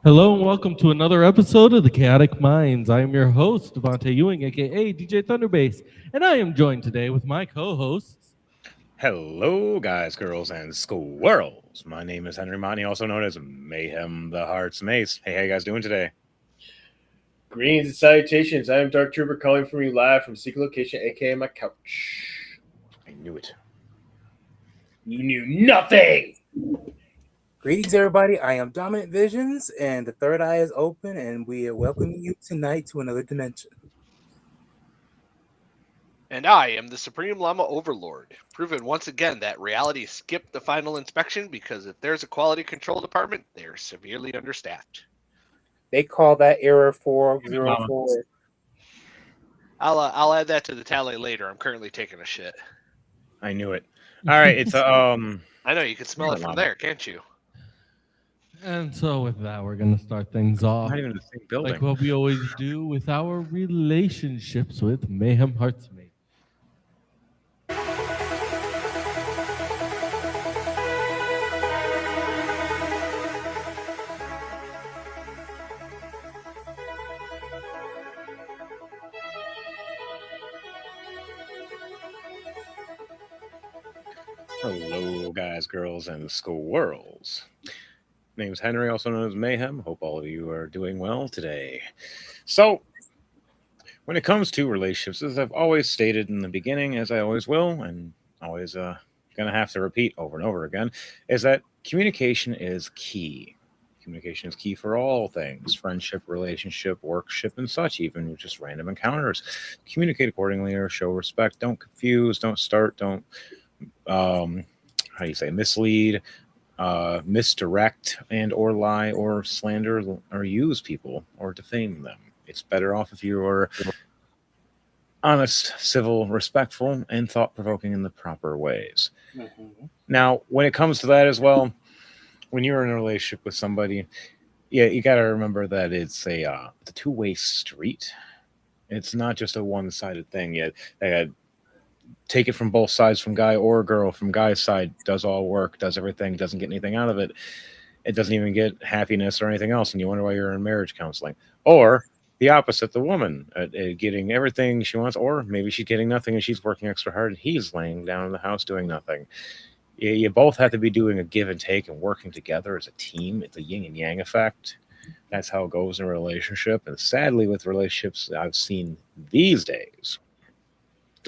Hello and welcome to another episode of the Chaotic Minds. I am your host, Devontae Ewing, aka DJ Thunderbase, and I am joined today with my co-hosts. Hello, guys, girls, and squirrels. My name is Henry Monty, also known as Mayhem the Heart's Mace. Hey, how you guys doing today? Greetings and salutations. I am Dark Trooper calling from you live from secret location, aka my couch. I knew it. You knew nothing! Greetings, everybody. I am Dominant Visions, and the third eye is open, and we are welcoming you tonight to another dimension. And I am the Supreme Llama Overlord, proven once again that reality skipped the final inspection because if there's a quality control department, they're severely understaffed. They call that error 404. I'll add that to the tally later. I'm currently taking a shit. I knew it. All right, it's I know you can smell it from Llama. there, can't you? And so with that, we're going to start things off not even in the same building. like what we always do with our relationships with Mayhem Hearts Mate. Hello, guys, girls, and squirrels. Name is Henry, also known as Mayhem. Hope all of you are doing well today. So, when it comes to relationships, as I've always stated in the beginning, as I always will, and always gonna have to repeat over and over again, is that communication is key. Communication is key for all things: friendship, relationship, workship, and such, even just random encounters. Communicate accordingly or show respect. Don't confuse, don't start, don't how do you say, mislead, misdirect, and or lie or slander or use people or defame them. It's better off if you are honest, civil, respectful, and thought-provoking in the proper ways. Mm-hmm. Now, when it comes to that as well, when you're in a relationship with somebody, yeah, you got to remember that it's a two-way street. It's not just a one-sided thing yet. Take it from both sides, from guy or girl. From guy's side, does all work, does everything, doesn't get anything out of it. It doesn't even get happiness or anything else, and you wonder why you're in marriage counseling. Or the opposite, the woman getting everything she wants, or maybe she's getting nothing and she's working extra hard and he's laying down in the house doing nothing. You both have to be doing a give and take and working together as a team. It's a yin and yang effect. That's how it goes in a relationship. And sadly, with relationships I've seen these days,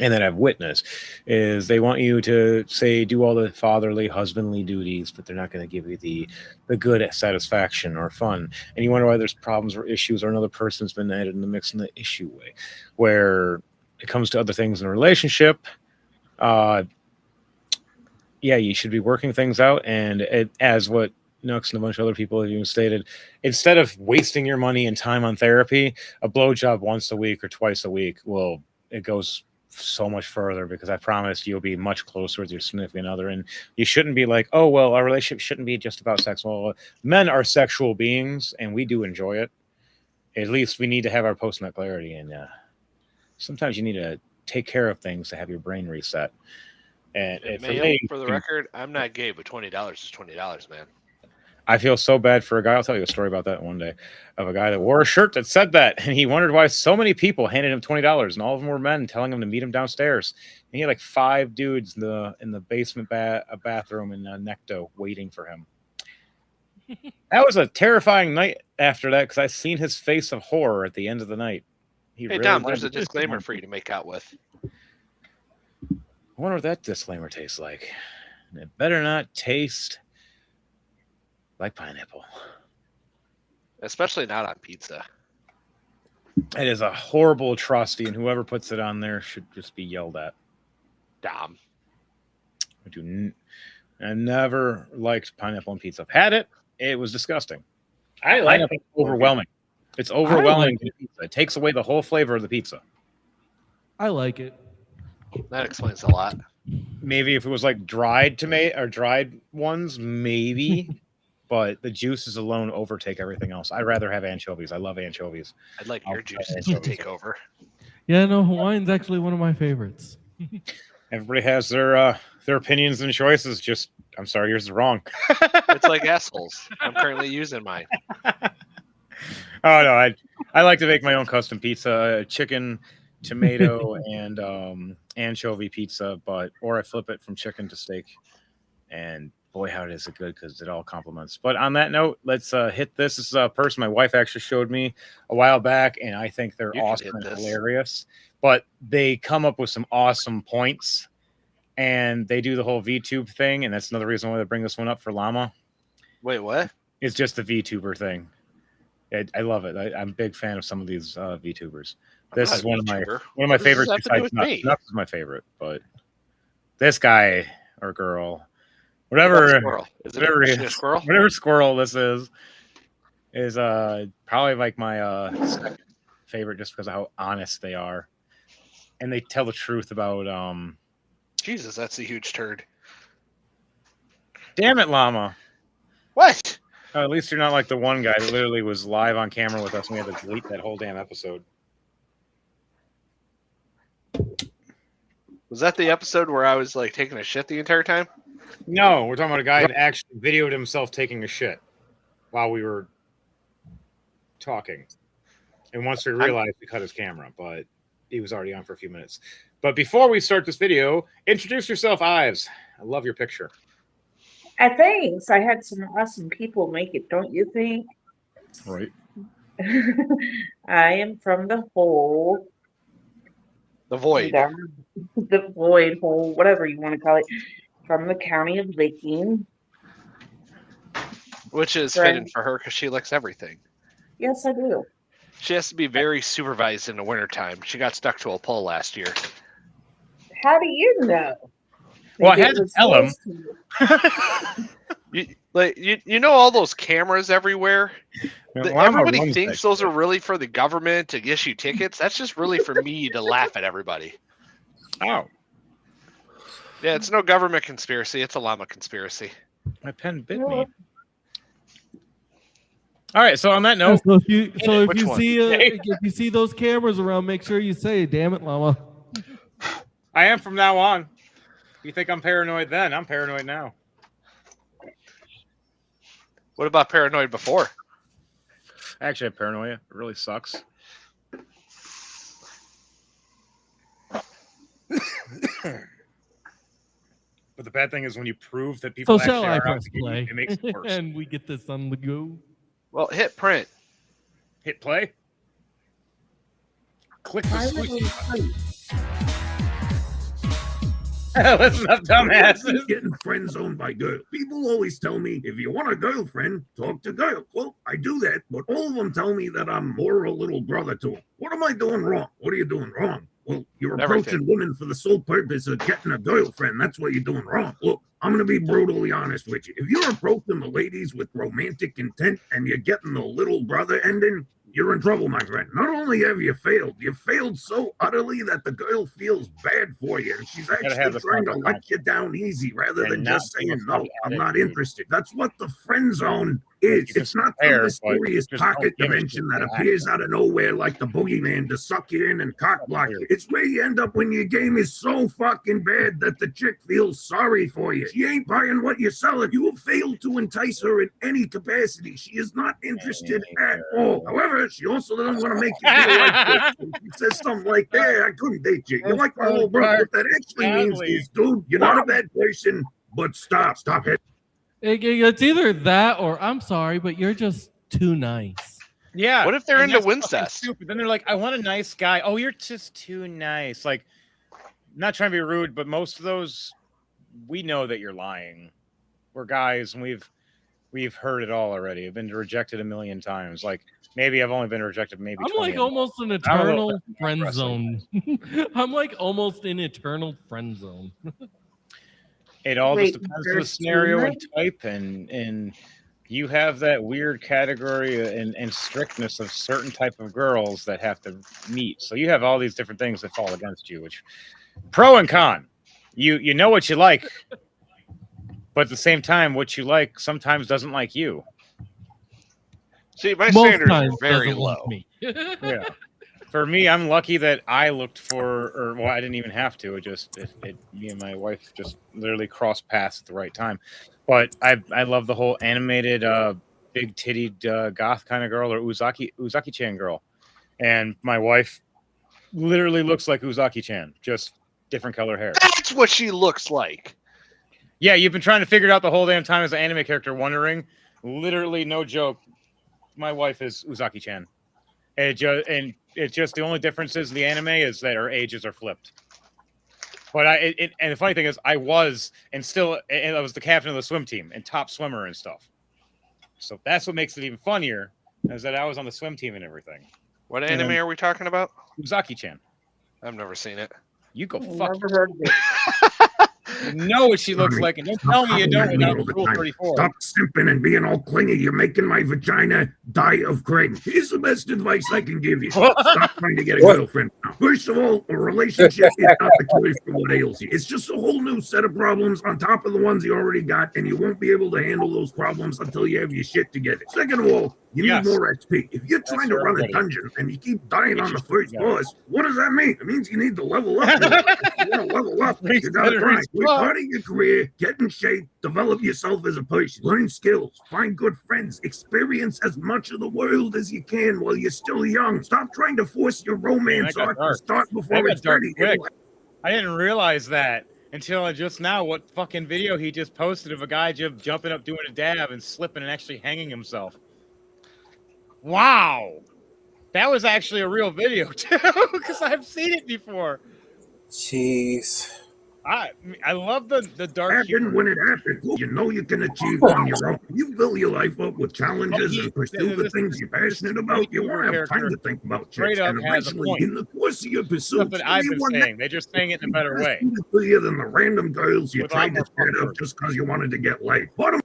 and that I've witnessed, is they want you to say do all the fatherly, husbandly duties, but they're not going to give you the good satisfaction or fun. And you wonder why there's problems or issues, or another person's been added in the mix in the issue way. Where it comes to other things in a relationship, you should be working things out. And as what Nux and a bunch of other people have even stated, instead of wasting your money and time on therapy, a blowjob once a week or twice a week it goes so much further, because I promise you'll be much closer with your significant other. And you shouldn't be like, oh, well, our relationship shouldn't be just about sex. Well, men are sexual beings and we do enjoy it. At least we need to have our post-nut clarity. And sometimes you need to take care of things to have your brain reset. And for the record, I'm not gay, but $20 is $20, man. I feel so bad for a guy. I'll tell you a story about that one day, of a guy that wore a shirt that said that, and he wondered why so many people handed him $20, and all of them were men telling him to meet him downstairs. And he had like 5 dudes in the basement bathroom in Necto waiting for him. That was a terrifying night after that, because I seen his face of horror at the end of the night. Hey, Dom, there's a disclaimer for you to make out with. I wonder what that disclaimer tastes like. It better not taste like pineapple. Especially not on pizza. It is a horrible atrocity, and whoever puts it on there should just be yelled at. Dom. I never liked pineapple on pizza. I've had it. It was disgusting. I like it. Overwhelming. It's overwhelming. It takes away the whole flavor of the pizza. I like it. That explains a lot. Maybe if it was like dried tomato or dried ones, maybe. But the juices alone overtake everything else. I'd rather have anchovies. I love anchovies. I'd like your juices to take over. Yeah, no, Hawaiian's actually one of my favorites. Everybody has their opinions and choices. I'm sorry, yours is wrong. It's like assholes. I'm currently using mine. Oh no, I like to make my own custom pizza, chicken, tomato, and anchovy pizza, or I flip it from chicken to steak. And boy, how is it good because it all complements. But on that note, let's hit this. This is a person my wife actually showed me a while back, and I think they're You can awesome hit and this. hilarious. But they come up with some awesome points, and they do the whole VTube thing, and that's another reason why they bring this one up for Llama. Wait, what? It's just the VTuber thing. I love it. I'm a big fan of some of these VTubers. This is one of my What does this favorites. have to do Besides with Nuts. me? Nuts is my favorite, but this guy or girl, whatever, Squirrel. Is it whatever, a squirrel? whatever squirrel this is probably like my second favorite, just because of how honest they are, and they tell the truth about Jesus, that's a huge turd. Damn it, Llama. What? At least you're not like the one guy that literally was live on camera with us, and we had to delete that whole damn episode. Was that the episode where I was like taking a shit the entire time? No, we're talking about a guy that actually videoed himself taking a shit while we were talking. And once we realized, we cut his camera, but he was already on for a few minutes. But before we start this video, introduce yourself, Ives. I love your picture. Thanks. I had some awesome people make it, don't you think? Right. I am from the hole. The Void. The void hole, whatever you want to call it, from the county of Licking. Which is Right. fitting for her because she licks everything. Yes, I do. She has to be very supervised in the wintertime. She got stuck to a pole last year. How do you know? Well, I Maybe had it to was tell him. supposed to. You know all those cameras everywhere? Llama Everybody runs thinks that those shit. are really for the government to issue tickets. That's just really for me to laugh at everybody. Oh, Yeah, it's no government conspiracy. It's a llama conspiracy. my pen bit me. All right, so on that Yeah, note, so if Which you one? see if you see those cameras around, make sure you say, "Damn it, llama." I am from now on. You think I'm paranoid then? I'm paranoid now. What about paranoid before? I actually have paranoia. It really sucks. But the bad thing is when you prove that people So shall actually I are out press to get you, play? it makes it worse. And we get this on the go. Well, hit print. Hit play. Click the switch. Listen up, dumbasses. Getting friend zoned by girls. People always tell me, if you want a girlfriend, talk to girls. Well, I do that, but all of them tell me that I'm more a little brother to them. What am I doing wrong? What are you doing wrong? Well, you're approaching Everything. women for the sole purpose of getting a girlfriend. That's what you're doing wrong. Look, I'm going to be brutally honest with you. If you're approaching the ladies with romantic intent and you're getting the little brother ending, you're in trouble, my friend. Not only have you failed so utterly that the girl feels bad for you, and she's have actually the trying to proper let you down easy rather And than not just give a saying, no, fuck I'm not attitude. interested. That's what the friend zone is. You can It's not compare, some but mysterious just don't pocket give a dimension shit that about appears out of nowhere like the boogeyman to suck you in and cock block you. It's where you end up when your game is so fucking bad that the chick feels sorry for you. She ain't buying what you're selling. You have failed to entice her in any capacity. She is not interested at all. However, she also doesn't want to make you feel like this. When she says something like, hey, I couldn't date you. You're like my little brother. What that actually means is, dude, you're not a bad person, but stop it. It's either that or I'm sorry, but you're just too nice. Yeah. What if they're and into that's fucking Wincest? stupid. Then they're like, I want a nice guy. Oh, you're just too nice. Like, not trying to be rude, but most of those, we know that you're lying. We're guys, and we've heard it all already. I've been rejected a million times. Like, maybe I've only been rejected maybe I'm 20 like of them. almost an I'm a little eternal friend aggressive. zone. I'm like almost in eternal friend zone. It all Wait, just depends on the there's scenario two and type, and you have that weird category and strictness of certain type of girls that have to meet. So you have all these different things that fall against you, which pro and con. You know what you like, but at the same time, what you like sometimes doesn't like you. See, my Most standards are times very doesn't low. like me. Yeah. For me, I'm lucky that I looked for, or well, I didn't even have to. Me and my wife just literally crossed paths at the right time. But I love the whole animated big tittied goth kind of girl or Uzaki-chan girl. And my wife literally looks like Uzaki-chan, just different color hair. That's what she looks like. Yeah, you've been trying to figure it out the whole damn time as an anime character, wondering. Literally, no joke. My wife is Uzaki-chan. And it's just the only difference is the anime is that our ages are flipped. But and the funny thing is, I was the captain of the swim team and top swimmer and stuff. So that's what makes it even funnier, is that I was on the swim team and everything. What anime are we talking about? Uzaki-chan. I've never seen it. You go fuck. Never heard of it. You know what she looks like, and don't tell me you don't without Rule 34. Stop simping and being all clingy. You're making my vagina die of craving. Here's the best advice I can give you. Stop trying to get a girlfriend now. First of all, a relationship is not the cure for what ails you. It's just a whole new set of problems on top of the ones you already got, and you won't be able to handle those problems until you have your shit together. Second of all, you need more XP. If you're trying to run a dungeon and you keep dying on the first boss, what does that mean? It means you need to level up. If you want to level up, you gotta find part of your career, get in shape, develop yourself as a person, learn skills, find good friends, experience as much of the world as you can while you're still young. Stop trying to force your romance arc to start before it's ready. I didn't realize that until just now. What fucking video he just posted of a guy jumping up doing a dab and slipping and actually hanging himself. Wow. That was actually a real video too, because I've seen it before. Jeez. I love the dark humor. When it happens, you know you can achieve on your own. You fill your life up with challenges and pursue the things you're passionate about. You won't have time to think about chicks. And eventually, in the course of your pursuit, that's what I've been saying. They're just saying it in a better way. Than the random girls you tried to set up just because you wanted to get laid. Bottom.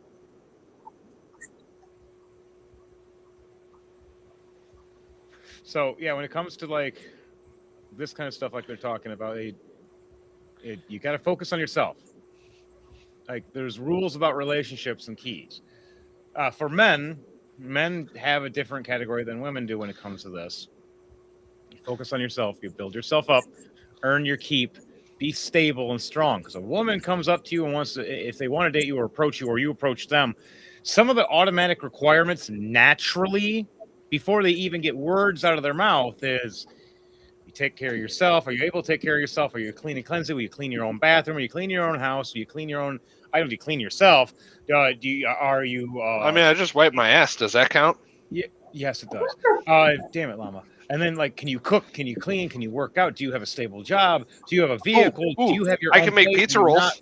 So yeah, when it comes to like this kind of stuff, like they're talking about, you got to focus on yourself. Like there's rules about relationships and keys. For men have a different category than women do when it comes to this. You focus on yourself. You build yourself up, earn your keep, be stable and strong. Because a woman comes up to you and wants to, if they want to date you or approach you or you approach them, some of the automatic requirements naturally, before they even get words out of their mouth, is you take care of yourself. Are you able to take care of yourself? Are you clean and cleansing? Will you clean your own bathroom? Will you clean your own house? Will you clean your own items? Do you clean yourself? I mean, I just wiped my ass. Does that count? Yeah, yes, it does. Damn it, Llama. And then, like, can you cook? Can you clean? Can you work out? Do you have a stable job? Do you have a vehicle? Do you have your own I can make place? pizza rolls.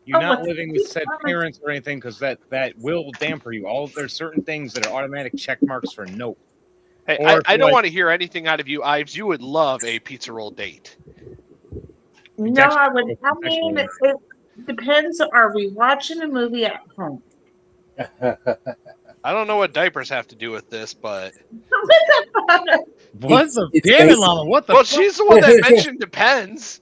You're not living with said parents or anything, because that will damper you. There's certain things that are automatic check marks for no. Hey, I don't want to hear anything out of you, Ives. You would love a pizza roll date. No, I would. I mean, it depends. Are we watching a movie at home? I don't know what diapers have to do with this, but what the damn it, Llama? What the? Well, she's the one that mentioned depends.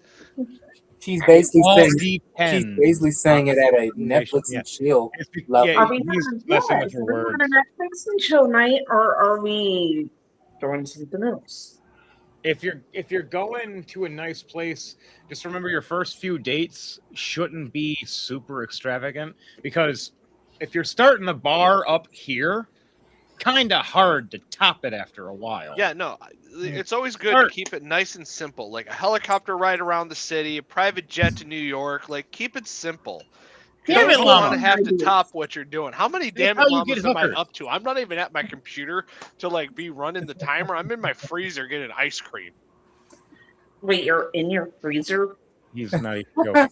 She's basically saying it at a Netflix and chill level. Are we having a Netflix and chill night, or are we doing something else? If you're going to a nice place, just remember your first few dates shouldn't be super extravagant, because if you're starting the bar up here, kind of hard to top it after a while. Yeah, no, it's always good to keep it nice and simple, like a helicopter ride around the city, a private jet to New York. Like, keep it simple. You don't want to have to top what you're doing. How many damn it llamas am I up to? I'm not even at my computer to like be running the timer. I'm in my freezer getting ice cream. Wait, you're in your freezer? He's not even joking.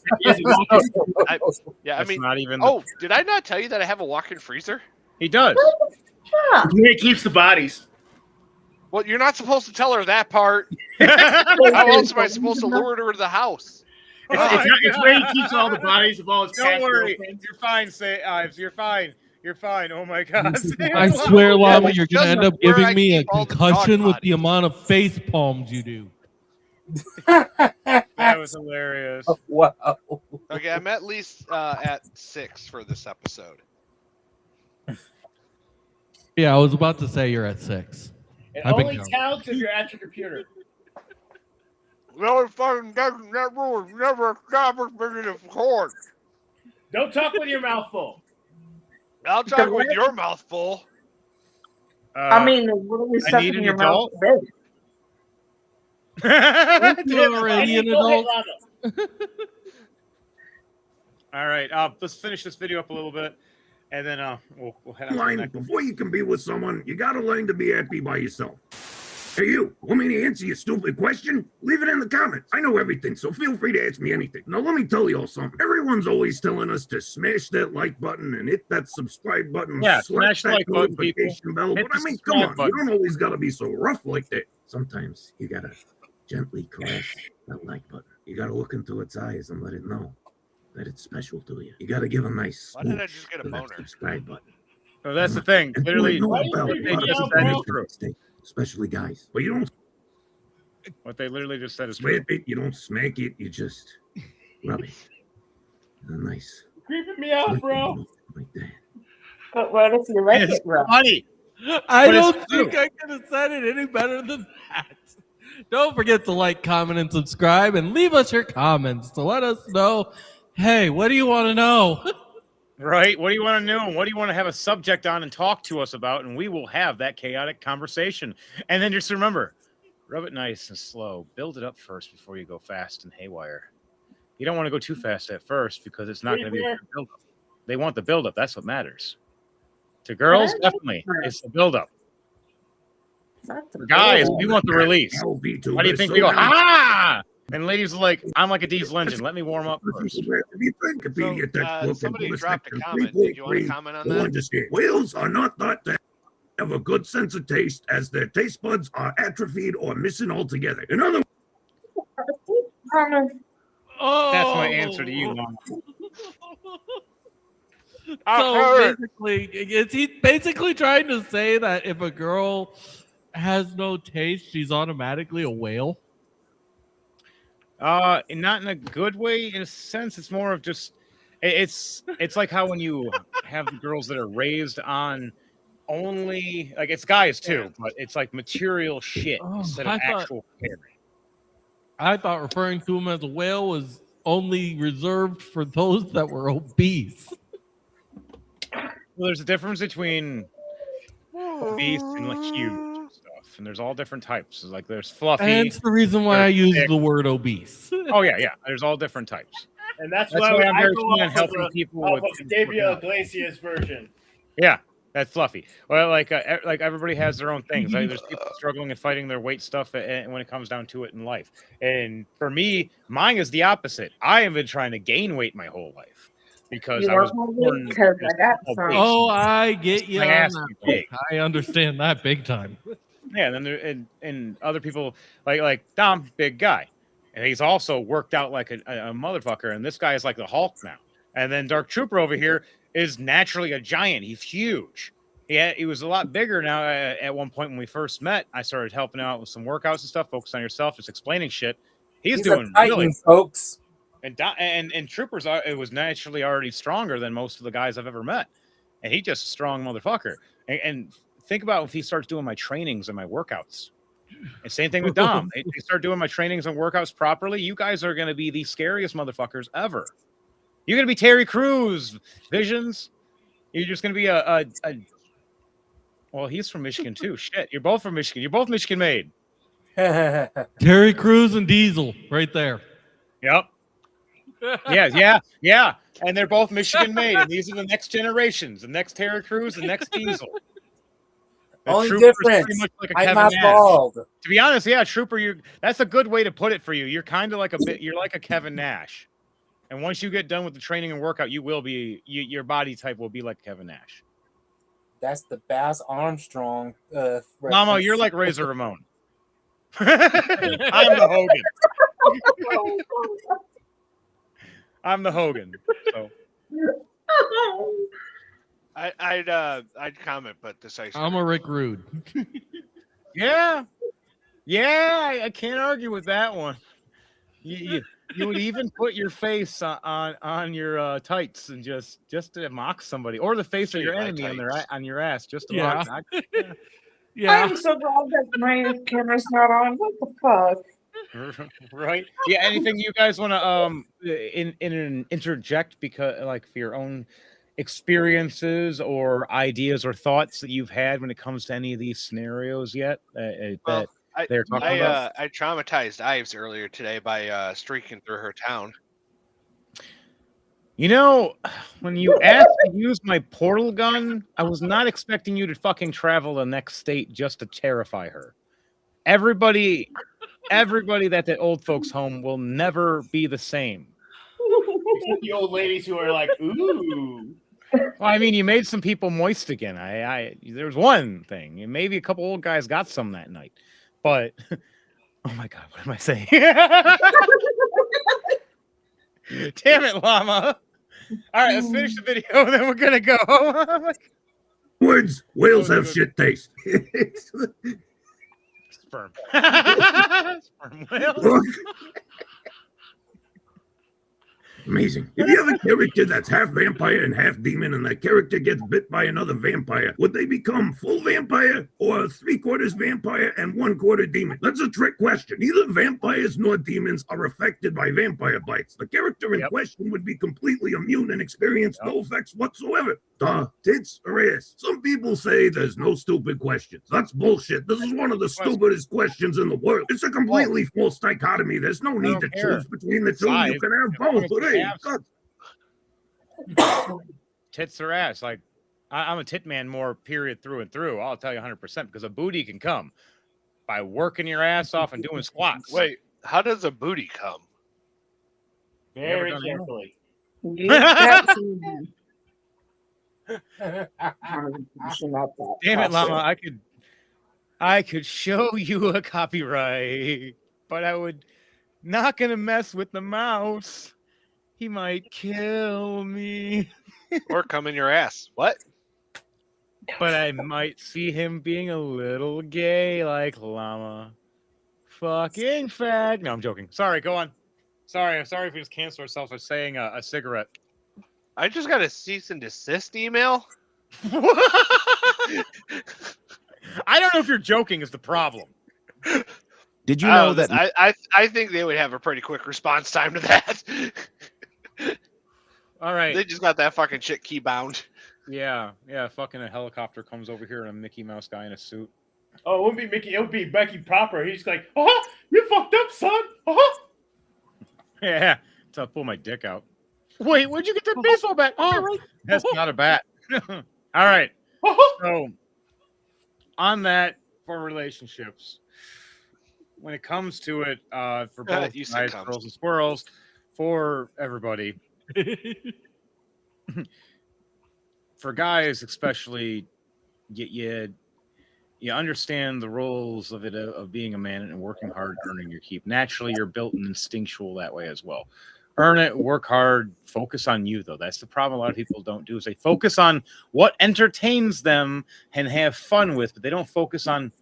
I mean, not even. Oh, did I not tell you that I have a walk-in freezer? He does. Yeah. He keeps the bodies. Well, you're not supposed to tell her that part. How else am I supposed to lure her to the house? It's where he keeps all the bodies of all his Don't worry. You're fine, Ives. You're fine. You're fine. Oh my God. I swear, Llama, you're going to end up giving me a concussion with the amount of face palms you do. That was hilarious. Oh, wow. Okay, I'm at least at 6 for this episode. Yeah, I was about to say you're at 6. It only counts if you're at your computer. No fucking doesn't. That rule is never established in the court. Don't talk with your mouth full. I'll talk with your mouth full. I mean, literally I stuff need in an your adult? mouth. You're already an adult. All right, let's finish this video up a little bit, and then we'll head on to the Line, next one. before you can be with someone, you gotta learn to be happy by yourself. Hey, you, want me to answer your stupid question? Leave it in the comments. I know everything, so feel free to ask me anything. Now, let me tell you all something. Everyone's always telling us to smash that like button and hit that subscribe button. Yeah, slap smash the that like button, notification bell. Hit But the I mean, come subscribe on. button. You don't always gotta be so rough like that. Sometimes you gotta gently caress that like button. You gotta look into its eyes and let it know that it's special to you. You gotta give a nice Why did I smooch just get a to that boner? subscribe button. So that's the thing. And Literally, know Why about you it. freaking A lot of out, people bro? make that mistake, especially guys. But you don't what they literally just said is slap true. it, you don't smack it, you just rub it. Nice. Creeping me out, bro. Like that. But what if you like It's it rough? funny. I But it's don't think I could have said it any better than that. Don't forget to like, comment, and subscribe, and leave us your comments to let us know, hey, what do you want to know? Right? What do you want to know? What do you want to have a subject on and talk to us about? And we will have that chaotic conversation. And then just remember, rub it nice and slow. Build it up first before you go fast and haywire. You don't want to go too fast at first because it's not going to be a good build-up. They want the build-up. That's what matters. To girls, definitely. It's the build-up. For guys, we want the release. Why do you think we go, ah? And ladies are like, I'm like a diesel engine. Let me warm up first. Somebody dropped a comment. Did you want to comment on that? Whales are not thought to have a good sense of taste, as their taste buds are atrophied or missing altogether. In other Oh, That's my answer to you, Mom. So basically, is he basically trying to say that if a girl has no taste, she's automatically a whale? Not in a good way. In a sense, it's more of just it's like how when you have the girls that are raised on only like it's guys too, but it's like material shit instead of actual caring. I thought referring to him as a whale was only reserved for those that were obese. Well, there's a difference between obese and like huge and stuff, and there's all different types. Like there's fluffy. And it's the reason why I use the word obese. Oh yeah. There's all different types. And that's why why I'm I very go keen on off helping of people off with of Gabriel Iglesias version. Yeah, that's fluffy. Well, like everybody has their own things. Like, there's people struggling and fighting their weight stuff when it comes down to it in life. And for me, mine is the opposite. I have been trying to gain weight my whole life because I was born. Oh, I get you. My ass is big. I understand that big time. Yeah, and then there and other people like Dom, big guy, and he's also worked out like a motherfucker. And this guy is like the Hulk now. And then Dark Trooper over here is naturally a giant. He's huge. Yeah, he was a lot bigger now. At one point when we first met, I started helping out with some workouts and stuff. Focus on yourself, just explaining shit. He's doing really, folks. And Troopers it was naturally already stronger than most of the guys I've ever met, and he's just a strong motherfucker. And think about if he starts doing my trainings and my workouts. And same thing with Dom. They start doing my trainings and workouts properly. You guys are going to be the scariest motherfuckers ever. You're going to be Terry Crews, Visions. You're just going to be a well, he's from Michigan too. Shit, you're both from Michigan. You're both Michigan made. Terry Crews and Diesel right there. Yep. Yeah. And they're both Michigan made. And these are the next generations. The next Terry Crews, the next Diesel. The Only Trooper's difference, pretty much like a I'm Kevin not Nash. bald. To be honest, yeah, Trooper, that's a good way to put it for you. You're kind of like you're like a Kevin Nash. And once you get done with the training and workout, you will be your body type will be like Kevin Nash. That's the Bass Armstrong. Mama, you're like Razor Ramon. I'm the Hogan. I'm the Hogan. So I'd comment, but decisively. I'm a Rick Rude. Yeah, I can't argue with that one. You would even put your face on your tights and just to mock somebody, or the face of your enemy on your ass, just to mock. Yeah. I'm so glad that my camera's not on. What the fuck? Right? Yeah. Anything you guys want to interject because like for your own experiences or ideas or thoughts that you've had when it comes to any of these scenarios yet? Well, That they're talking about? I traumatized Ives earlier today by streaking through her town. You know, when you asked to use my portal gun, I was not expecting you to fucking travel the next state just to terrify her. Everybody that's at old folks' home will never be the same. Except the old ladies who are like, ooh. Well, I mean, you made some people moist again. There's one thing, and maybe a couple old guys got some that night, but oh my god, what am I saying? Damn it, llama! All right, let's finish the video, and then we're gonna go. Words, whales have shit taste. Sperm. Sperm whales. Amazing. If you have a character that's half vampire and half demon, and that character gets bit by another vampire, would they become full vampire or 3/4 vampire and 1/4 demon? That's a trick question. Neither vampires nor demons are affected by vampire bites. The character in question would be completely immune and experience no effects whatsoever. Duh, tits or ass? Some people say there's no stupid questions. That's bullshit. This is one of the stupidest questions in the world. It's a completely false dichotomy. There's no need to choose between the two. You can have both. But hey, tits or ass? Like, I'm a tit man more, period, through and through. I'll tell you 100% because a booty can come by working your ass off and doing squats. Wait, how does a booty come? Very carefully. Damn it, llama! I could show you a copyright, but I would not gonna mess with the mouse. He might kill me. Or come in your ass. What? But I might see him being a little gay like llama. Fucking fag. No, I'm joking. Sorry, go on. Sorry if we just cancel ourselves by saying a cigarette. I just got a cease and desist email. I don't know if you're joking is the problem. Did you know that? I think they would have a pretty quick response time to that. All right. They just got that fucking shit key bound. Yeah. Fucking a helicopter comes over here and a Mickey Mouse guy in a suit. Oh, it wouldn't be Mickey. It would be Becky proper. He's like, you fucked up, son. Yeah. So I pull my dick out. Wait, where'd you get that baseball bat? Oh, that's not a bat. All right. So, on that, for relationships, when it comes to it, for both guys, girls, and squirrels, for everybody, for guys especially, you understand the roles of it of being a man and working hard, earning your keep. Naturally, you're built and instinctual that way as well. Earn it, work hard, focus on you, though. That's the problem a lot of people don't do is they focus on what entertains them and have fun with, but they don't focus on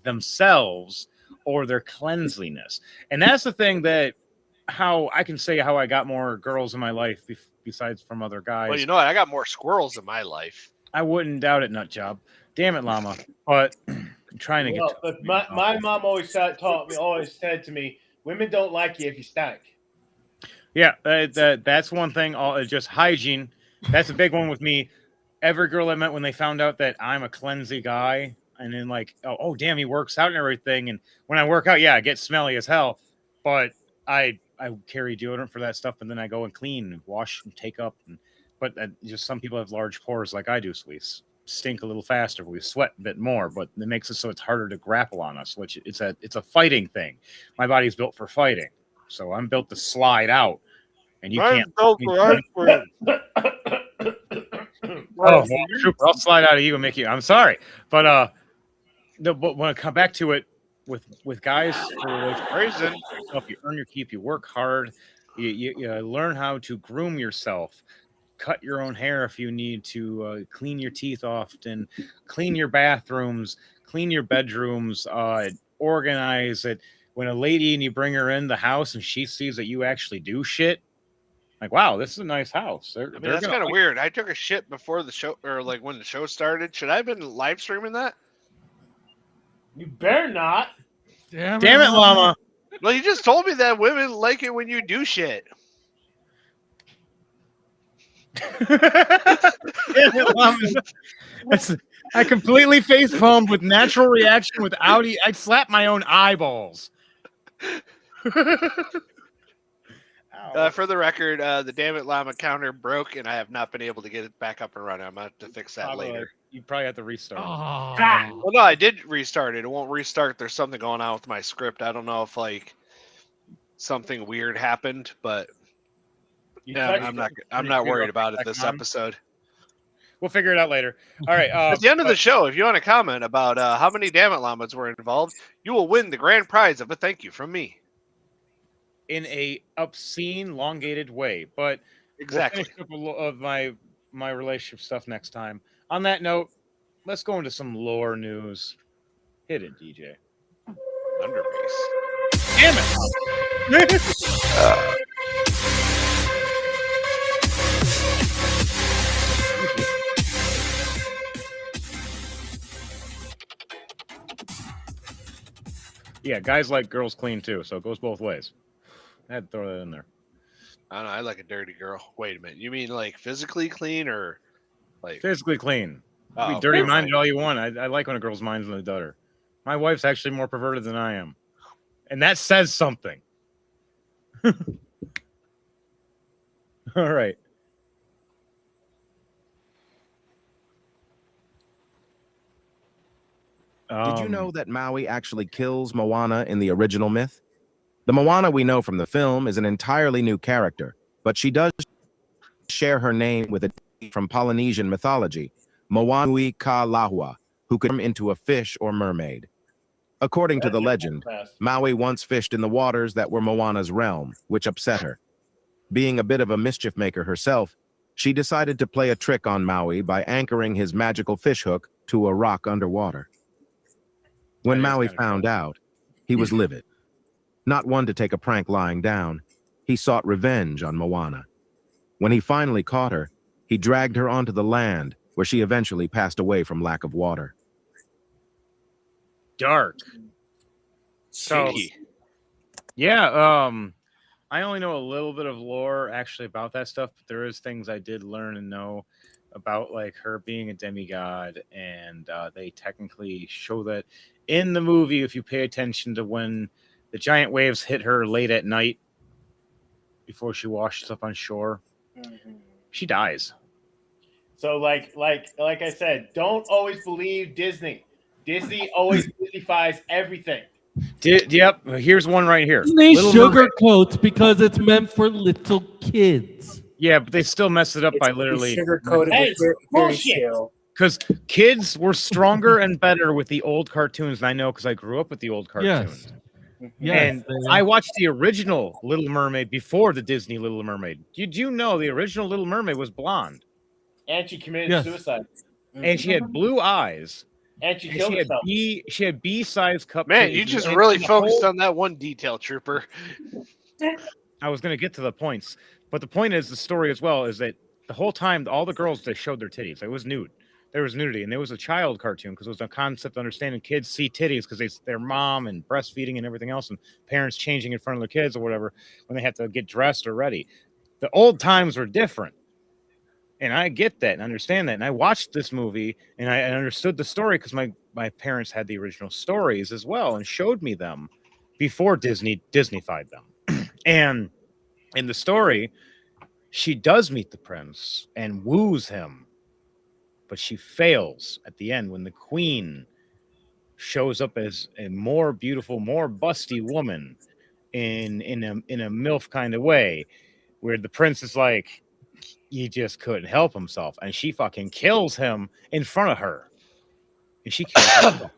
themselves or their cleanliness. And that's the thing that how I can say how I got more girls in my life besides from other guys. Well, you know what? I got more squirrels in my life. I wouldn't doubt it, nut job. Damn it, llama. But I'm trying to get to my mom always said to me, women don't like you if you stink. Yeah, that's one thing. Just hygiene. That's a big one with me. Every girl I met when they found out that I'm a cleansy guy, and then like, oh damn, he works out and everything. And when I work out, yeah, I get smelly as hell. But I carry deodorant for that stuff, and then I go and clean and wash and take up. But just some people have large pores like I do, so we stink a little faster. We sweat a bit more, but it makes it so it's harder to grapple on us. Which it's a fighting thing. My body's built for fighting, so I'm built to slide out. And you can't. Oh, well, I'll slide out of you and make you. I'm sorry, but but when I come back to it with guys, you earn your keep. You work hard. You learn how to groom yourself. Cut your own hair if you need to. Clean your teeth often. Clean your bathrooms. Clean your bedrooms. Organize it. When a lady and you bring her in the house and she sees that you actually do shit. Like, wow, this is a nice house. That's kind of weird. I took a shit before the show, or like when the show started. Should I have been live streaming that? You better not. Damn it, llama. Well, you just told me that women like it when you do shit. I completely face palmed with natural reaction without I slapped my own eyeballs. For the record, the Damn It Llama counter broke, and I have not been able to get it back up and running. I'm going to have to fix that later. You probably have to restart. Oh. Well, no, I did restart it. It won't restart. There's something going on with my script. I don't know if something weird happened, but I'm not worried about it this episode. We'll figure it out later. All right. At the end of the show, if you want to comment about how many Damn It Llamas were involved, you will win the grand prize of a thank you from me. In a obscene, elongated way, but exactly. We'll finish up of my relationship stuff next time. On that note, let's go into some lore news. Hit it, DJ. Underbase. Damn it! Yeah, guys like girls clean too, so it goes both ways. I had to throw that in there. I don't know. I like a dirty girl. Wait a minute. You mean like physically clean or like physically clean? Oh, be dirty minded all you want. I like when a girl's mind's in the gutter. My wife's actually more perverted than I am, and that says something. All right. Did you know that Maui actually kills Moana in the original myth? The Moana we know from the film is an entirely new character, but she does share her name with a from Polynesian mythology, Moanui Ka Lahua, who could turn into a fish or mermaid. According to the legend, Maui once fished in the waters that were Moana's realm, which upset her. Being a bit of a mischief maker herself, she decided to play a trick on Maui by anchoring his magical fish hook to a rock underwater. When Maui found out, he was livid. Not one to take a prank lying down, he sought revenge on Moana. When he finally caught her, he dragged her onto the land, where she eventually passed away from lack of water. Dark. So, yeah, I only know a little bit of lore actually about that stuff, but there is things I did learn and know about like her being a demigod, and they technically show that in the movie if you pay attention to when the giant waves hit her late at night before she washes up on shore. She dies. So like I said, don't always believe Disney. Disney always Disneyfies everything. Yep, here's one right here. Disney sugarcoats because it's meant for little kids. Yeah, but they still mess it up by literally sugarcoated with bullshit. Because kids were stronger and better with the old cartoons, and I know because I grew up with the old cartoons. Yes. And I watched the original Little Mermaid before the Disney Little Mermaid. Did you know the original Little Mermaid was blonde? And she committed suicide. And she had blue eyes. And she killed herself. She had B-sized cup. Man, you just really focused on that one detail, Trooper. I was going to get to the points. But the point is, the story as well, is that the whole time, all the girls, they showed their titties. It was nude. There was nudity, and there was a child cartoon because it was a concept of understanding kids see titties because their mom and breastfeeding and everything else, and parents changing in front of their kids or whatever when they have to get dressed or ready. The old times were different, and I get that and understand that. And I watched this movie, and I understood the story because my parents had the original stories as well and showed me them before Disneyfied them. And in the story, she does meet the prince and woos him. But she fails at the end when the queen shows up as a more beautiful, more busty woman in a MILF kind of way, where the prince is like, he just couldn't help himself, and she fucking kills him in front of her, and she kills him.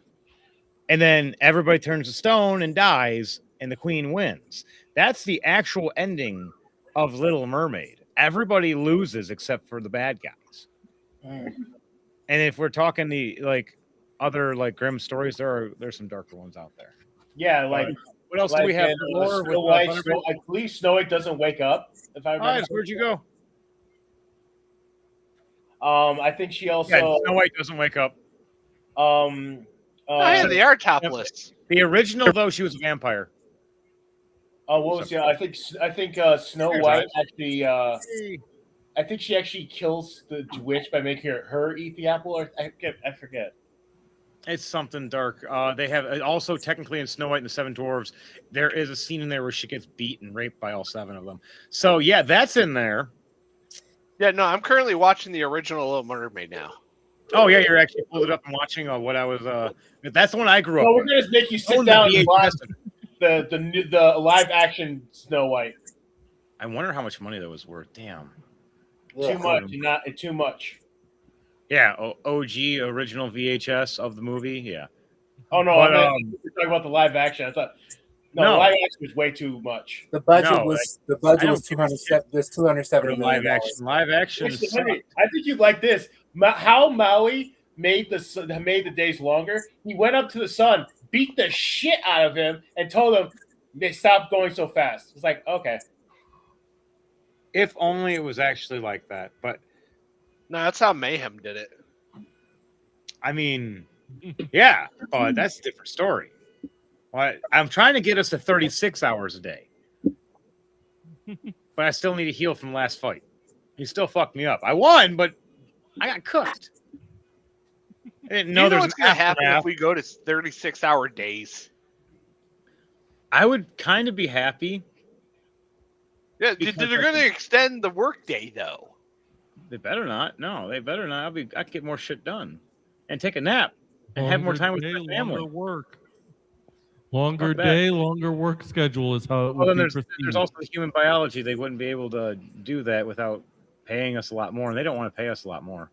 And then everybody turns to stone and dies, and the queen wins. That's the actual ending of Little Mermaid. Everybody loses except for the bad guys. And if we're talking the other grim stories, there's some darker ones out there. Yeah, what else do we have? Snow White, I believe Snow White doesn't wake up. If I remember. Where'd you go? I think she also. Yeah, Snow White doesn't wake up. They are topless. The original, though, she was a vampire. Oh, what was I think Snow White I think she actually kills the witch by making her eat the apple, or I forget. It's something dark. They have also technically in Snow White and the Seven Dwarves, there is a scene in there where she gets beat and raped by all 7 of them. So yeah, that's in there. Yeah, no, I'm currently watching the original Little Mermaid now. Oh yeah, you're actually pulled it up and watching what I was. That's the one I grew up. Well, we're with. gonna make you sit the down and VHS. watch the live action Snow White. I wonder how much money that was worth. Damn. Too much, not too much. Yeah, OG original VHS of the movie. Yeah. Oh no, But, I meant we're talking about the live action. I thought no, No. the live action was way too much. The budget No, was I don't give a shit. There's $270 live million. action. Live action. Actually, Henry, I think you'd like this. How Maui made the days longer. He went up to the sun, beat the shit out of him, and told him they stopped going so fast. It's like, okay. If only it was actually like that. But No, that's how Mayhem did it. I mean, yeah, but that's a different story. I'm trying to get us to 36 hours a day. But I still need to heal from last fight. He still fucked me up. I won, but I got cooked. I didn't know You know there's what's going to happen aftermath. if we go to 36-hour days? I would kind of be happy. Yeah, Because they're going to extend the workday, though. They better not. No, they better not. I could get more shit done and take a nap and have more time with my family. Longer work. Longer Fuck that. day, longer work schedule is how it Well, would then be there's perceived. also the human biology. They wouldn't be able to do that without paying us a lot more, and they don't want to pay us a lot more.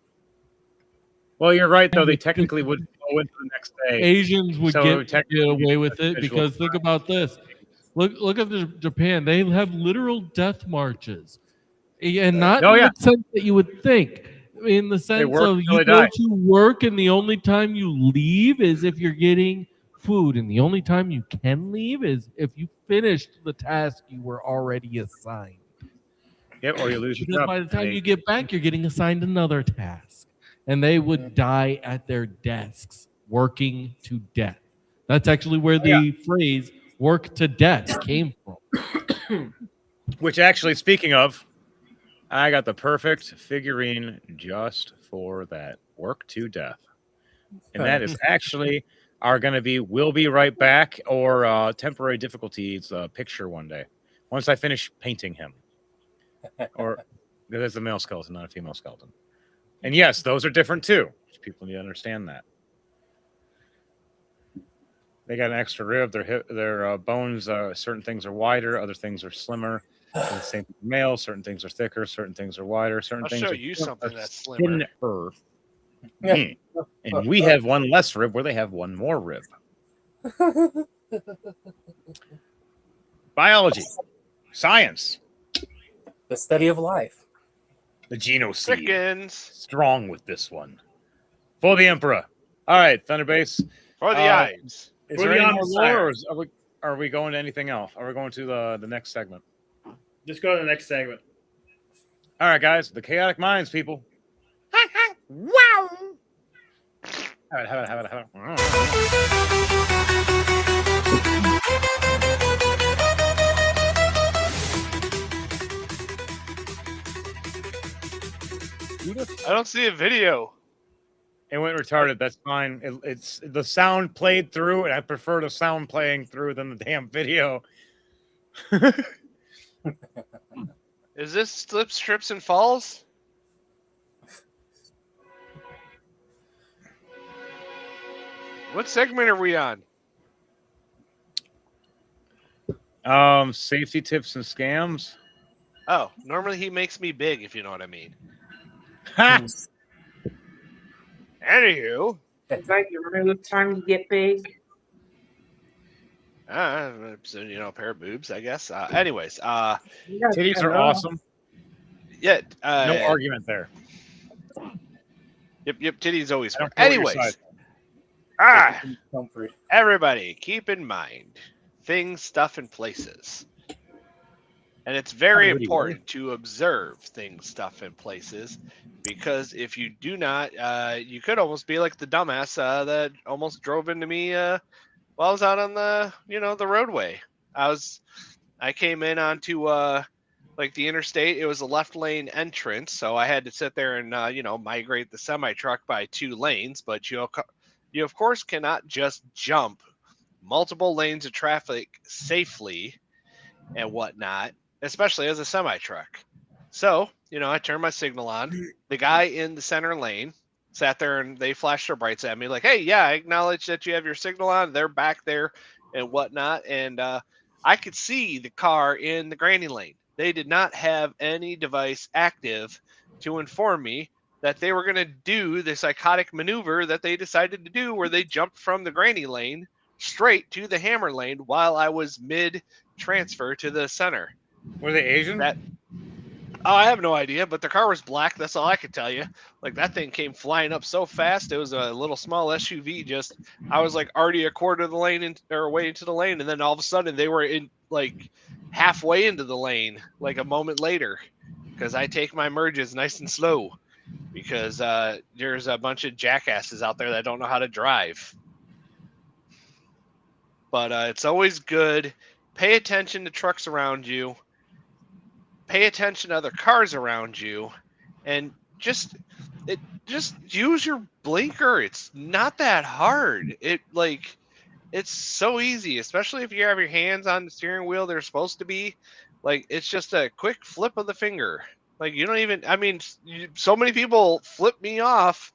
Well, you're right, though. They technically would go into the next day. Asians would So get technically, away with it visual because think about this. Look at Japan. They have literal death marches, and not in the sense that you would think. In the sense work of until you they go die. to work, and the only time you leave is if you're getting food, and the only time you can leave is if you finished the task you were already assigned. Yep, or you lose your Because job. by the time you get back, you're getting assigned another task, and they would die at their desks working to death. That's actually where the phrase "work to death" came from. Which actually, speaking of, I got the perfect figurine just for that. Work to death. And that is actually going to be "We'll Be Right Back" or Temporary Difficulties picture one day. Once I finish painting him. Or there's a male skeleton, not a female skeleton. And yes, those are different too. People need to understand that. They got an extra rib. Their bones, certain things are wider, other things are slimmer. And the same for male. Certain things are thicker, certain things are wider, certain I'll things show are you something that's slimmer. thinner. And we have one less rib where they have one more rib. Biology, science, The study of life. the genoseed. Chickens Strong with this one. For the Emperor. All right, Thunderbase. for the eyes. Is For there the any more Omnissiah. lore, or are we going to anything else? Are we going to the next segment? Just go to the next segment. All right, guys. The Chaotic Minds, people. Wow. Have it. I don't see a video. It went retarded. That's fine. It's the sound played through, and I prefer the sound playing through than the damn video. Is this Slips, Trips, and Falls? What segment are we on? Safety tips and scams. Oh, normally he makes me big, if you know what I mean. Ha! Anywho, It's like you remember the time you get big. so, a pair of boobs, I guess. Anyways, Titties are awesome. yeah. No argument there. Yep, titties always I don't work. care what your Anyways, size Comfort. everybody, keep in mind things, stuff, and places. And it's very important to observe things, stuff, and places, because if you do not, you could almost be like the dumbass that almost drove into me while I was out on the roadway. I came in onto like the interstate, it was a left lane entrance, so I had to sit there and migrate the semi truck by 2 lanes. But you of course cannot just jump multiple lanes of traffic safely and whatnot, especially as a semi truck. So I turned my signal on. The guy in the center lane sat there and they flashed their brights at me like, "Hey, yeah, I acknowledge that you have your signal on. They're back there and whatnot." And I could see the car in the granny lane. They did not have any device active to inform me that they were going to do the psychotic maneuver that they decided to do, where they jumped from the granny lane straight to the hammer lane while I was mid transfer to the center. Were they Asian? I have no idea, but the car was black. That's all I could tell you. Like, that thing came flying up so fast. It was a little small SUV. I was like already a quarter of the lane or way into the lane, and then all of a sudden they were in like halfway into the lane, like a moment later, because I take my merges nice and slow because there's a bunch of jackasses out there that don't know how to drive. But it's always good. Pay attention to trucks around you. Pay attention to other cars around you, and just use your blinker. It's not that hard. It's so easy, especially if you have your hands on the steering wheel. They're supposed to be like, it's just a quick flip of the finger. Like, you don't even, so many people flip me off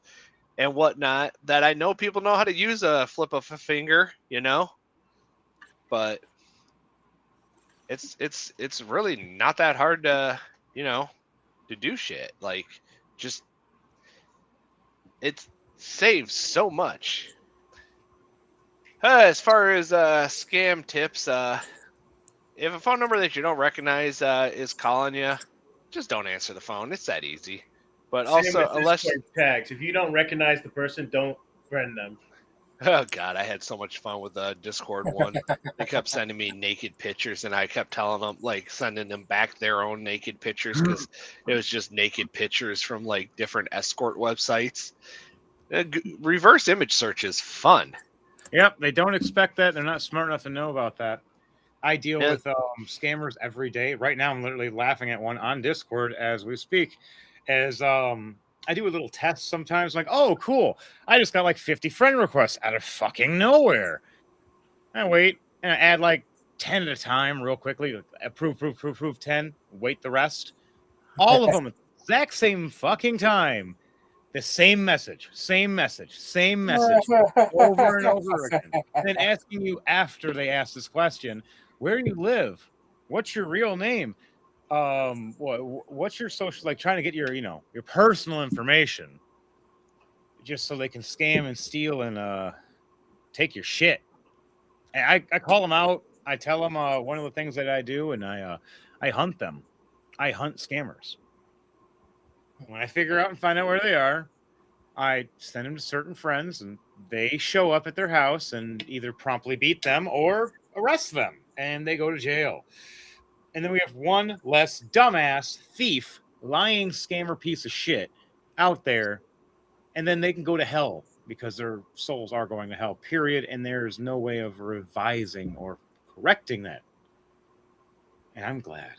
and whatnot that I know people know how to use a flip of a finger, but it's really not that hard to do shit. Like, just, it saves so much. As far as scam tips, if a phone number that you don't recognize is calling you, just don't answer the phone. It's that easy. But also, unless tags, if you don't recognize the person, don't friend them. Oh God, I had so much fun with the Discord one. They kept sending me naked pictures, and I kept telling them, like, sending them back their own naked pictures because it was just naked pictures from like different escort websites. Reverse image search is fun. Yep, they don't expect that. They're not smart enough to know about that. I deal with scammers every day. Right now, I'm literally laughing at one on Discord as we speak. As I do a little test sometimes, like, oh, cool. I just got like 50 friend requests out of fucking nowhere. I wait and I add like 10 at a time real quickly. Approve 10, wait the rest. All of them at the exact same fucking time. The same message, over and over again. Then asking you after they ask this question, where do you live? What's your real name? What's your social, like, trying to get your your personal information just so they can scam and steal and take your shit. And I call them out. I tell them one of the things that I do, and I hunt them. I hunt scammers. When I figure out and find out where they are, I send them to certain friends, and they show up at their house and either promptly beat them or arrest them, and they go to jail. And then we have one less dumbass thief, lying scammer piece of shit out there, and then they can go to hell because their souls are going to hell, period. And there's no way of revising or correcting that. And I'm glad.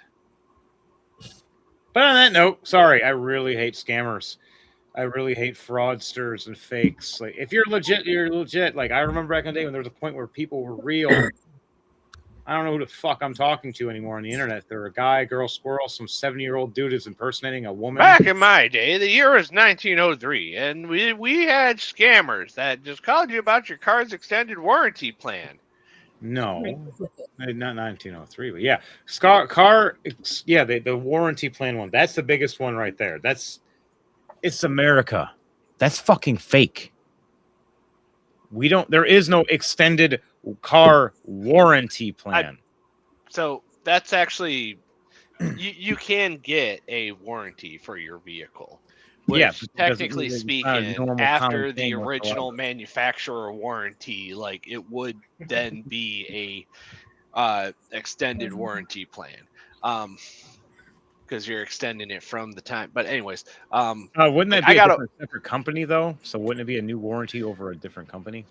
But on that note, sorry, I really hate scammers. I really hate fraudsters and fakes. Like, if you're legit, you're legit. Like, I remember back in the day when there was a point where people were real. I don't know who the fuck I'm talking to anymore on the internet. They're a guy, girl, squirrel, some 70-year-old dude is impersonating a woman. Back in my day, the year was 1903, and we had scammers that just called you about your car's extended warranty plan. No, not 1903, but yeah, the warranty plan one. That's the biggest one right there. It's America. That's fucking fake. There is no extended car warranty plan. So that's actually, you can get a warranty for your vehicle. Which, technically speaking, after the original manufacturer warranty, like, it would then be a extended warranty plan. Because you're extending it from the time. But anyways, wouldn't that be a separate company though? So wouldn't it be a new warranty over a different company?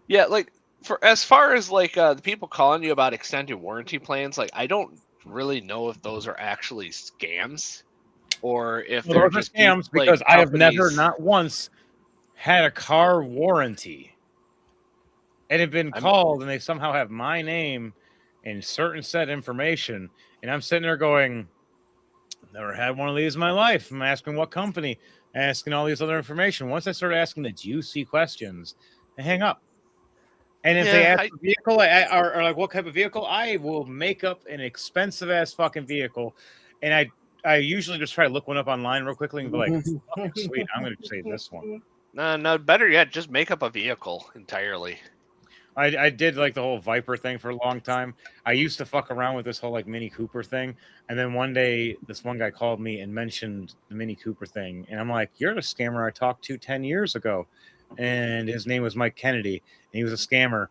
Yeah, like, for as far as like the people calling you about extended warranty plans, like, I don't really know if those are actually scams or if Well, they're those are just scams like, because I have never, companies- not once, had a car warranty and have been called, and they somehow have my name and certain set information, and I'm sitting there going, never had one of these in my life. I'm asking what company, asking all these other information. Once I start asking the juicy questions, I hang up. And if they ask the vehicle or like what type of vehicle, I will make up an expensive ass fucking vehicle. And I usually just try to look one up online real quickly and be like, oh, sweet, I'm going to say this one. No, better yet, just make up a vehicle entirely. I did like the whole Viper thing for a long time. I used to fuck around with this whole like Mini Cooper thing. And then one day, this one guy called me and mentioned the Mini Cooper thing. And I'm like, you're the scammer I talked to 10 years ago. And his name was Mike Kennedy. And he was a scammer.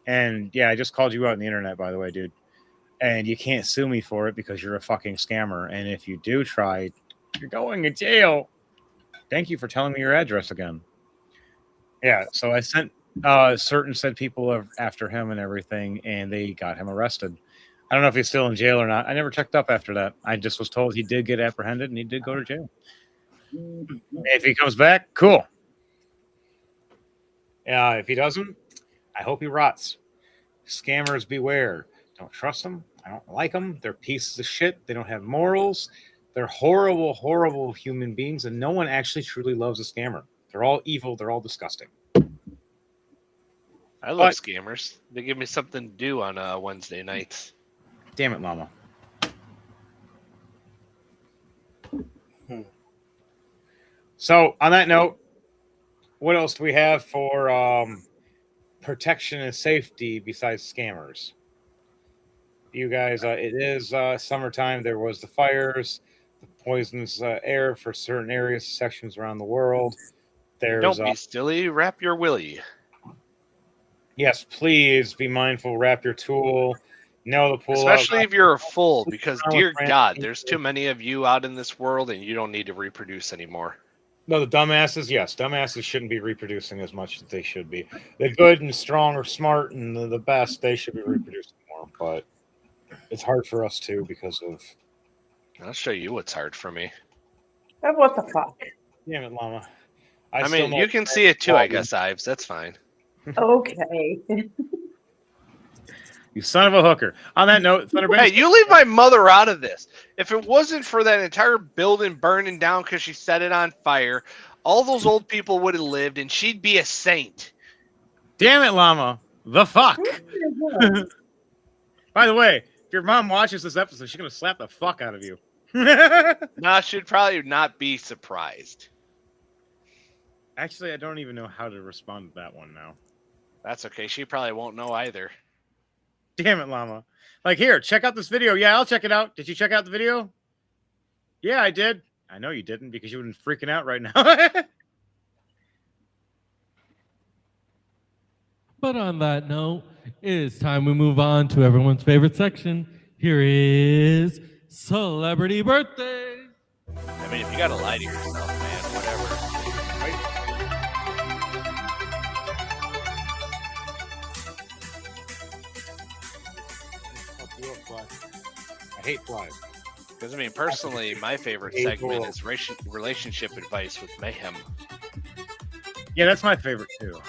And yeah, I just called you out on the internet, by the way, dude. And you can't sue me for it because you're a fucking scammer. And if you do try, you're going to jail. Thank you for telling me your address again. Yeah, so I sent certain said people after him and everything, and they got him arrested. I don't know if he's still in jail or not. I never checked up after that. I just was told he did get apprehended and he did go to jail. If he comes back, cool. If he doesn't, I hope he rots. Scammers beware. Don't trust them. I don't like them. They're pieces of shit. They don't have morals. They're horrible, horrible human beings, and no one actually truly loves a scammer. They're all evil. They're all disgusting. I love scammers. They give me something to do on Wednesday nights. Damn it, Llama. So, on that note, what else do we have for protection and safety besides scammers? You guys, it is summertime. There was the fires, the poisonous air for certain areas, sections around the world. Don't be silly. Wrap your willy. Yes, please be mindful. Wrap your tool. Know the pool. Especially if you're full, because dear God, there's too many of you out in this world, and you don't need to reproduce anymore. No, the dumbasses, yes. Dumbasses shouldn't be reproducing as much as they should be. The good and strong or smart and the best, they should be reproducing more. But it's hard for us too because of... I'll show you what's hard for me. What the fuck? Damn it, Llama. I mean, you can see it too, I guess, Ives. That's fine. Okay. You son of a hooker. On that note, hey, you leave my mother out of this. If it wasn't for that entire building burning down because she set it on fire, all those old people would have lived, and she'd be a saint. Damn it, Llama. The fuck? By the way, if your mom watches this episode, she's going to slap the fuck out of you. No, she'd probably not be surprised. Actually, I don't even know how to respond to that one now. That's okay. She probably won't know either. Damn it, Llama. Like, here, check out this video. Yeah, I'll check it out. Did you check out the video? Yeah, I did. I know you didn't because you wouldn't freaking out right now. But on that note, it is time we move on to everyone's favorite section. Here is Celebrity Birthdays. I mean, if you got to lie to yourself, man, whatever. I hate flies. Because, I mean, personally, my favorite segment is relationship advice with Mayhem. Yeah, that's my favorite, too.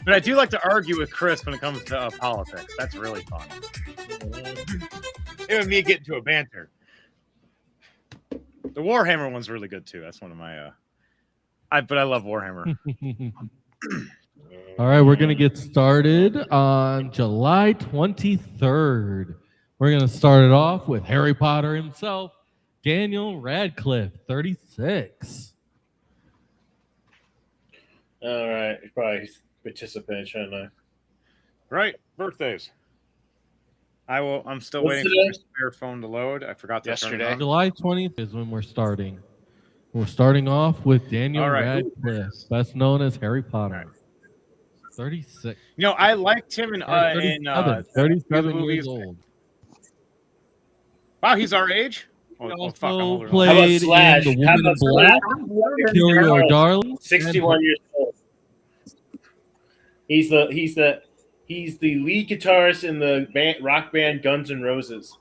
But I do like to argue with Chris when it comes to politics. That's really fun. It would me get into a banter. The Warhammer one's really good, too. That's one of my... but I love Warhammer. All right, we're going to get started on July 23rd. We're going to start it off with Harry Potter himself, Daniel Radcliffe, 36. All right. Probably participating, shouldn't I? Right. Birthdays. I'm still What's waiting today? for my spare phone to load. I forgot to turn it Yesterday. on. July 20th is when we're starting. We're starting off with Daniel All right. Radcliffe, best known as Harry Potter. 36. You know, I liked him in 37 movies. years old. Wow, he's our age? He fuck, I'm also older. How about played in Slash? The How Woman in about Black, Slash? Kill Your Darling. 61 years old. He's the He's the lead guitarist in the rock band Guns N' Roses.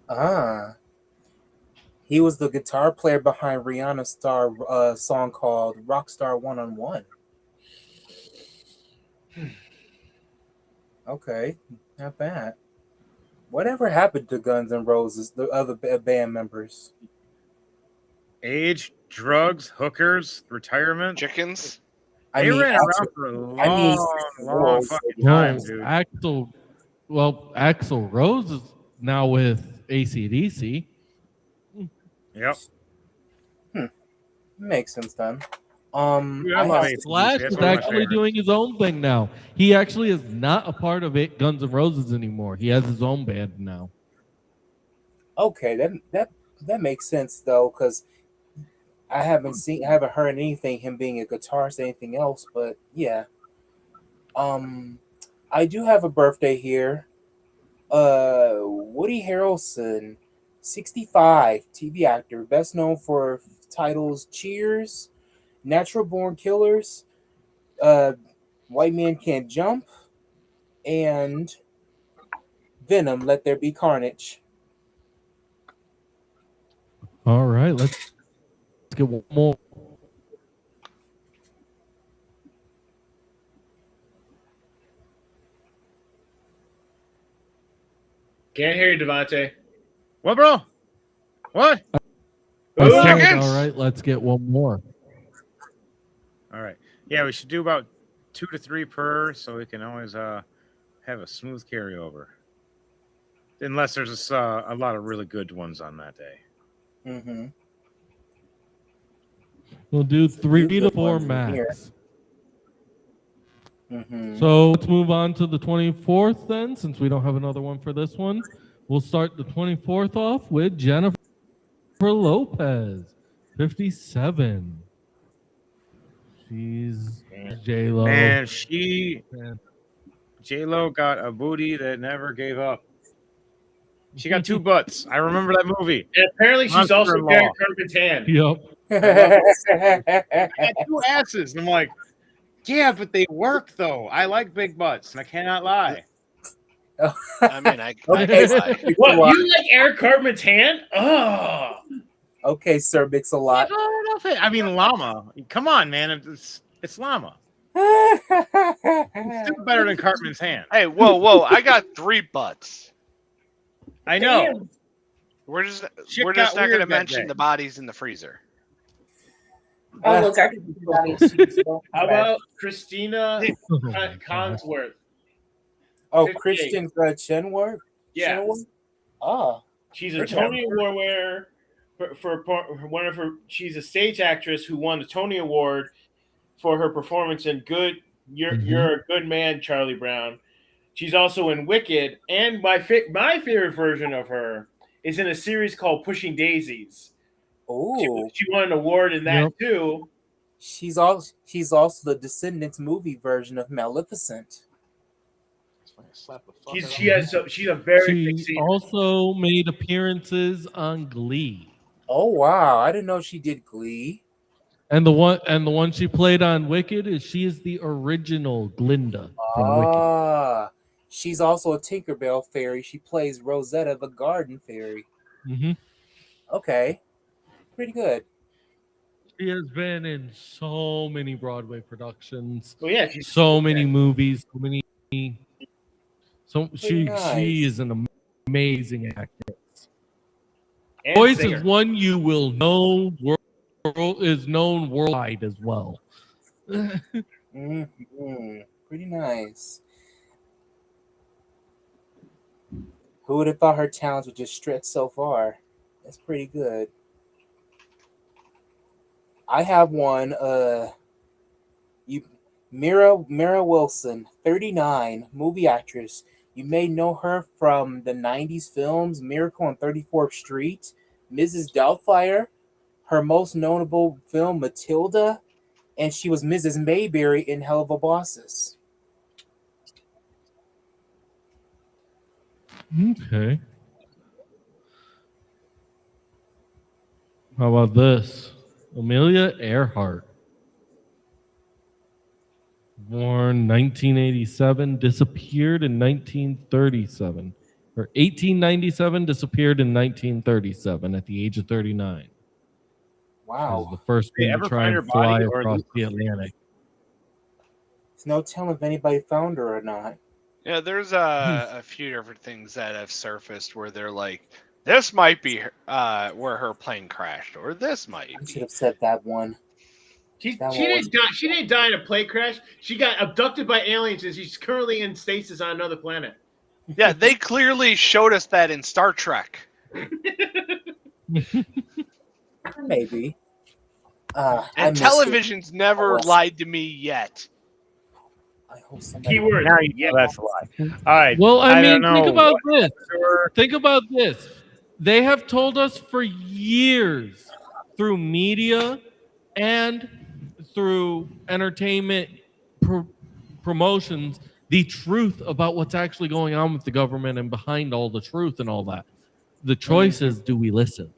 Ah. He was the guitar player behind Rihanna's song called Rockstar One on One. Okay, not bad. Whatever happened to Guns N' Roses, the other band members? Age, drugs, hookers, retirement. Chickens. They ran around for a long fucking time, dude. Axl Rose is now with AC/DC. Yep. Makes sense then. Dude, I love AC/DC. Slash That's is one of my actually favorites. doing his own thing now. He actually is not a part of it, Guns N' Roses anymore. He has his own band now. Okay, that makes sense though, because I haven't heard anything him being a guitarist or anything else. But yeah, I do have a birthday here. Woody Harrelson, 65, TV actor, best known for titles Cheers, Natural Born Killers, White Man Can't Jump, and Venom, Let There Be Carnage. All right, let's get one more. Can't hear you, Devontae. What, bro? What? I said, Seconds. all right, let's get one more. All right. Yeah, we should do about 2 to 3 per, so we can always have a smooth carryover. Unless there's a lot of really good ones on that day. Mm-hmm. We'll do 3 to good 4 ones in here. max. Mm-hmm. So let's move on to the 24th then, since we don't have another one for this one. We'll start the 24th off with Jennifer Lopez, 57. She's J-Lo. Man, J-Lo got a booty that never gave up. She got 2 butts. I remember that movie. And apparently she's also Monster-in-Law. Gary Carpen's hand. Yep. I got 2 asses. And I'm like, yeah, but they work though. I like big butts, and I cannot lie. I mean, I Okay. lie. What, you like Eric Cartman's hand? Oh. Okay, Sir Mix-a-Lot. I mean, llama. Come on, man. It's llama. It's still better than Cartman's hand. Hey, whoa! I got 3 butts. I know. We're just Shit not got going weird to that mention day. the bodies in the freezer. Oh, look, I can do that. How about Christina Consworth? Oh, 58. Christian Chenoweth? Yeah. Chenoweth? Oh. She's a Tony Award winner for one of her. She's a stage actress who won the Tony Award for her performance in Good. You're a Good Man, Charlie Brown. She's also in Wicked, and my favorite version of her is in a series called Pushing Daisies. Oh. She won an award in that too. She's also the Descendants movie version of Maleficent. She's a very big She singer. also made appearances on Glee. Oh wow, I didn't know she did Glee. And the one she played on Wicked is the original Glinda from Wicked. She's also a Tinkerbell fairy. She plays Rosetta the Garden Fairy. Mm-hmm. Okay. Pretty good. She has been in so many Broadway productions. Well, yeah, so many movies, she nice. is an amazing actress. And Voice singer. is one you will know is known worldwide as well. Pretty nice. Who would have thought her talents would just stretch so far? That's pretty good. I have one. Mira Wilson, 39, movie actress. You may know her from the 90s films Miracle on 34th Street, Mrs. Doubtfire, her most notable film Matilda, and she was Mrs. Mayberry in Hell of a Bosses. Okay. How about this? Amelia Earhart. Born 1987, disappeared in 1937. Or 1897, disappeared in 1937 at the age of 39. Wow. Was the first Did they one to ever try find her and fly body, or across at the least- Atlantic. There's no telling if anybody found her or not. Yeah, there's a few different things that have surfaced where they're like, this might be where her plane crashed, or this might I should be. have said that one. She That one didn't die. She didn't die in a plane crash. She got abducted by aliens, and she's currently in stasis on another planet. Yeah, they clearly showed us that in Star Trek. Maybe. And I missed it. television's never Oh, lied to me yet. I hope somebody. Keyword. Now you know that's a lie. All right. Well, I mean, don't think know about what this. sure. Think about this. They have told us for years through media and through entertainment promotions the truth about what's actually going on with the government and behind all the truth and all that. The choice is, do we listen?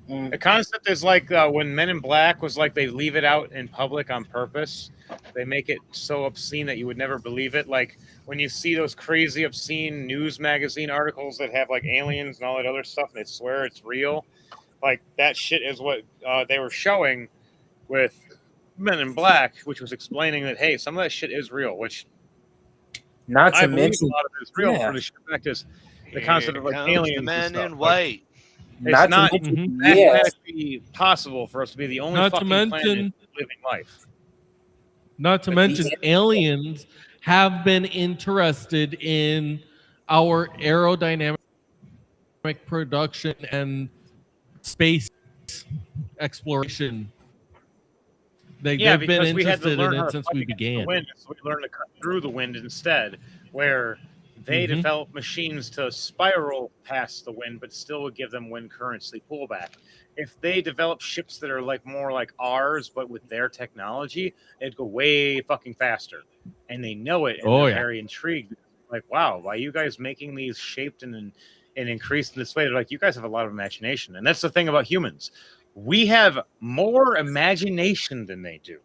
The concept is like when Men in Black was like they leave it out in public on purpose. They make it so obscene that you would never believe it. Like when you see those crazy obscene news magazine articles that have like aliens and all that other stuff, and they swear it's real. Like that shit is what they were showing with Men in Black, which was explaining that hey, some of that shit is real. Which Not I to believe mention, a lot of it is real. yeah. For the fact is the concept Here of like comes aliens. the and men stuff. in Like, white. it's not to mention, Mhm. yes. mathematically possible for us to be the only Not to fucking mention- planet living life. Not to But mention, these- aliens have been interested in our aerodynamic production and space exploration. They've been because we had to interested learn in how it to since fight we against began. the wind, so we learned to cut through the wind instead, where they Mhm. developed machines to spiral past the wind, but still would give them wind currents they pull back. If they develop ships that are like more like ours, but with their technology, it'd go way fucking faster. And they know it, and Oh, they're yeah. very intrigued. Like, wow, why are you guys making these shaped and increased in this way? They're like, you guys have a lot of imagination. And that's the thing about humans. We have more imagination than they do.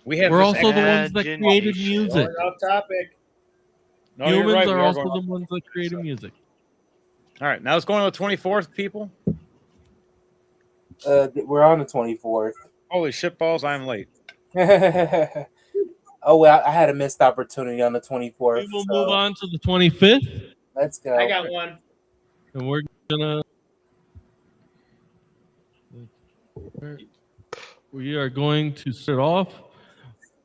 We have We're this also the ones that created Imagination. music. Going off topic. No, you're Humans right, we are also going the ones that created music. All right, now it's going on the 24th, people. We're on the 24th. Holy shit balls, I'm late. Oh well, I had a missed opportunity on the 24th. We will so move on to the 25th, Let's go. I got one. and we're gonna. We are going to start off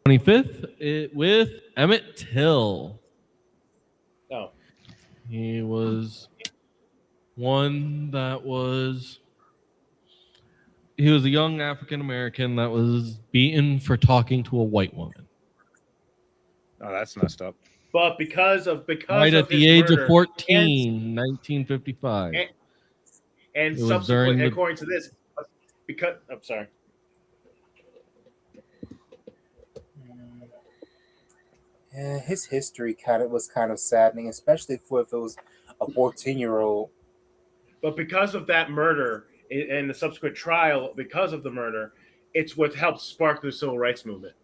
25th with Emmett Till. Oh. He was one that was. He was a young African American that was beaten for talking to a white woman. Oh, that's messed up. But because Right of at the his age murder of 14, 1955. and It was subsequently, during the- according to this, because I'm sorry. Yeah, his history was kind of saddening, especially if it was a 14-year-old. But because of that murder and the subsequent trial, because of the murder, it's what helped spark the civil rights movement.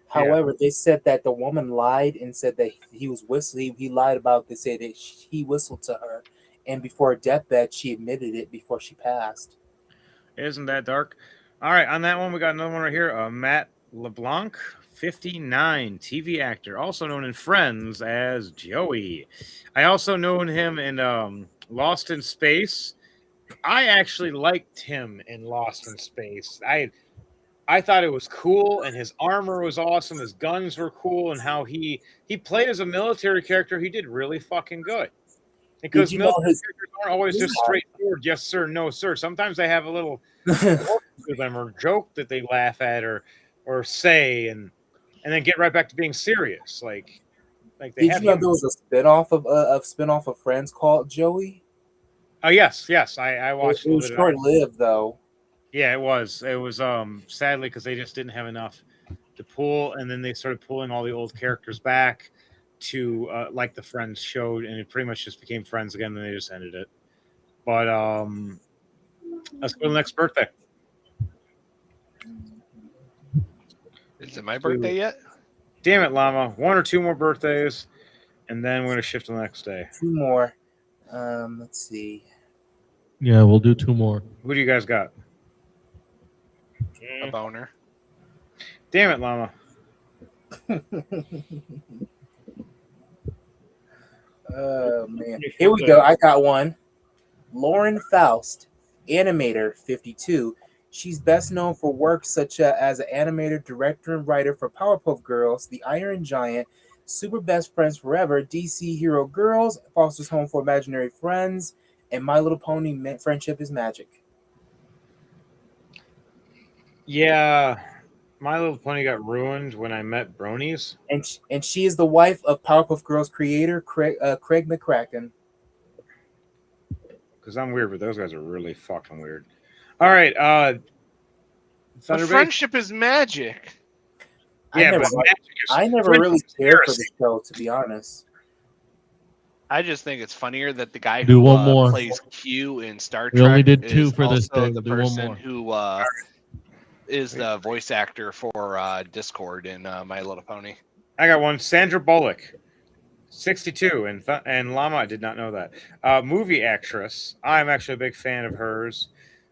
However, they said that the woman lied and said that he was whistling. He lied about this, said that he whistled to her, and before her deathbed, she admitted it before she passed. Isn't that dark? All right, on that one, we got another one right here. Matt LeBlanc, 59, TV actor, also known in Friends as Joey. I also known him in Lost in Space. I actually liked him in Lost in Space. I thought it was cool, and his armor was awesome. His guns were cool, and how he played as a military character. He did really fucking good. Because Did you know military characters aren't always just straightforward, yes sir, no sir. Sometimes they have a little to them or joke that they laugh at or say, and then get right back to being serious. Like they Did have. you know there was a spinoff of Friends called Joey? Oh yes, I watched. It was short-lived though. Yeah, it was. It was sadly because they just didn't have enough to pull, and then they started pulling all the old characters back to like the Friends showed, and it pretty much just became Friends again. And they just ended it. But let's go to the next birthday. Is it my birthday yet? Damn it, Llama. 1 or 2 more birthdays, and then we're gonna shift to the next day. 2 more. Let's see. Yeah, we'll do 2 more. Who do you guys got? A boner. Damn it, Llama. Oh man. Here we go. I got one. Lauren Faust, animator, 52. She's best known for work such as an animator, director, and writer for Powerpuff Girls, The Iron Giant, Super Best Friends Forever, DC Hero Girls, Foster's Home for Imaginary Friends, and My Little Pony Friendship is Magic. Yeah, My Little Pony got ruined when I met Bronies. And she is the wife of Powerpuff Girls creator Craig McCracken. Because I'm weird, but those guys are really fucking weird. All right, The friendship is magic. Yeah, I never really cared for the show, to be honest. I just think it's funnier that the guy Do who one more. plays Q in Star Trek We only did 2 is for this also day. the Do one person more. who is the voice actor for Discord in My Little Pony. I got one. Sandra Bullock, 62, and Llama. I did not know that. Movie actress. I'm actually a big fan of hers.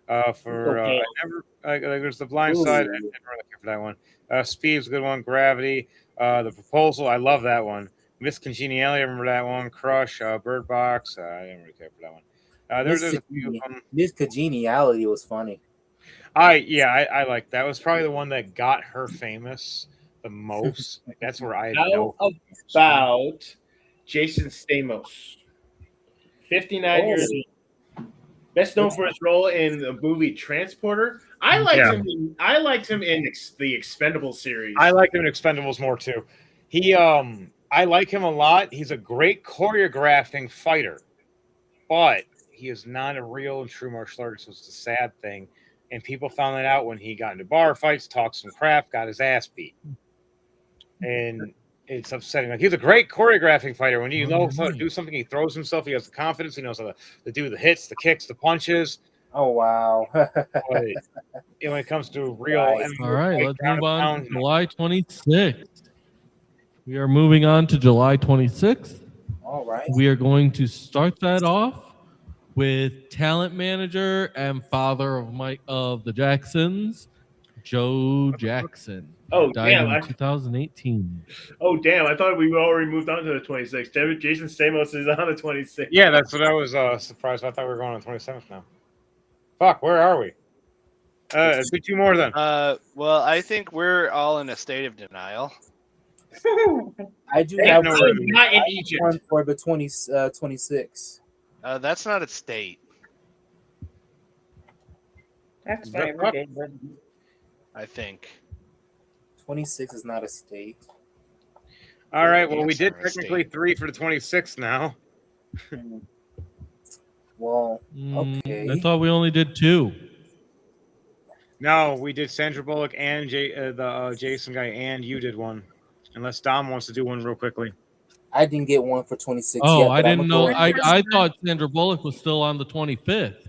There's The Blind Side. I never really care for that one. Speed's a good one. Gravity. The Proposal. I love that one. Miss Congeniality. I remember that one. Crush. Bird Box. I didn't really care for that one. There's a few of them. Miss Congeniality was funny. I like that. Was probably the one that got her famous the most. Like, that's where I know. How about Jason Stamos, 59 years old, best known for his role in the movie Transporter. I liked him in the Expendables series. I like him in Expendables more too. I like him a lot. He's a great choreographing fighter, but he is not a real and true martial artist. It's the sad thing. And people found that out when he got into bar fights, talked some crap, got his ass beat. And it's upsetting. Like, he's a great choreographing fighter. When you know how to do something, he throws himself. He has the confidence. He knows how to do the hits, the kicks, the punches. Oh, wow. But when it comes to real... All right, let's move on to July 26th. We are moving on to July 26th. All right. We are going to start that off with talent manager and father of the Jacksons, Joe Jackson. Oh, died damn. in 2018. Oh, damn. I thought we already moved on to the 26th. Jason Stamos is on the 26th. Yeah, that's what I was surprised. I thought we were going on the 27th now. Fuck, where are we? Let's do 2 more then. Well, I think we're all in a state of denial. I do Damn, have no, not in Egypt. one for the 26. That's not a state. That's my everyday. I think. 26 is not a state. All right, well, we did technically 3 for the 26th now. Well, okay. I thought we only did 2. No, we did Sandra Bullock and the Jason guy, and you did one. Unless Dom wants to do one real quickly. I didn't get one for 26 Oh, yet. I didn't know. I thought Sandra Bullock was still on the 25th.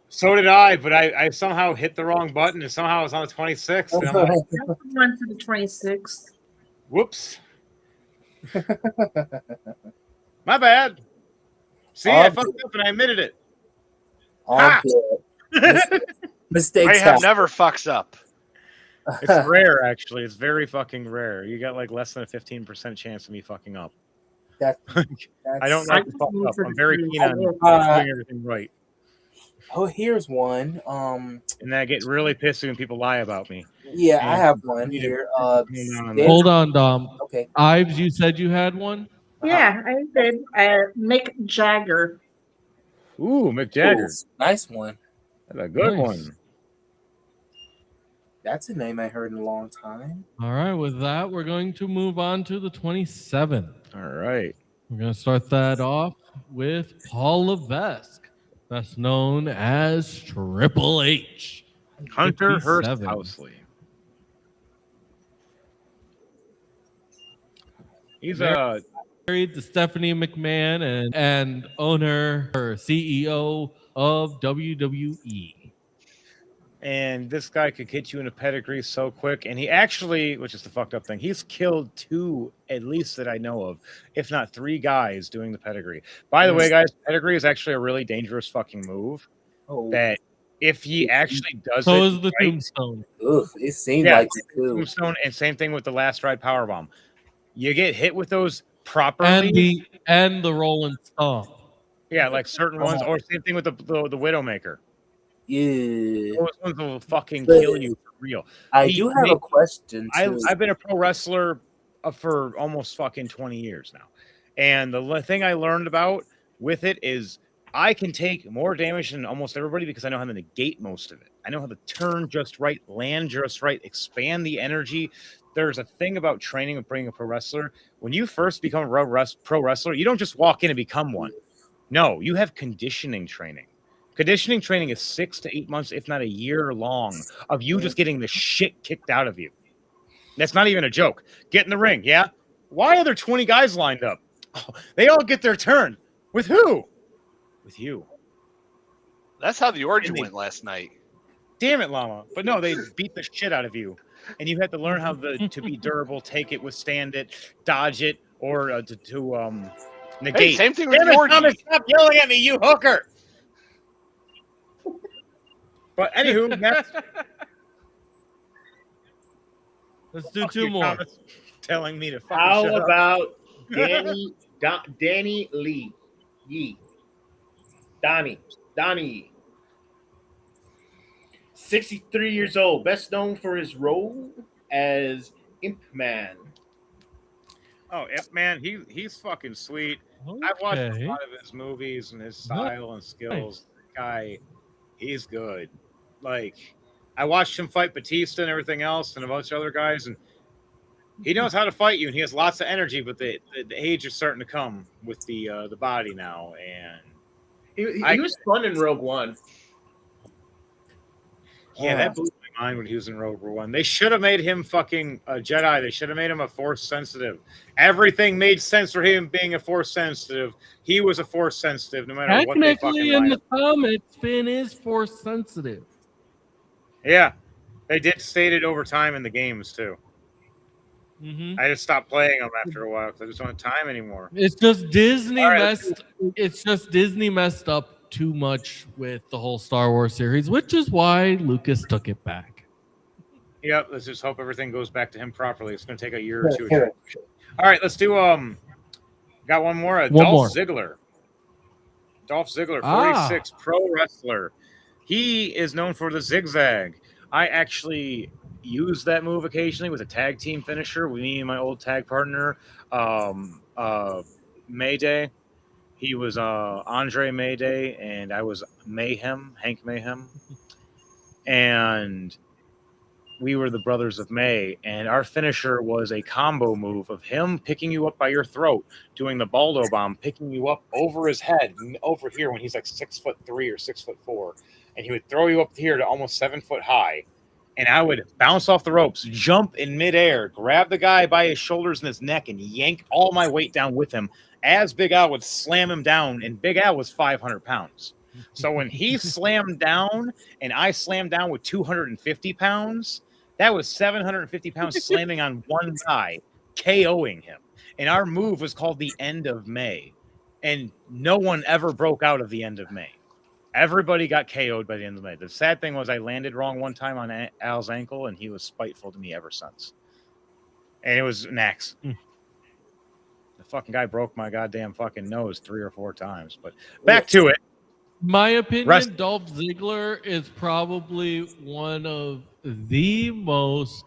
So did I, but I somehow hit the wrong button, and somehow I was on the 26th. And I'm like, One for the 26th. whoops. My bad. See, I fucked up and I admitted it. All good. Mistakes Rahab never fucks up. It's rare, actually. It's very fucking rare. You got like less than a 15% chance of me fucking up. I don't like to fuck up. I'm very keen on doing everything right. Oh, here's one. And I get really pissed when people lie about me. Yeah, I have one here. Hold on, Dom. Okay. Ives, you said you had one? Yeah, I did. Mick Jagger. Ooh, Mick Jagger. Ooh, nice one. That's a good one. That's a name I heard in a long time. All right, with that, we're going to move on to the 27th. All right. We're going to start that off with Paul Levesque, best known as Triple H. Hunter 57. Hearst Housley. He's married to Stephanie McMahon and owner or CEO of WWE. And this guy could get you in a pedigree so quick. And he actually, which is the fucked up thing, he's killed 2, at least that I know of, if not 3 guys doing the pedigree. By the way, guys, pedigree is actually a really dangerous fucking move. Oh, That if he actually does So it is the right, tombstone. ugh, it seemed like it too. tombstone, and same thing with the last ride powerbomb. You get hit with those properly, And the rolling stomp. yeah, like certain ones, or same thing with the Widowmaker. Yeah. Those ones will fucking But kill you for real. I do have a question too. I've been a pro wrestler for almost fucking 20 years now. And the thing I learned about with it is I can take more damage than almost everybody because I know how to negate most of it. I know how to turn just right, land just right, expand the energy. There's a thing about training of being a pro wrestler. When you first become a pro wrestler, you don't just walk in and become one. No, you have conditioning training. Conditioning training is 6 to 8 months, if not a year long, of you just getting the shit kicked out of you. That's not even a joke. Get in the ring, yeah? Why are there 20 guys lined up? Oh, they all get their turn. With who? With you. That's how the origin went last night. Damn it, Llama. But no, they beat the shit out of you. And you had to learn how to be durable, take it, withstand it, dodge it, or to negate. Hey, same thing with Damn it, Yorkie. Thomas, stop yelling at me, you hooker! But anywho, next. Let's do Fuck 2 you, more. Thomas, telling me to fucking How shut up. about Danny Lee? Yee. Donnie. 63 years old, best known for his role as Imp Man. Oh, man, he's fucking sweet. I've watched a lot of his movies and his style and skills. Guy, he's good. Like, I watched him fight Batista and everything else and a bunch of other guys, and he knows how to fight you, and he has lots of energy, but the age is starting to come with the body now, and he was fun in Rogue One. Yeah, that blew my mind when he was in Rogue One. They should have made him fucking a Jedi. They should have made him a Force sensitive. Everything made sense for him being a Force sensitive. He was a Force sensitive, no matter what they fucking Technically, in the comics, Finn is Force sensitive. Yeah, they did state it over time in the games too. Mm-hmm. I just stopped playing them after a while because I just don't have time anymore. It's just Disney messed up too much with the whole Star Wars series, which is why Lucas took it back. Yep, let's just hope everything goes back to him properly. It's going to take a year or two. All right, let's do got one more. Dolph Ziggler. Dolph Ziggler, 46, pro wrestler. He is known for the zigzag. I actually use that move occasionally with a tag team finisher. Me and my old tag partner, Mayday. He was Andre Mayday, and I was Hank Mayhem. And we were the Brothers of May, and our finisher was a combo move of him picking you up by your throat, doing the Baldo bomb, picking you up over his head, over here when he's like 6'3" or 6'4", and he would throw you up here to almost 7 foot high. And I would bounce off the ropes, jump in midair, grab the guy by his shoulders and his neck, and yank all my weight down with him as Big Al would slam him down. And Big Al was 500 pounds. So when he slammed down and I slammed down with 250 pounds, that was 750 pounds slamming on one guy, KOing him. And our move was called the End of May. And no one ever broke out of the End of May. Everybody got KO'd by the end of the night. The sad thing was I landed wrong one time on Al's ankle, and he was spiteful to me ever since. And it was an axe. The fucking guy broke my goddamn fucking nose 3 or 4 times. But back to it. My opinion, Dolph Ziggler is probably one of the most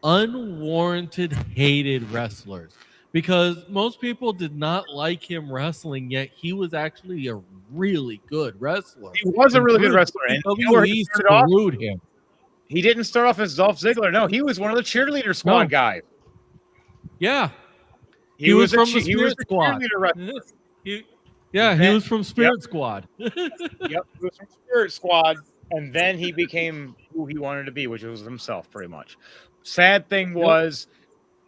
unwarranted hated wrestlers. Because most people did not like him wrestling, yet he was actually a really good wrestler. He was a really good wrestler, and WWE screwed him. He didn't start off as Dolph Ziggler. No, he was one of the cheerleader squad guys. Yeah, he was from the Spirit Squad. He was from Spirit Squad. Yep, he was from Spirit Squad, and then he became who he wanted to be, which was himself, pretty much. Sad thing was,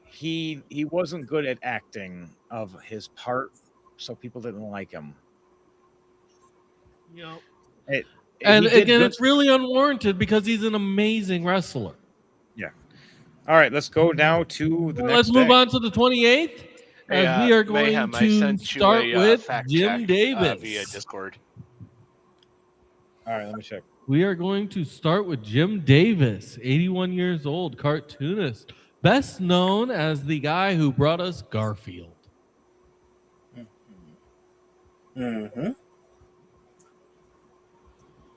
he wasn't good at acting of his part, so people didn't like him. Yep. And he did again, good. it's really unwarranted because he's an amazing wrestler. Yeah. All right, let's go now to the Well, next let's move day. on to the 28th, Hey, as we are going Mayhem, I to sent you start a with fact Jim check Davis. via Discord. All right, let me check. We are going to start with Jim Davis, 81 years old, cartoonist, best known as the guy who brought us Garfield. Mm-hmm.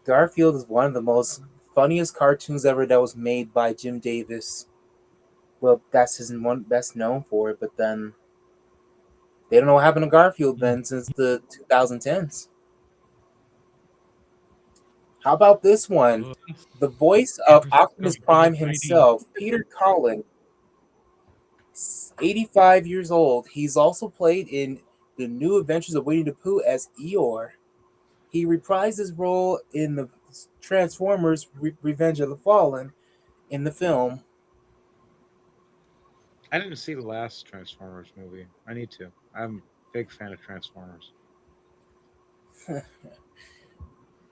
Garfield is one of the most funniest cartoons ever that was made by Jim Davis. Well, that's his one best known for it, but then they don't know what happened to Garfield then since the 2010s. How about this one? The voice of Optimus Prime himself, Peter Cullen, 85 years old. He's also played in The New Adventures of Winnie the Pooh as Eeyore. He reprised his role in the Transformers Revenge of the Fallen in the film. I didn't see the last Transformers movie. I need to. I'm a big fan of Transformers.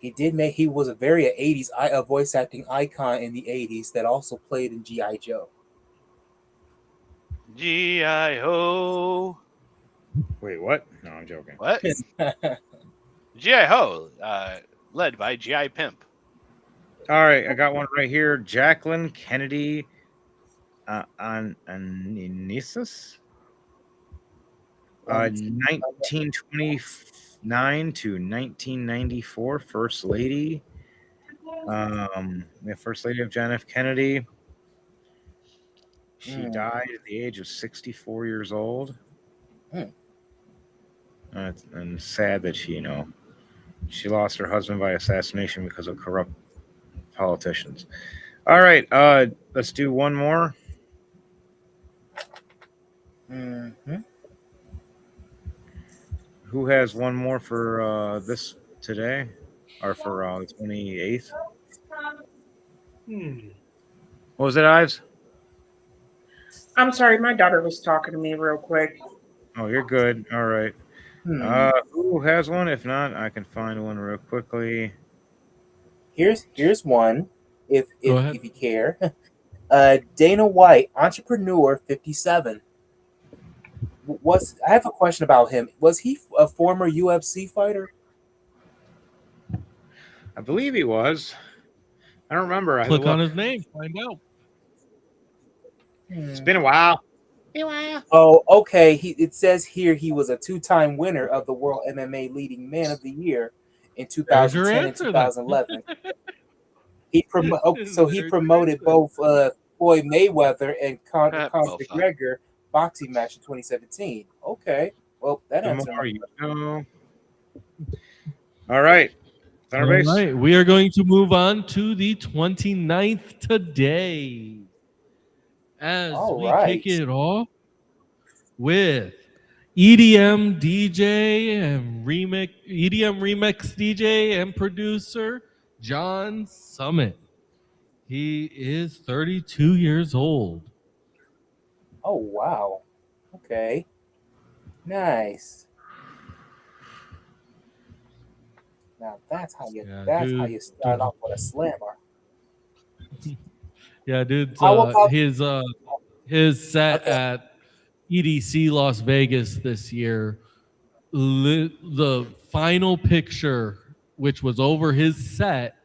He was a very 80s voice acting icon in the 80s that also played in G.I. Joe. G.I.O. Wait, what? No, I'm joking. What? G.I.O. Led by G.I. Pimp. All right, I got one right here. Jacqueline Kennedy Anisis. 1929 to 1994, First Lady. The First Lady of John F. Kennedy. She died at the age of 64 years old. And sad that she lost her husband by assassination because of corrupt politicians. All right, let's do one more. Mm-hmm. Who has one more for this today, or for the 28th? What was it, Ives? I'm sorry, my daughter was talking to me real quick. Oh, you're good. All right. Who has one? If not, I can find one real quickly. Here's one, if Go ahead. you care. Dana White, entrepreneur, 57. I have a question about him. Was he a former UFC fighter? I believe he was. I don't remember. I had to Click on look. his name, find out. It's been a while. Oh, okay. It says here he was a two-time winner of the World MMA Leading Man of the Year in There's your 2010 and answer then. 2011. He There's your promoted answer. both Floyd Mayweather and Conor Both of them. McGregor boxing match in 2017. Okay, well that The answers. more you know. All right. Center All base. right, we are going to move on to the 29th today. As All we right. kick it off with EDM DJ and EDM remix DJ and producer John Summit. He is 32 years old. Oh wow. Okay. Nice. Now that's how you how you start off with a slammer. Yeah, dude. How about His set at EDC Las Vegas this year, the final picture, which was over his set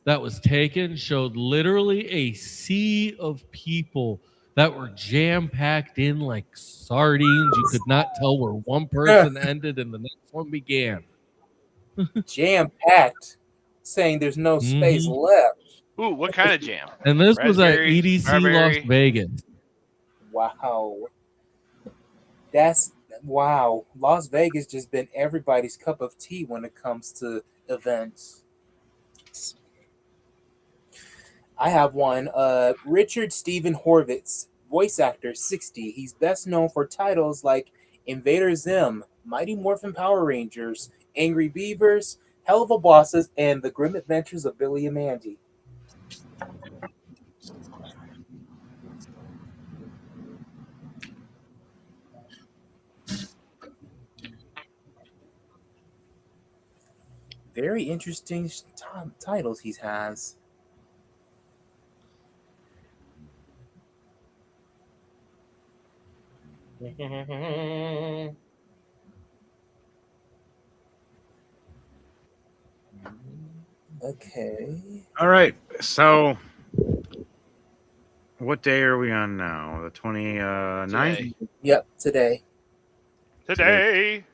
that was taken, showed literally a sea of people that were jam-packed in like sardines. You could not tell where one person ended and the next one began. jam-packed, saying there's no space left? Ooh, what kind of jam? And this was at Raspberry, EDC strawberry? Las Vegas. Wow. Wow. Las Vegas just been everybody's cup of tea when it comes to events. I have one. Richard Stephen Horvitz, voice actor, 60. He's best known for titles like Invader Zim, Mighty Morphin Power Rangers, Angry Beavers, Helluva Bosses, and The Grim Adventures of Billy and Mandy. Very interesting titles he has. Okay. All right. So, what day are we on now? The 29th? Today. Yep, today. Today.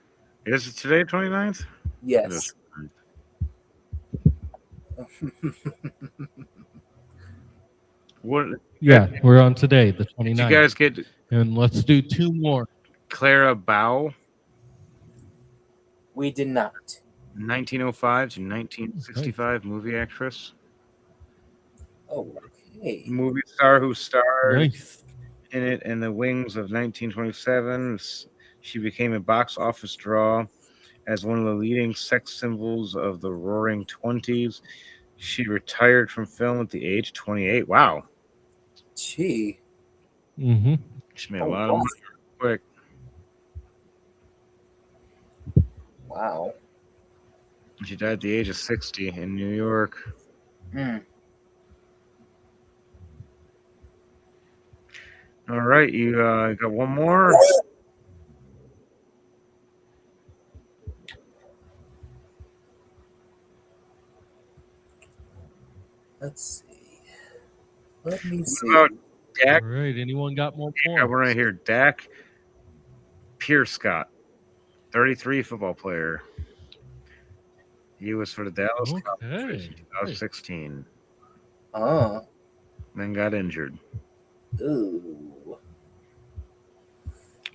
Is it today, 29th? It Yes. is. What Yeah, we're on today, the did 29th. you guys get? And let's do 2 more. Clara Bow, We did not. 1905 to 1965 movie actress, Okay. movie star who starred Nice. in it in the wings of 1927. She became a box office draw as one of the leading sex symbols of the Roaring Twenties. She retired from film at the age of 28. Wow, Gee. Mm-hmm. she made a lot of money quick. Wow. She died at the age of 60 in New York. Hmm. All right, you got one more. Let's see. Let me What see. about Dak? All right. Anyone got more I points? want to hear Dak Pearscott, 33 football player. He was for the Dallas Cowboys in 2016. Oh. Then got injured. Ooh.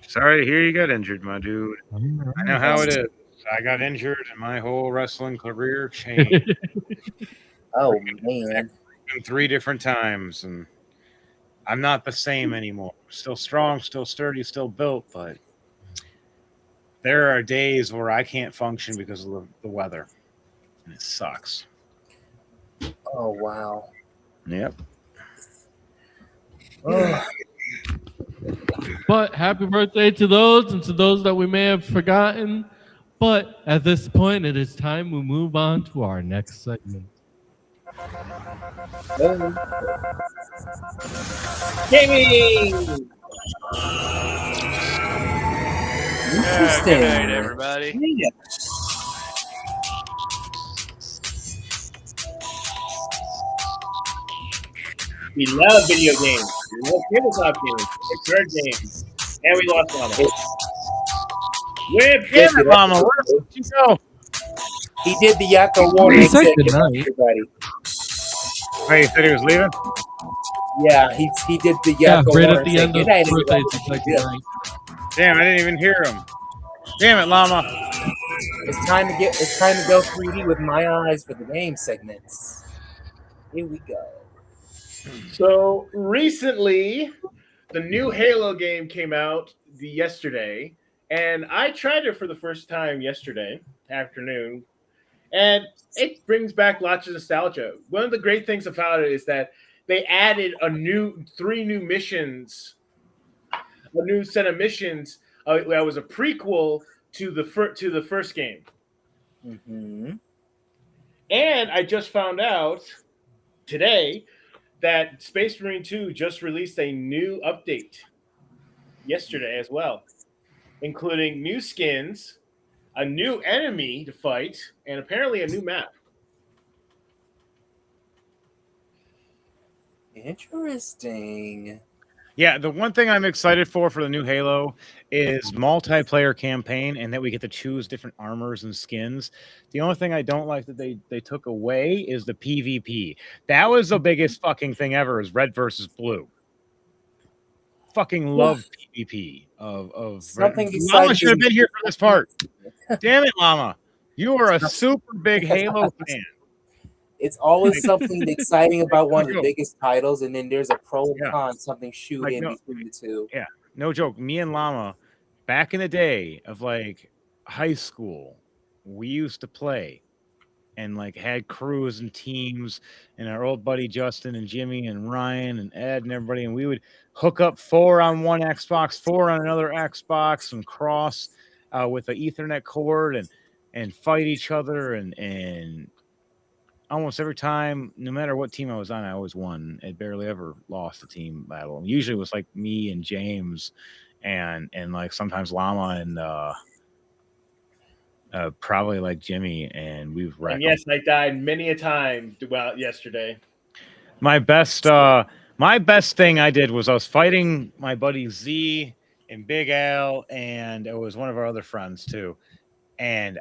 Sorry to hear you got injured, my dude. All I know right. how it is. I got injured and my whole wrestling career changed Oh man. in 3 different times, and I'm not the same anymore. Still strong, still sturdy, still built, but there are days where I can't function because of the weather, and it sucks. Oh wow. Yep. Oh, But happy birthday to those and to those that we may have forgotten. But at this point, it is time we move on to our next segment. Gaming. interesting. Good night, everybody. We love video games. We love tabletop games. We card games. And we lost Mama. Where damn it, Mama? Where did you go? He did the Yakko warning. He said Said good goodbye, night. everybody. Oh, you said he was leaving? Yeah, he did the Yakko Yeah, right warning. at the Said, end good of night, birthdays, everybody. it's like Yeah. good night. Damn, I didn't even hear him. Damn it, Llama. It's time to go 3D with my eyes for the game segments. Here we go. So recently, the new Halo game came out yesterday, and I tried it for the first time yesterday afternoon, and it brings back lots of nostalgia. One of the great things about it is that they added 3 new missions, a new set of missions that was a prequel to the first game. Mm-hmm. And I just found out today that Space Marine 2 just released a new update yesterday as well, including new skins, a new enemy to fight, and apparently a new map. Interesting. Yeah, the one thing I'm excited for the new Halo is multiplayer campaign and that we get to choose different armors and skins. The only thing I don't like that they took away is the PvP. That was the biggest fucking thing ever is red versus blue. Fucking love PvP of Something Llama exciting. should have been here for this part. Damn it, Llama. You are a super big Halo fan. It's always something exciting about one of the joke. biggest titles, and then there's a pro and Yeah. con, something shoot Like, in no- between the two. Yeah, no joke. Me and Llama, back in the day of like high school, we used to play and like had crews and teams, and our old buddy Justin and Jimmy and Ryan and Ed and everybody, and we would hook up 4 on one Xbox, 4 on another Xbox, and cross with an Ethernet cord, and and fight each other, and almost every time, no matter what team I was on, I always won. I barely ever lost a team battle. Usually it was like me and James and like sometimes Llama and probably like Jimmy, and we've wrecked. And yes, I died many a time throughout yesterday. My best thing I did was I was fighting my buddy Z and Big Al, and it was one of our other friends too. And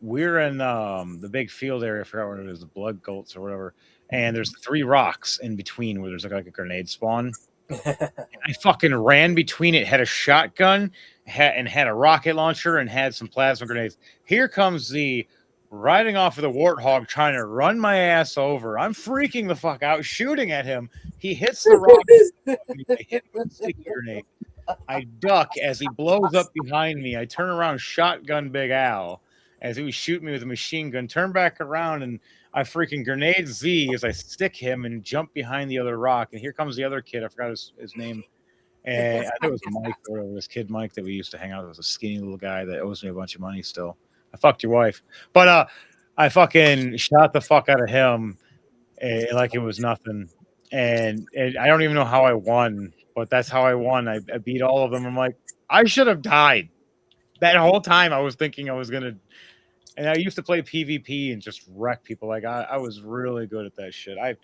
we're in the big field area. I forgot what it is, the Blood Gults or whatever. And there's 3 rocks in between where there's like a grenade spawn. I fucking ran between it, had a shotgun, had a rocket launcher, and had some plasma grenades. Here comes Z riding off of the Warthog, trying to run my ass over. I'm freaking the fuck out, shooting at him. He hits the rocket. I hit him with a sticky grenade. I duck as he blows up behind me. I turn around, shotgun Big Al as he was shooting me with a machine gun. Turn back around, and I freaking grenade Z as I stick him and jump behind the other rock. And here comes the other kid. I forgot his name. And I think it was Mike or whatever. This kid Mike that we used to hang out with was a skinny little guy that owes me a bunch of money still. I fucked your wife. But I fucking shot the fuck out of him like it was nothing. And I don't even know how I won, but that's how I won. I beat all of them. I'm like, I should have died. That whole time I was thinking I was going to. And I used to play PvP and just wreck people. Like I was really good at that shit. And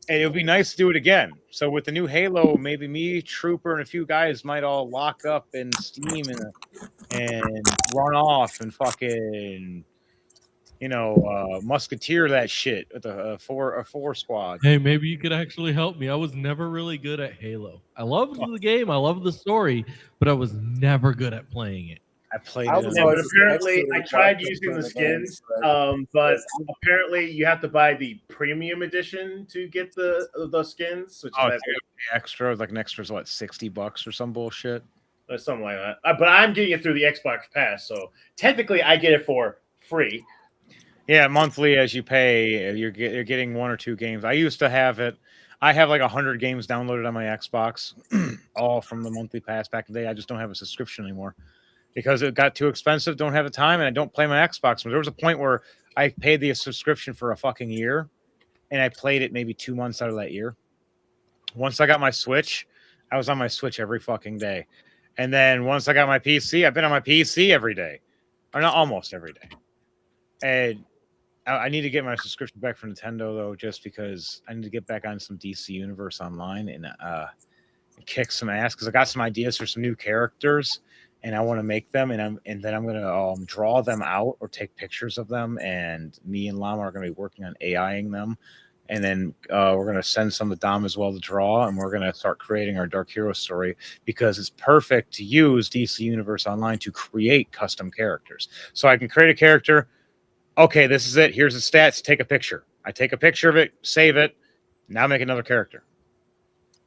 it would be nice to do it again. So with the new Halo, maybe me, Trooper, and a few guys might all lock up in Steam and run off and fucking, musketeer that shit with a four squad. Hey, maybe you could actually help me. I was never really good at Halo. I loved the game. I loved the story, but I was never good at playing it. I played Yeah, it. but apparently, I tried using the skins, but apparently you have to buy the premium edition to get the skins. Which is extra, like an extra's what, $60 or some bullshit, or something like that. But I'm getting it through the Xbox Pass, so technically I get it for free. Yeah, monthly as you pay, you're getting 1 or 2 games. I used to have it. I have like 100 games downloaded on my Xbox, all from the monthly pass back in the day. I just don't have a subscription anymore because it got too expensive. Don't have the time, and I don't play my Xbox. But there was a point where I paid the subscription for a fucking year, and I played it maybe 2 months out of that year. Once I got my Switch, I was on my Switch every fucking day. And then once I got my PC, I've been on my PC every day, or not almost every day. And I need to get my subscription back for Nintendo though, just because I need to get back on some DC Universe Online and kick some ass because I got some ideas for some new characters and I want to make them and then I'm gonna draw them out or take pictures of them, and me and Llama are gonna be working on AIing them, and then we're gonna send some to Dom as well to draw, and we're gonna start creating our Dark Hero story because it's perfect to use DC Universe Online to create custom characters. So I can create a character. Okay, this is it. Here's the stats. Take a picture. I take a picture of it, save it. Now make another character.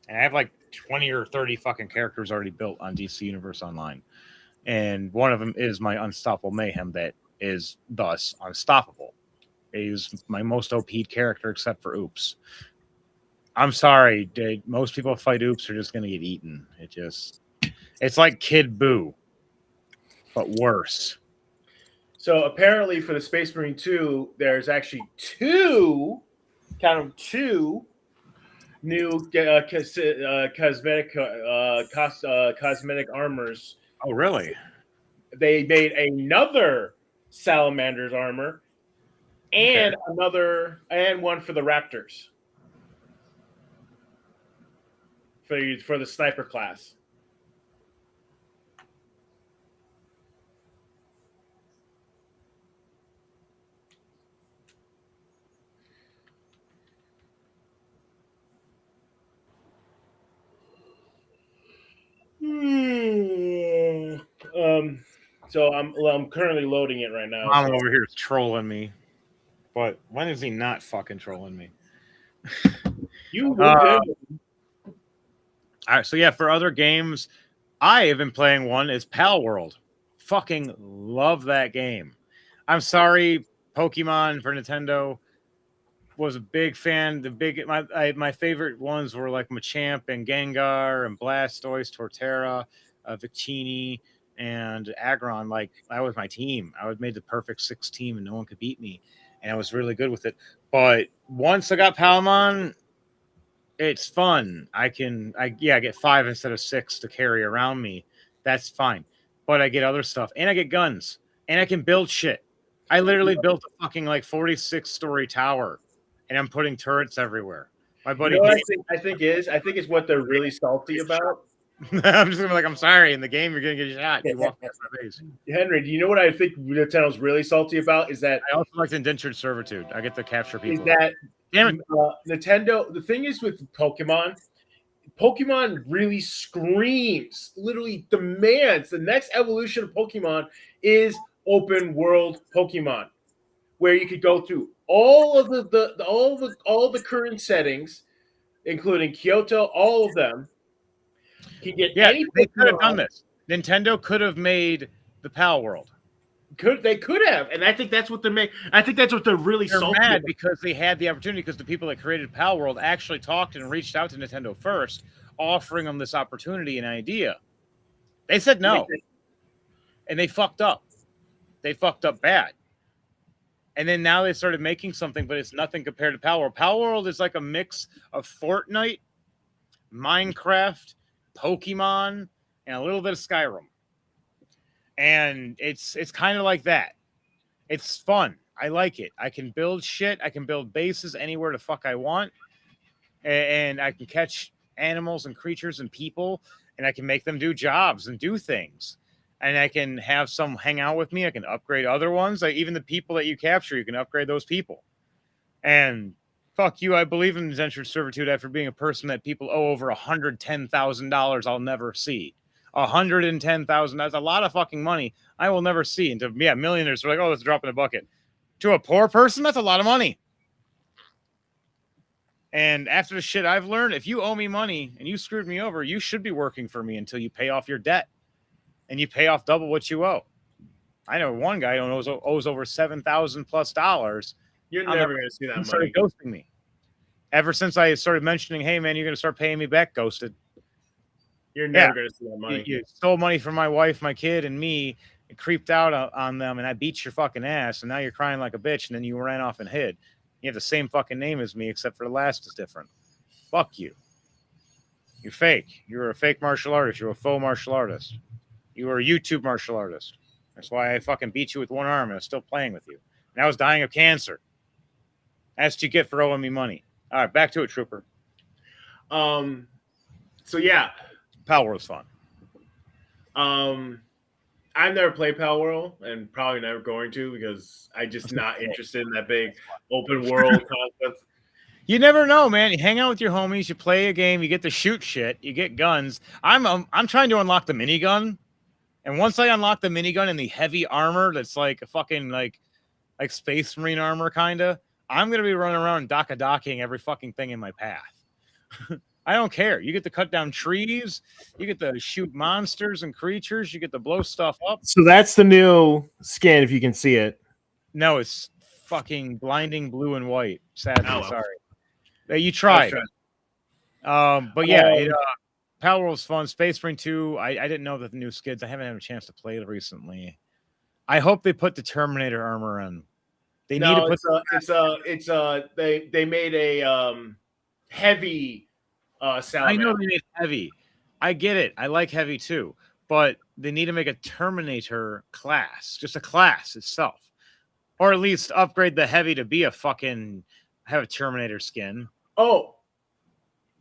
And I have like 20 or 30 fucking characters already built on DC Universe Online. And one of them is my Unstoppable Mayhem that is thus unstoppable. He's my most OP'd character except for Oops. I'm sorry, dude. Most people fight Oops are just going to get eaten. It's like Kid Buu, but worse. So apparently for the Space Marine 2, there's actually two new cosmetic armors. Oh, really? They made another Salamander's armor and one for the Raptors for the sniper class. So I'm currently loading it right now. I'm over here trolling me, but when is he not fucking trolling me? You all right, so yeah, for other games, I have been playing one is Pal World. Fucking love that game. I'm sorry, Pokemon for Nintendo was a big fan. My favorite ones were like Machamp and Gengar and Blastoise, Torterra, Victini, and Aggron, like that was my team. I was made the perfect 6 team, and no one could beat me, and I was really good with it. But once I got Palmon, it's fun. I get 5 instead of 6 to carry around me. That's fine. But I get other stuff, and I get guns, and I can build shit. I literally built a fucking like 46-story tower, and I'm putting turrets everywhere. My buddy, you know what I think it's what they're really salty about. I'm just gonna be like, I'm sorry. In the game, you're gonna get shot. You walk past my face. Henry, do you know what I think Nintendo's really salty about? Is that I also like indentured servitude. I get to capture people. Is that Damn it. Nintendo? The thing is with Pokemon really screams, literally demands the next evolution of Pokemon is open world Pokemon, where you could go through all of all the current settings, including Kyoto, all of them. You can get any they could have Pokemon. done this. Nintendo could have made the PAL world. They could have, and I think that's what they're making. I think that's what they're really salty mad about. because they had the opportunity, because the people that created PAL World actually talked and reached out to Nintendo first, offering them this opportunity and idea. They said no, and they fucked up. They fucked up bad. And then now they started making something, but it's nothing compared to PAL World. PAL World is like a mix of Fortnite, Minecraft, Pokemon, and a little bit of Skyrim. And it's kind of like that. It's fun. I like it. I can build shit. I can build bases anywhere the fuck I want. And I can catch animals and creatures and people, and I can make them do jobs and do things. And I can have some hang out with me. I can upgrade other ones. Like even the people that you capture, you can upgrade those people. And fuck you, I believe in indentured servitude after being a person that people owe over $110,000 I'll never see. $110,000. That's a lot of fucking money I will never see. And to millionaires are like, oh, let's drop in a bucket. To a poor person, that's a lot of money. And after the shit I've learned, if you owe me money and you screwed me over, you should be working for me until you pay off your debt. And you pay off double what you owe. I know one guy owes over $7,000+. You're never going to see that money. Started ghosting me. Ever since I started mentioning, hey man, you're going to start paying me back, ghosted. You're never going to see that money. You stole money from my wife, my kid, and me, and creeped out on them, and I beat your fucking ass, and now you're crying like a bitch, and then you ran off and hid. You have the same fucking name as me, except for the last is different. Fuck you. You're fake. You're a fake martial artist. You're a faux martial artist. You were a YouTube martial artist. That's why I fucking beat you with one arm, and I'm still playing with you. And I was dying of cancer. That's what you get for owing me money. All right, back to it, Trooper. So yeah. Pal World's fun. I've never played Pal World and probably never going to because I'm just not interested in that big open world concept. You never know, man. You hang out with your homies, you play a game, you get to shoot shit, you get guns. I'm trying to unlock the minigun, and once I unlock the minigun and the heavy armor that's like a fucking like Space Marine armor kinda, I'm gonna be running around docking every fucking thing in my path. I don't care. You get to cut down trees. You get to shoot monsters and creatures. You get to blow stuff up. So that's the new skin, if you can see it. No, it's fucking blinding blue and white. Sadly, sorry. You tried. But yeah, Power World's fun. Space Marine 2. I didn't know that the new skids. I haven't had a chance to play it recently. I hope they put the Terminator armor on. They need to put. They made a heavy. I know they made heavy. I get it. I like heavy too, but they need to make a Terminator class, just a class itself, or at least upgrade the heavy to be have a Terminator skin. Oh,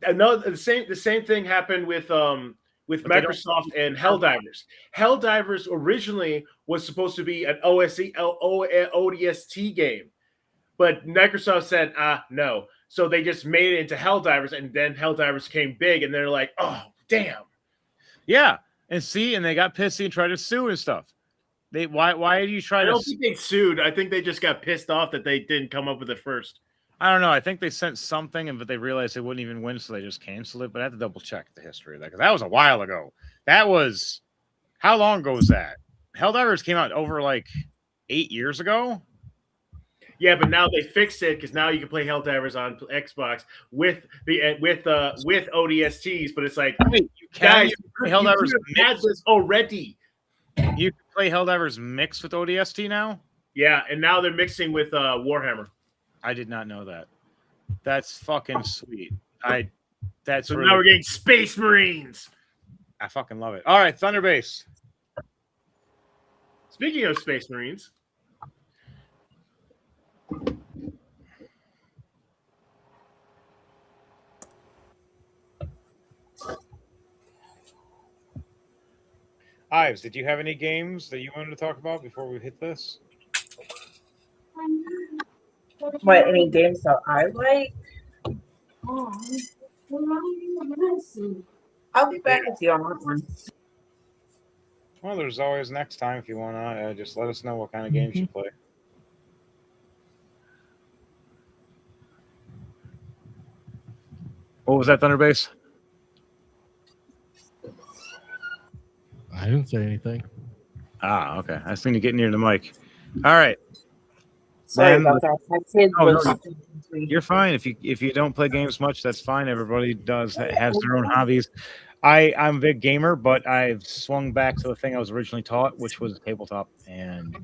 the same thing happened with Microsoft and Helldivers. Helldivers originally was supposed to be an ODST game, but Microsoft said, no. So they just made it into Helldivers, and then Helldivers came big, and they're like, oh, damn. Yeah, and they got pissy and tried to sue and stuff. Why did you try to? I don't think they sued. I think they just got pissed off that they didn't come up with it first. I don't know. I think they sent something, but they realized they wouldn't even win, so they just canceled it. But I have to double check the history of that, because that was a while ago. That was, how long ago was that? Helldivers came out over like 8 years ago. Yeah, but now they fixed it because now you can play Helldivers on Xbox with ODSTs. But it's like, wait, guys, you had this already. You can play Helldivers mixed with ODST now? Yeah, and now they're mixing with Warhammer. I did not know that. That's fucking sweet. That's So really now we're getting Space Marines. I fucking love it. All right, Thunderbase. Speaking of Space Marines, Ives, did you have any games that you wanted to talk about before we hit this? What, any games that I like? I'll be back with you on that one. Well, there's always next time if you want to. Just let us know what kind of games you play. What was that, Thunderbase? I didn't say anything. Ah, okay. I just need to get near the mic. All right. Sorry Then- about that. My kid Oh, no, was. You're fine. If you don't play games much, that's fine. Everybody has their own hobbies. I'm a big gamer, but I've swung back to the thing I was originally taught, which was tabletop. And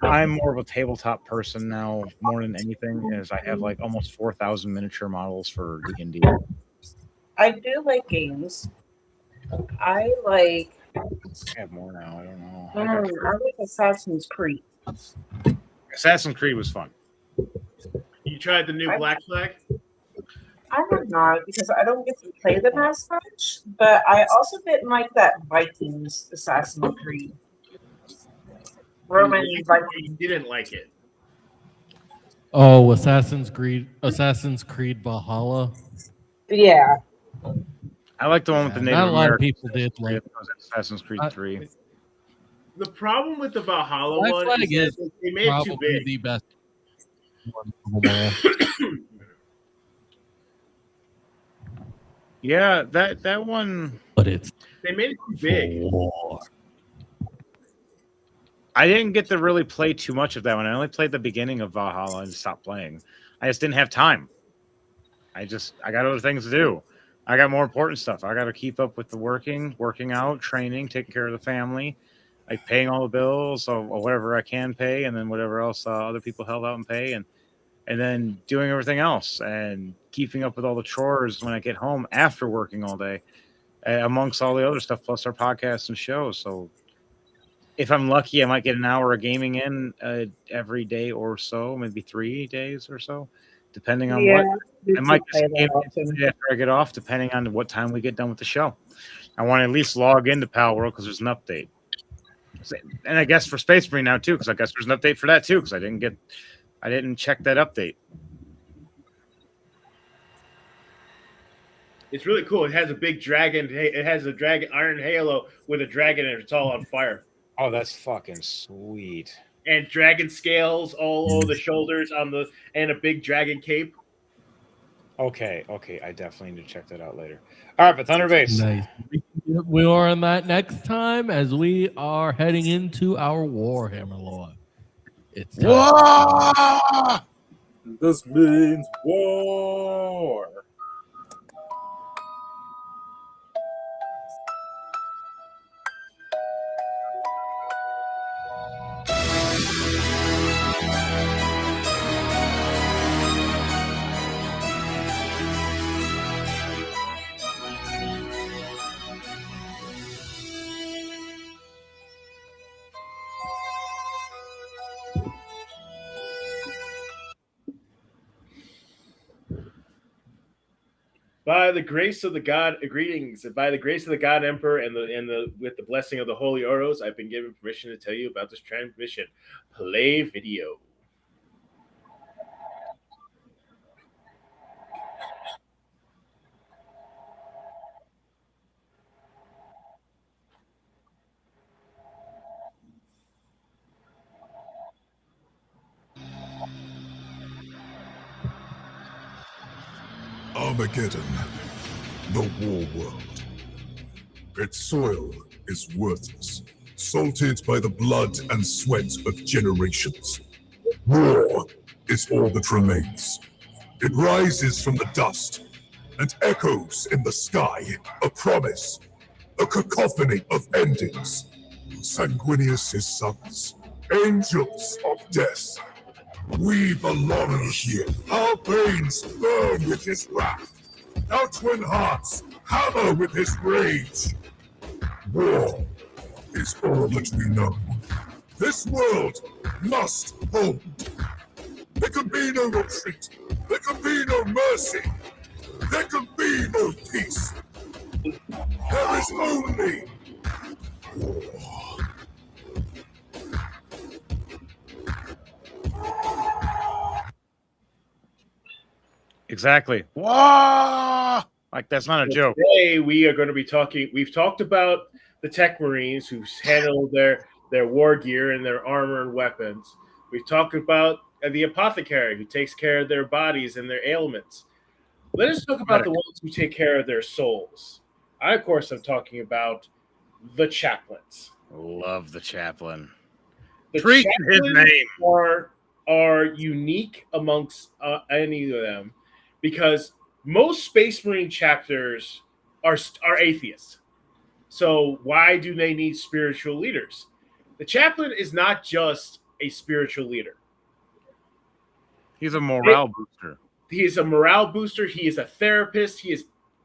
I'm more of a tabletop person now, more than anything, as I have like almost 4,000 miniature models for D&D. I do like games. I like. I have more now. I don't know. I like Assassin's Creed. Assassin's Creed was fun. you tried the new Black Flag? I have not because I don't get to play them as much, but I also didn't like that Vikings Assassin's Creed. Roman Vikings. You didn't like it. Oh, Assassin's Creed Valhalla. Yeah. I like the one with the Native Not a lot of Americans. people did like. Assassin's Creed 3. The problem with the Valhalla Black one Flag is is that they made it too Probably big. the best one of them all. Yeah, that one. But it's They made it too big. war. I didn't get to really play too much of that one. I only played the beginning of Valhalla and stopped playing. I just didn't have time. I got other things to do. I got more important stuff. I got to keep up with the working out, training, taking care of the family, like paying all the bills or whatever I can pay, and then whatever else other people held out and pay, and then doing everything else and keeping up with all the chores when I get home after working all day, amongst all the other stuff, plus our podcasts and shows. So if I'm lucky, I might get an hour of gaming in every day or so, maybe 3 days or so, depending on what. I might just game after I get off, depending on what time we get done with the show. I want to at least log into Pal World because there's an update. And I guess for Space Marine now too, because I guess there's an update for that too, because I didn't check that update. It's really cool. It has a big dragon. It has a dragon iron halo with a dragon, and it's all on fire. Oh, that's fucking sweet. And dragon scales all over the shoulders and a big dragon cape. Okay. I definitely need to check that out later. All right, but Thunderbase. Nice. We are on that next time as we are heading into our Warhammer lore. It's time. This means war. By the grace of the God, greetings. By the grace of the God Emperor and with the blessing of the Holy Oros, I've been given permission to tell you about this transmission. Play video. Armageddon, the war world. Its soil is worthless, salted by the blood and sweat of generations. War is all that remains. It rises from the dust and echoes in the sky, a promise, a cacophony of endings. Sanguinius' sons, angels of death. Weave a honor here. Our veins burn with his wrath. Our twin hearts hammer with his rage. War is all that we know. This world must hold. There can be no retreat. There can be no mercy. There can be no peace. There is only war. Exactly. Whoa! Like that's not a joke. Today we are going to be talking. We've talked about the Tech Marines who handle their war gear and their armor and weapons. We've talked about the apothecary who takes care of their bodies and their ailments. Let us talk about the ones who take care of their souls. I, of course, am talking about the chaplains. Love the chaplain. The Preach his chaplains name. are unique amongst any of them because most Space Marine chapters are atheists. So why do they need spiritual leaders? The chaplain is not just a spiritual leader. He's a morale booster. He is a morale booster. He is a therapist. He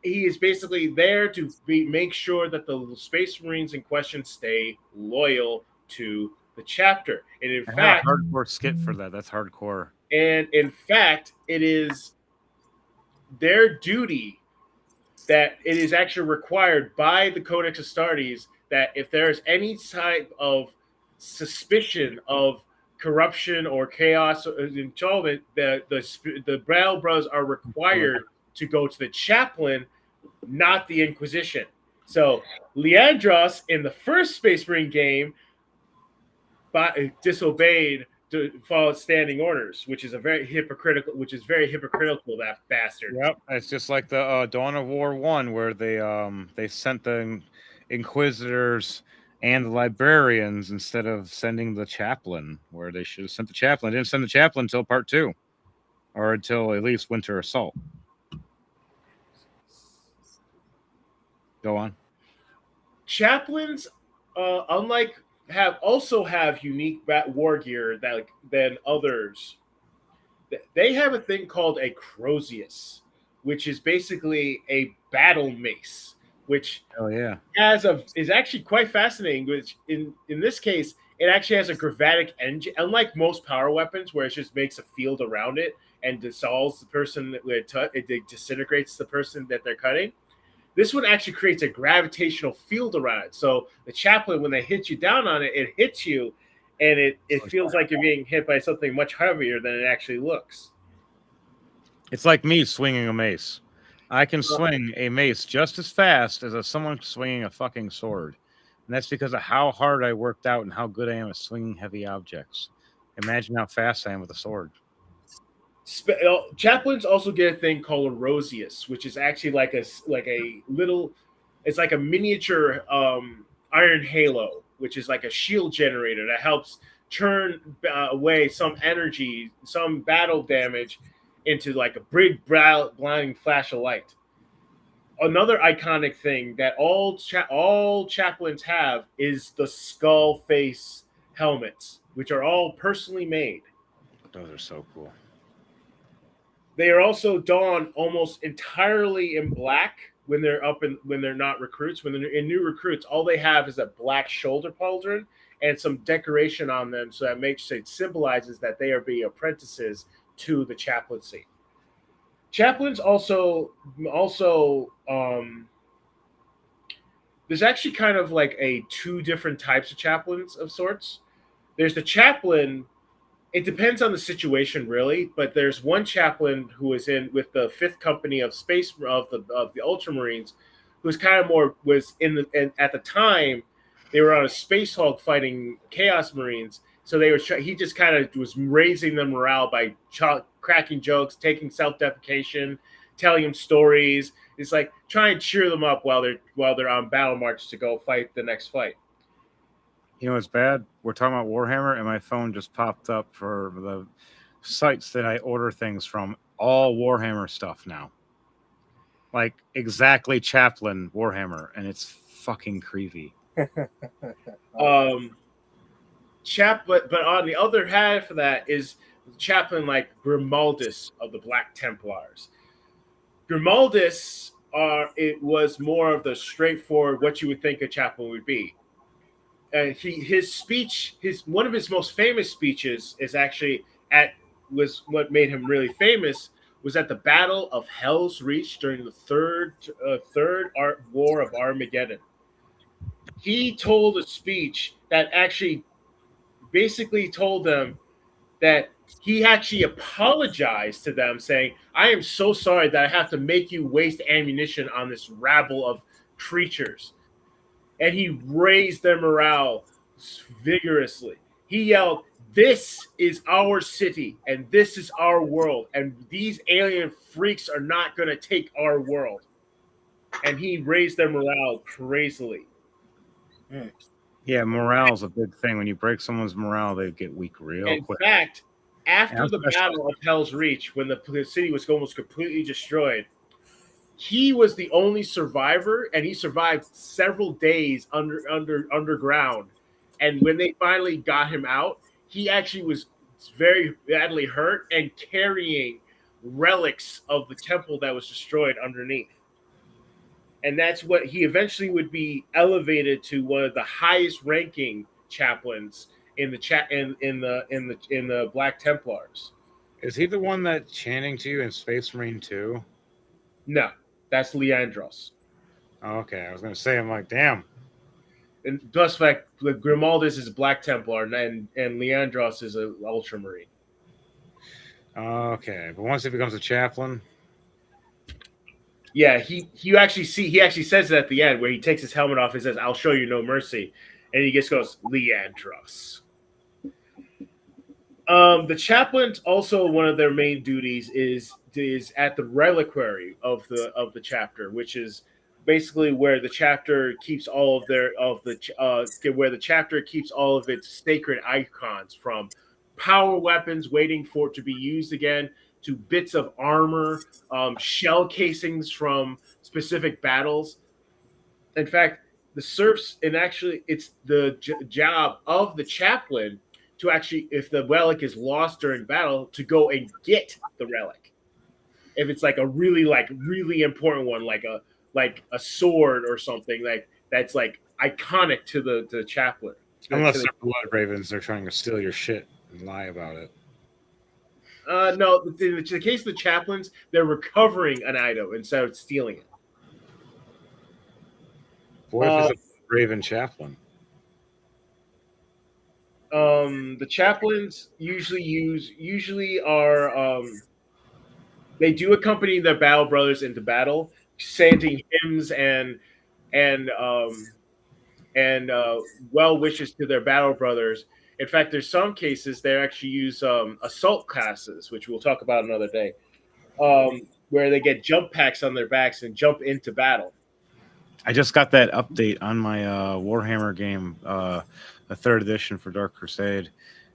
is basically there to make sure that the Space Marines in question stay loyal to the chapter. And in fact, hardcore skit for that. That's hardcore. And in fact, it is their duty that it is actually required by the Codex Astartes that if there is any type of suspicion of corruption or chaos or involvement, the Braille Bros are required to go to the chaplain, not the Inquisition. So Leandros in the first Space Marine game disobeyed to follow standing orders, which is very hypocritical. That bastard. Yep, it's just like the Dawn of War 1, where they sent the Inquisitors and the librarians instead of sending the chaplain, where they should have sent the chaplain. They didn't send the chaplain until part 2, or until at least Winter Assault. Go on. Chaplains, unlike have unique war gear than others. They have a thing called a Crozius, which is basically a battle mace, which is actually quite fascinating. Which in this case, it actually has a gravatic engine, unlike most power weapons, where it just makes a field around it and dissolves the person it disintegrates the person that they're cutting. This one actually creates a gravitational field around it. So the chaplain, when they hit you down on it, it hits you, and it feels like you're being hit by something much heavier than it actually looks. It's like me swinging a mace. I can swing a mace just as fast as someone swinging a fucking sword. And that's because of how hard I worked out and how good I am at swinging heavy objects. Imagine how fast I am with a sword. Chaplains also get a thing called a Rosius, which is actually like a little, it's like a miniature iron halo, which is like a shield generator that helps turn away some energy, some battle damage into like a big blinding flash of light. Another iconic thing that all chaplains have is the skull face helmets, which are all personally made. Those are so cool. They are also donned almost entirely in black when they're when they're not recruits. When they're in new recruits, all they have is a black shoulder pauldron and some decoration on them, so that symbolizes that they are being apprentices to the chaplaincy. Chaplains also there's actually kind of like two different types of chaplains of sorts. There's the chaplain. It depends on the situation, really, but there's one chaplain who is in with the 5th Company of the Ultramarines, who's kind of at the time they were on a Space Hulk fighting Chaos Marines, so he just kind of was raising the morale by cracking jokes, taking self-deprecation, telling them stories. It's like trying to cheer them up while they're on battle march to go fight the next fight. You know what's bad? We're talking about Warhammer, and my phone just popped up for the sites that I order things from. All Warhammer stuff now. Like, exactly Chaplain Warhammer, and it's fucking creepy. But on the other half of that is chaplain like Grimaldus of the Black Templars. Grimaldus it was more of the straightforward what you would think a chaplain would be. And his speech, his one of his most famous speeches is actually at was what made him really famous was at the Battle of Hell's Reach during the War of Armageddon. He told a speech that actually basically told them that he actually apologized to them, saying, "I am so sorry that I have to make you waste ammunition on this rabble of creatures." And he raised their morale vigorously. He yelled, "This is our city, and this is our world, and these alien freaks are not going to take our world." And he raised their morale crazily. Yeah, morale's a big thing. When you break someone's morale, they get weak real In quick. fact, after And the especially- Battle of Hell's Reach, when the city was almost completely destroyed, he was the only survivor, and he survived several days underground. And when they finally got him out, he actually was very badly hurt and carrying relics of the temple that was destroyed underneath. And that's what he eventually would be elevated to one of the highest ranking chaplains in the Black Templars. Is he the one that chanting to you in Space Marine 2? No, that's Leandros. Oh, okay, I was gonna say, I'm like, damn. And plus, fact, Grimaldus is a Black Templar, and Leandros is an Ultramarine. Okay, but once he becomes a chaplain, yeah, he actually says it at the end where he takes his helmet off and says, "I'll show you no mercy," and he just goes, "Leandros." The chaplains also one of their main duties is at the reliquary of the chapter, which is basically where the chapter keeps all of where the chapter keeps all of its sacred icons, from power weapons waiting for it to be used again to bits of armor, shell casings from specific battles. In fact, the serfs, and actually it's the job of the chaplain to actually, if the relic is lost during battle, to go and get the relic. If it's like a really important one, like a sword or something that's like iconic to the chaplain. unless they're blood ravens, they're trying to steal your shit and lie about it. No, in the case of the chaplains, they're recovering an item instead of stealing it. What if it's a raven chaplain? The chaplains usually are they do accompany their battle brothers into battle, chanting hymns and well wishes to their battle brothers. In fact, there's some cases they actually use assault classes, which we'll talk about another day, where they get jump packs on their backs and jump into battle. I just got that update on my Warhammer game, the 3rd edition for Dark Crusade,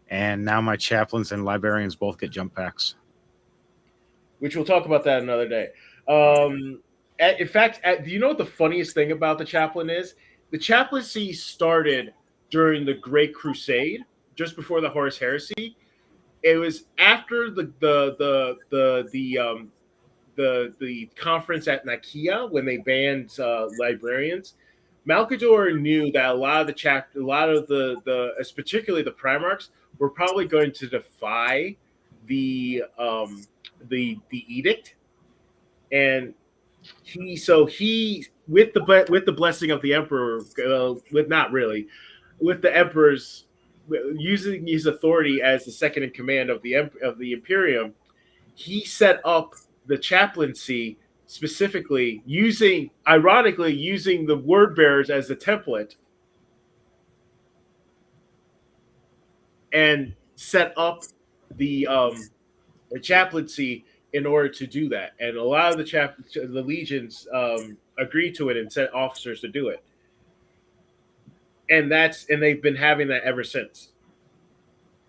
and now my chaplains and librarians both get jump packs. Which we'll talk about that another day. In fact, do you know what the funniest thing about the chaplain is? The chaplaincy started during the Great Crusade, just before the Horus Heresy. It was after the conference at Nicaea when they banned librarians. Malkador knew that a lot of the particularly the Primarchs were probably going to defy the edict, and he with the blessing of the Emperor, with the Emperor's using his authority as the second in command of the Imperium, he set up the chaplaincy specifically ironically using the word bearers as the template, and set up the chaplaincy in order to do that. And a lot of the legions agreed to it and sent officers to do it. And they've been having that ever since.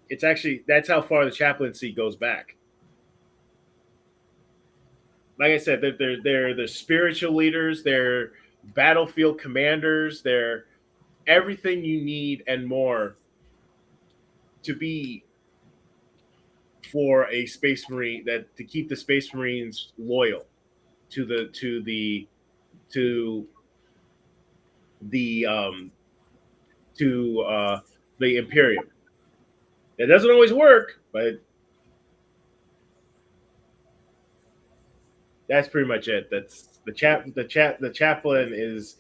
That's how far the chaplaincy goes back. Like I said, they're the spiritual leaders, they're battlefield commanders, they're everything you need and more to be for a space marine, that to keep the space marines loyal to to the to the Imperium. It doesn't always work, but that's pretty much it. That's the chaplain is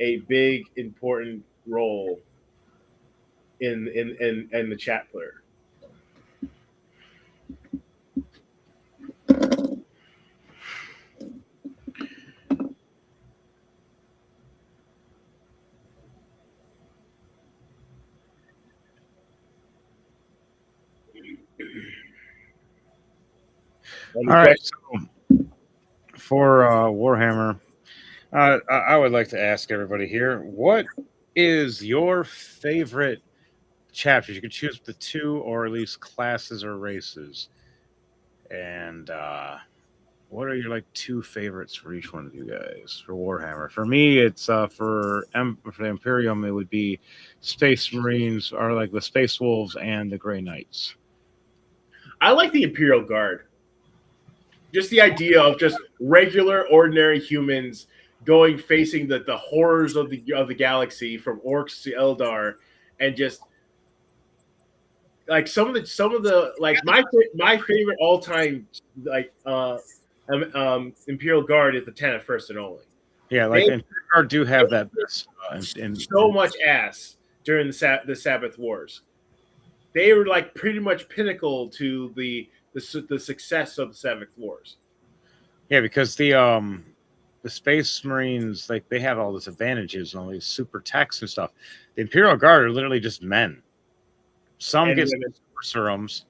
a big important role in the chapter. All right, so for Warhammer, I would like to ask everybody here, what is your favorite chapters? You can choose the two or at least classes or races. And what are your like two favorites for each one of you guys for Warhammer? For me, it's for the Imperium, it would be Space Marines, or like the Space Wolves and the Grey Knights. I like the Imperial Guard. Just the idea of just regular, ordinary humans going facing the horrors of the galaxy, from orcs to Eldar, and just like some of the like my favorite all time like Imperial Guard is the 10 at first and only. Yeah, like Imperial Guard do have that so much ass during the Sabbath Wars. They were like pretty much pinnacle to the success of the Sabbath Wars. Yeah, because the Space Marines, like, they have all these advantages and all these super techs and stuff. The Imperial Guard are literally just men. Some get super serums.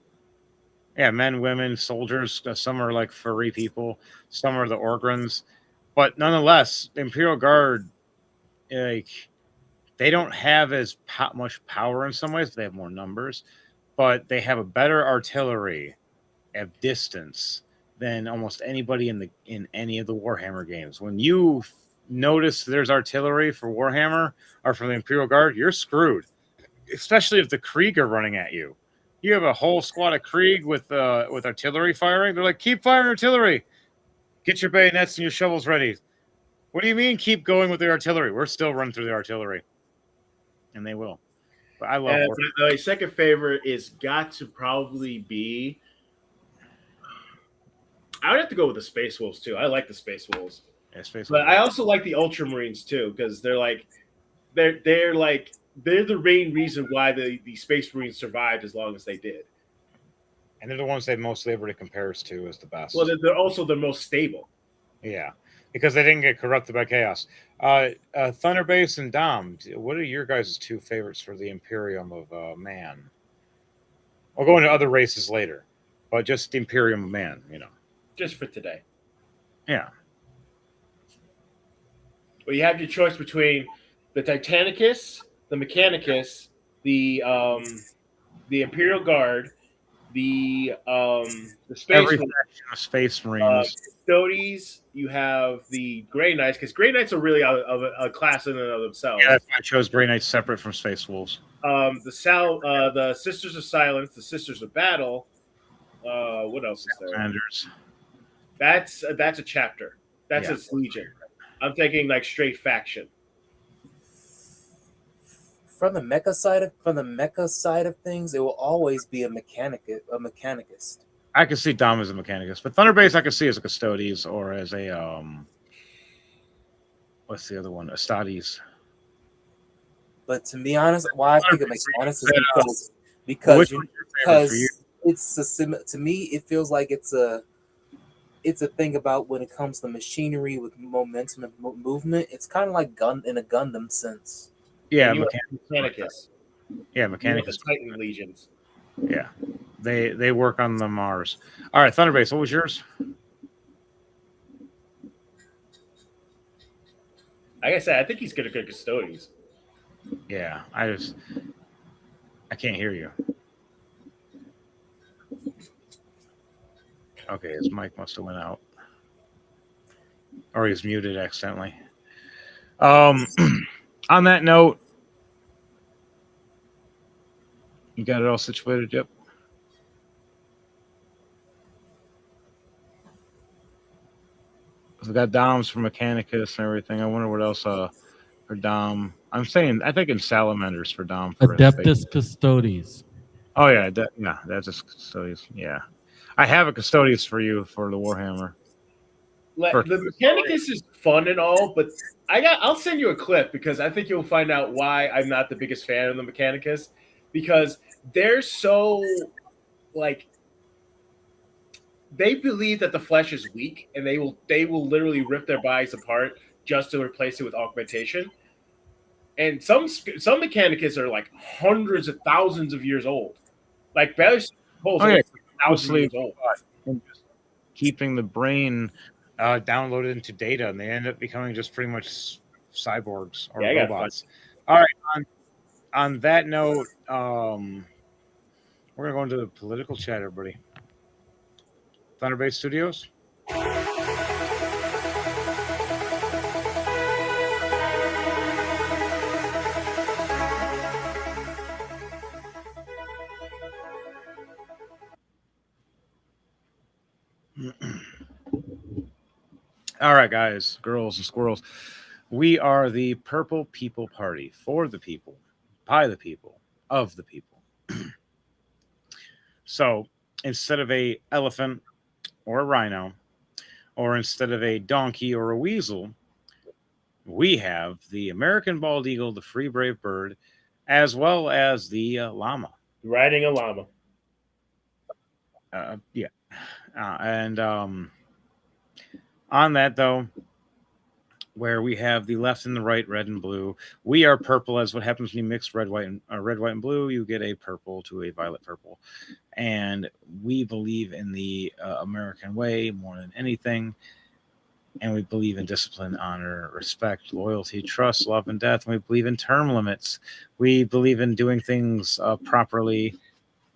Yeah, men, women, soldiers. Some are like furry people. Some are the Orgrins. But nonetheless, the Imperial Guard, like, they don't have as much power in some ways. They have more numbers, but they have a better artillery at distance than almost anybody in any of the Warhammer games. When you notice there's artillery for Warhammer or for the Imperial Guard, you're screwed. Especially if the Krieg are running at you. You have a whole squad of Krieg with artillery firing. They're like, keep firing artillery. Get your bayonets and your shovels ready. What do you mean keep going with the artillery? We're still running through the artillery. And they will. But I love my second favorite is got to probably be, I would have to go with the Space Wolves too. I like the Space Wolves. Yeah, Space But Wolves. I also like the Ultramarines too, because they're the main reason why the Space Marines survived as long as they did. And they're the ones that most everybody compares to as the best. Well, they're also the most stable. Yeah, because they didn't get corrupted by chaos. Thunderbase and Dom, what are your guys' two favorites for the Imperium of Man? We'll go into other races later, but just the Imperium of Man, you know. Just for today. Yeah. Well, you have your choice between the Titanicus, the Mechanicus, the Imperial Guard, the Space Marines, Custodes. You have the Grey Knights, because Grey Knights are really a class in and of themselves. Yeah, that's why I chose Grey Knights separate from Space Wolves. The Sisters of Silence, the Sisters of Battle. What else is there? Commanders. That's a chapter. That's its legion. I'm thinking like straight faction. From the mecha side of things, it will always be a mechanicist. I can see Dom as a mechanicus, but Thunderbase I can see as a Custodes or as a what's the other one? Astades. But to be honest, why I think of mechanicus is because it's to me it feels like it's a thing about when it comes to machinery with momentum and movement. It's kind of like in a Gundam sense. Yeah, Mechanicus. Yeah, Mechanicus. Titan legions. Yeah, they work on the Mars. All right, Thunderbase, what was yours? Like I said, I think he's good at Custodes. Yeah, I can't hear you. Okay, his mic must have went out, or he's muted accidentally. On that note, You got it all situated? Yep. We got Doms for Mechanicus and everything. I wonder what else for Dom. I think in Salamanders for Dom for Adeptus Custodes. Oh yeah, that's a Custodes. Yeah. I have a Custodes for you for the Warhammer. The Mechanicus is fun and all, but I'll send you a clip because I think you'll find out why I'm not the biggest fan of the Mechanicus, because they're so like they believe that the flesh is weak and they will literally rip their bodies apart just to replace it with augmentation. And some Mechanicus are like hundreds of thousands of years old. Like Bella's thousands of years old. Keeping the brain downloaded into data, and they end up becoming just pretty much cyborgs or robots. All right. On that note, we're gonna go into the political chat, everybody. Thunderbase Studios. All right, guys, girls and squirrels. We are the Purple People Party, for the people, by the people, of the people. So instead of a elephant or a rhino, or instead of a donkey or a weasel, we have the American bald eagle, the free brave bird, as well as the llama. Riding a llama. Yeah. And on that, though, where we have the left and the right, red and blue, we are purple. As what happens when you mix red, white, and blue, you get a purple to a violet purple. And we believe in the American way more than anything. And we believe in discipline, honor, respect, loyalty, trust, love, and death. And we believe in term limits. We believe in doing things properly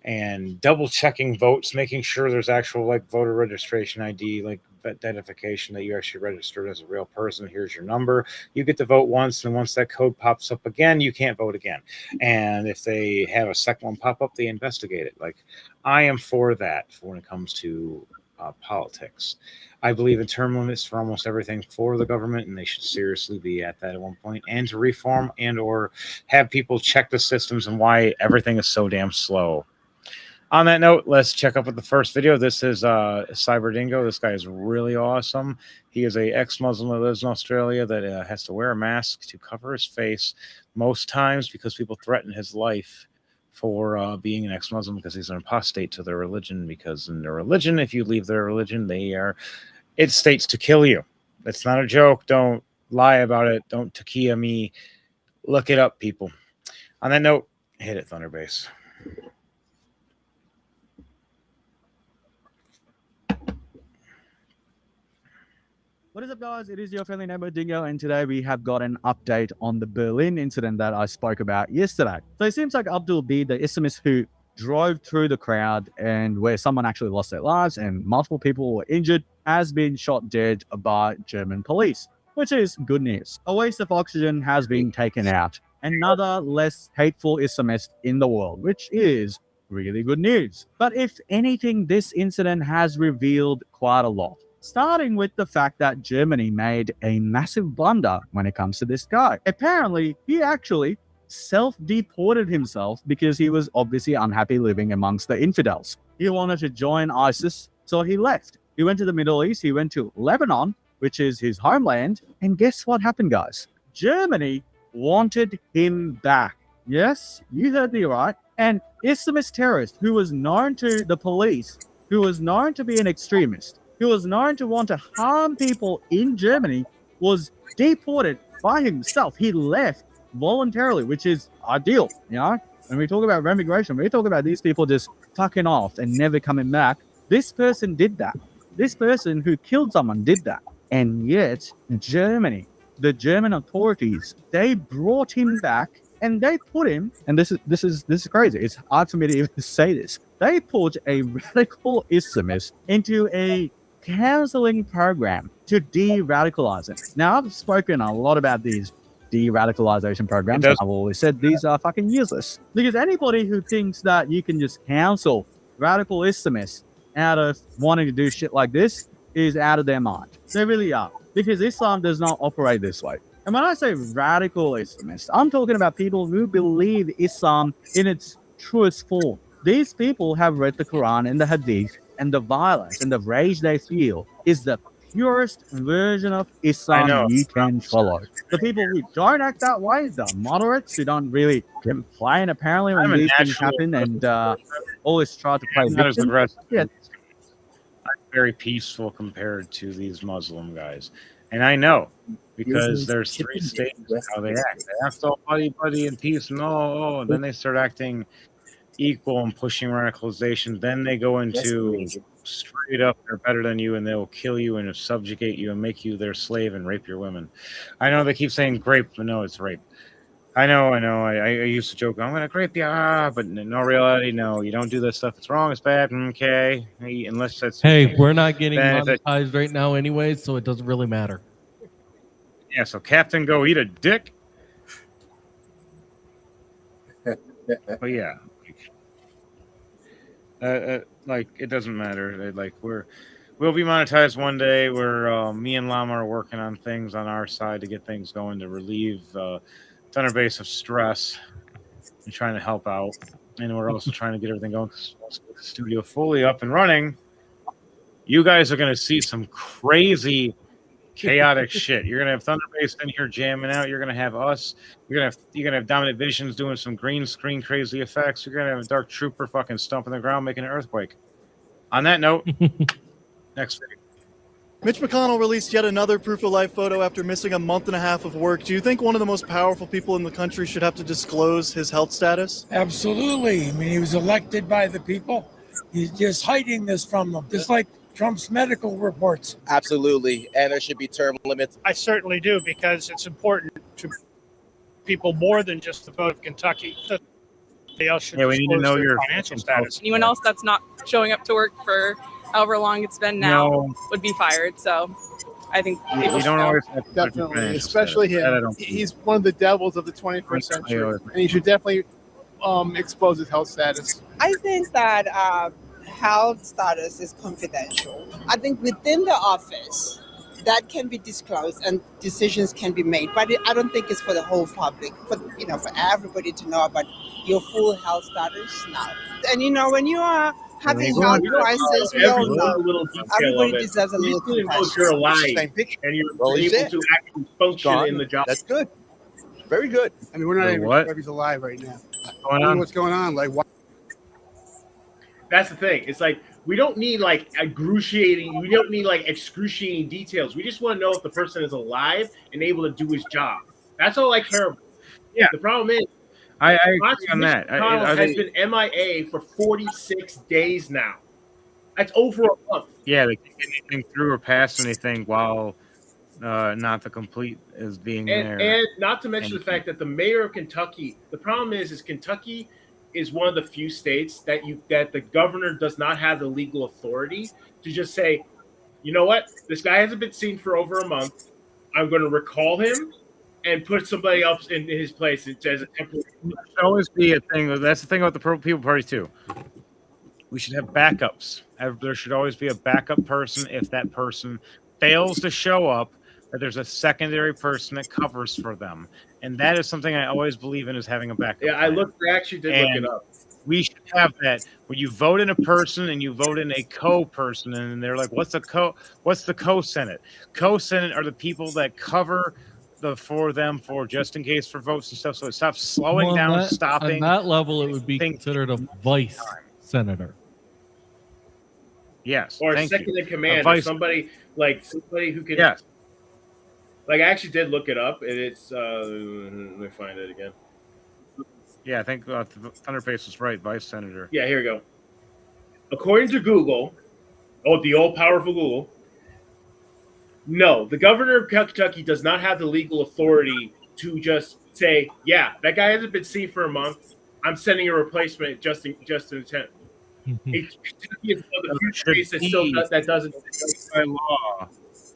and double checking votes, making sure there's actual like voter registration ID, like identification that you actually registered as a real person. Here's your number. You get to vote once, and once that code pops up again, you can't vote again. And if they have a second one pop up, they investigate it. Like, I am for that when it comes to politics. I believe in term limits for almost everything for the government, and they should seriously be at that at one point, and to reform and or have people check the systems and why everything is so damn slow. On that note, let's check up with the first video. This is Cyber Dingo. This guy is really awesome. He is a ex-Muslim that lives in Australia that has to wear a mask to cover his face most times because people threaten his life for being an ex-Muslim because he's an apostate to their religion. Because in their religion, if you leave their religion, it states to kill you. That's not a joke. Don't lie about it. Don't takia me. Look it up, people. On that note, hit it, Thunderbase. What is up, guys? It is your friendly neighbor Dingo, and today we have got an update on the Berlin incident that I spoke about yesterday. So it seems like Abdul B, the Islamist who drove through the crowd and where someone actually lost their lives and multiple people were injured, has been shot dead by German police, which is good news. A waste of oxygen has been taken out. Another less hateful Islamist in the world, which is really good news. But if anything, this incident has revealed quite a lot. Starting with the fact that Germany made a massive blunder when it comes to this guy. Apparently, he actually self-deported himself because he was obviously unhappy living amongst the infidels. He wanted to join ISIS, so he left. He went to the Middle East, he went to Lebanon, which is his homeland, and guess what happened, guys? Germany wanted him back. Yes, you heard me right. An Islamist terrorist who was known to the police, who was known to be an extremist, who was known to want to harm people in Germany, was deported by himself. He left voluntarily, which is ideal, you know? When we talk about remigration, we talk about these people just fucking off and never coming back. This person did that. This person who killed someone did that. And yet, Germany, the German authorities, they brought him back and they put him, and this is crazy. It's hard for me to even say this. They put a radical Islamist into a counseling program to de-radicalize it. Now, I've spoken a lot about these de-radicalization programs. does. I've always said these are fucking useless. Because anybody who thinks that you can just counsel radical Islamists out of wanting to do shit like this is out of their mind. They really are. Because Islam does not operate this way. And when I say radical Islamists, I'm talking about people who believe Islam in its truest form. These people have read the Quran and the Hadith, and the violence and the rage they feel is the purest version of Islam you can follow. The people who don't act that way, the moderates who don't really complain apparently when these things happen and always try to play not as victim. aggressive. Yeah. I'm very peaceful compared to these Muslim guys. And I know because there's three stages of how they act. They act all buddy and peace and and then they start acting equal and pushing radicalization. Then they go into straight up, they're better than you and they'll kill you and subjugate you and make you their slave and rape your women. I know they keep saying grape, but no, it's rape. I know. I used to joke, I'm going to grape you, but in no reality, no, you don't do this stuff. It's wrong. It's bad. Okay. Unless that's. Hey, we're not getting monetized right now anyway, so it doesn't really matter. Yeah, so Captain, go eat a dick. But yeah. Like it doesn't matter. Like we'll be monetized one day. Where me and Llama are working on things on our side to get things going to relieve Thunderbase of stress and trying to help out. And we're also trying to get everything going. Once we get the studio fully up and running, you guys are going to see some crazy, chaotic shit. You're gonna have Thunderbase in here jamming out. You're gonna have us. You're gonna have Dominant Visions doing some green screen crazy effects. You're gonna have a Dark Trooper fucking stomping the ground, making an earthquake. On that note, next video. Mitch McConnell released yet another proof of life photo after missing a month and a half of work. Do you think one of the most powerful people in the country should have to disclose his health status? Absolutely. I mean, he was elected by the people. He's just hiding this from them, just like Trump's medical reports. Absolutely. And there should be term limits. I certainly do, because it's important to people more than just the vote of Kentucky. They all should we need to know your financial status. Anyone else that's not showing up to work for however long it's been now would be fired. So I think you don't always have to definitely, especially him. He's one of the devils of the 21st century, and he should definitely expose his health status. I think that health status is confidential. I think within the office that can be disclosed and decisions can be made, but I don't think it's for the whole public, for everybody to know about your full health status now. And when you are having health crisis, we all know everybody deserves a little compassion. You're alive and you're able to actually function in the job. That's good. Very good. I mean, we're not even sure if he's alive right now. What's going on? Like, what? That's the thing. It's like we don't need excruciating details. We just want to know if the person is alive and able to do his job. That's all I care about. Yeah. The problem is, I agree on that. McConnell has been MIA for 46 days now. That's over a month. Yeah, they can't get anything through or pass anything while not the complete is being there. And not to mention the fact that the mayor of Kentucky, the problem is Kentucky is one of the few states that the governor does not have the legal authority to just say, you know what, this guy hasn't been seen for over a month. I'm going to recall him and put somebody else in his place as a temporary. There should always be a thing. That's the thing about the People Party too. We should have backups. There should always be a backup person if that person fails to show up. That there's a secondary person that covers for them, and that is something I always believe in, is having a backup. Yeah, I actually did look it up. We should have that. When you vote in a person and you vote in a co-person, and they're like, "What's the co-senate?" Co-senate are the people that cover for just in case for votes and stuff. So it stops slowing down, stopping. On that level, it would be considered a vice senator. Yes, or second in command, or somebody who can. Yes. Like, I actually did look it up, and it's let me find it again. Yeah, I think Thunderface was right, vice senator. Yeah, here we go. According to Google, the all-powerful Google, no, the governor of Kentucky does not have the legal authority to just say, yeah, that guy hasn't been seen for a month. I'm sending a replacement just in attempt. Kentucky is one of the few states that doesn't by law.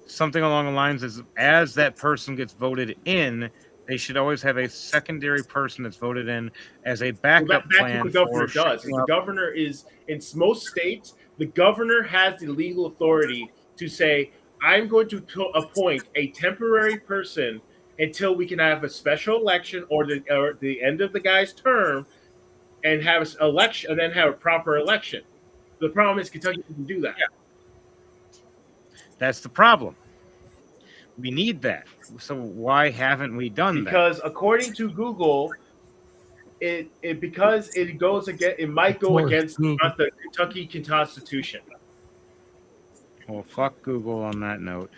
Something along the lines is, as that person gets voted in, They should always have a secondary person that's voted in as a backup That's plan what the governor for does. The governor is, in most states, the governor has the legal authority to say, I'm going to appoint a temporary person until we can have a special election or the end of the guy's term and have an election and then have a proper election. The problem is Kentucky doesn't do that. That's the problem. We need that. So why haven't we done that? Because according to Google, because it goes against, it might go against the Kentucky Constitution. Well, fuck Google on that note.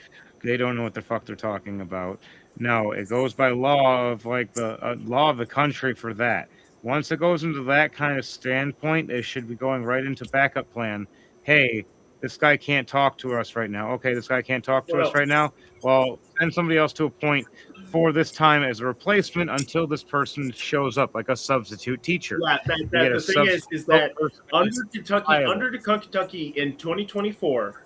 They don't know what the fuck they're talking about. No, it goes by law of like the law of the country for that. Once it goes into that kind of standpoint, it should be going right into backup plan. Hey, this guy can't talk to us right now. Okay, this guy can't talk to us right now. Well, send somebody else to a point for this time as a replacement until this person shows up, like a substitute teacher. Yeah, the thing is that under Kentucky in 2024,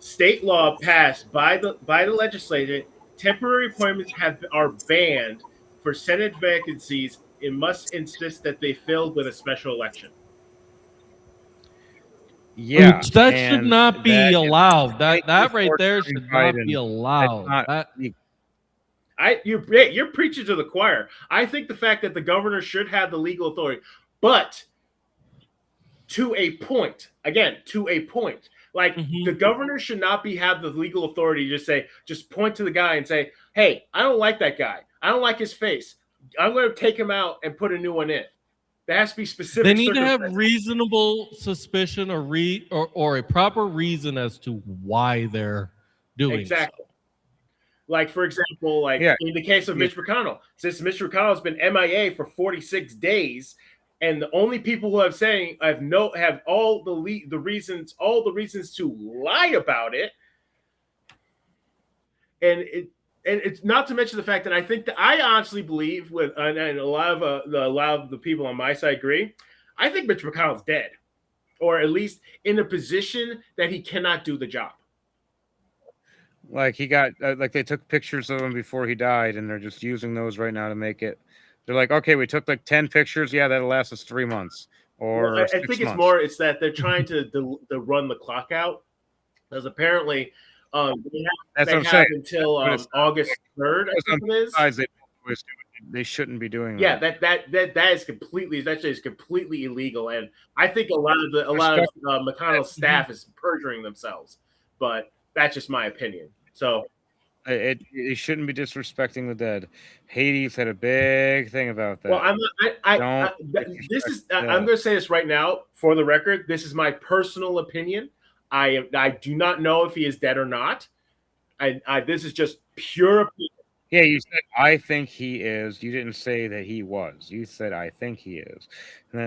state law passed by the legislature, temporary appointments are banned for Senate vacancies. It must insist that they filled with a special election. Yeah, which that should not be allowed. That right there should not be allowed. You're preaching to the choir. I think the fact that the governor should have the legal authority, but to a point. Again, to a point. Like the governor should not have the legal authority to just point to the guy and say, "Hey, I don't like that guy. I don't like his face. I'm going to take him out and put a new one in." There has to be specific. They need to have reasonable suspicion or a proper reason as to why they're doing exactly. Like for example, in the case of Mitch McConnell, since Mitch McConnell has been MIA for 46 days, and the only people who have all the reasons to lie about it, and it's not to mention the fact that I think that I honestly believe and a lot of the people on my side agree. I think Mitch McConnell's dead, or at least in a position that he cannot do the job. Like he got like they took pictures of him before he died, and they're just using those right now to make it. They're like, okay, we took like 10 pictures. Yeah, that'll last us 3 months or I 6 think months. it's that they're trying to run the clock out, because apparently they have until August 3rd. I think it is. They shouldn't be doing that. that. That is completely illegal, and I think a lot of McConnell's staff is perjuring themselves. But that's just my opinion. So it shouldn't be disrespecting the dead. Hades had a big thing about that. Well, I'm going to say this right now for the record. This is my personal opinion. I do not know if he is dead or not. This is just pure opinion. Yeah, you said I think he is. You didn't say that he was. You said I think he is, and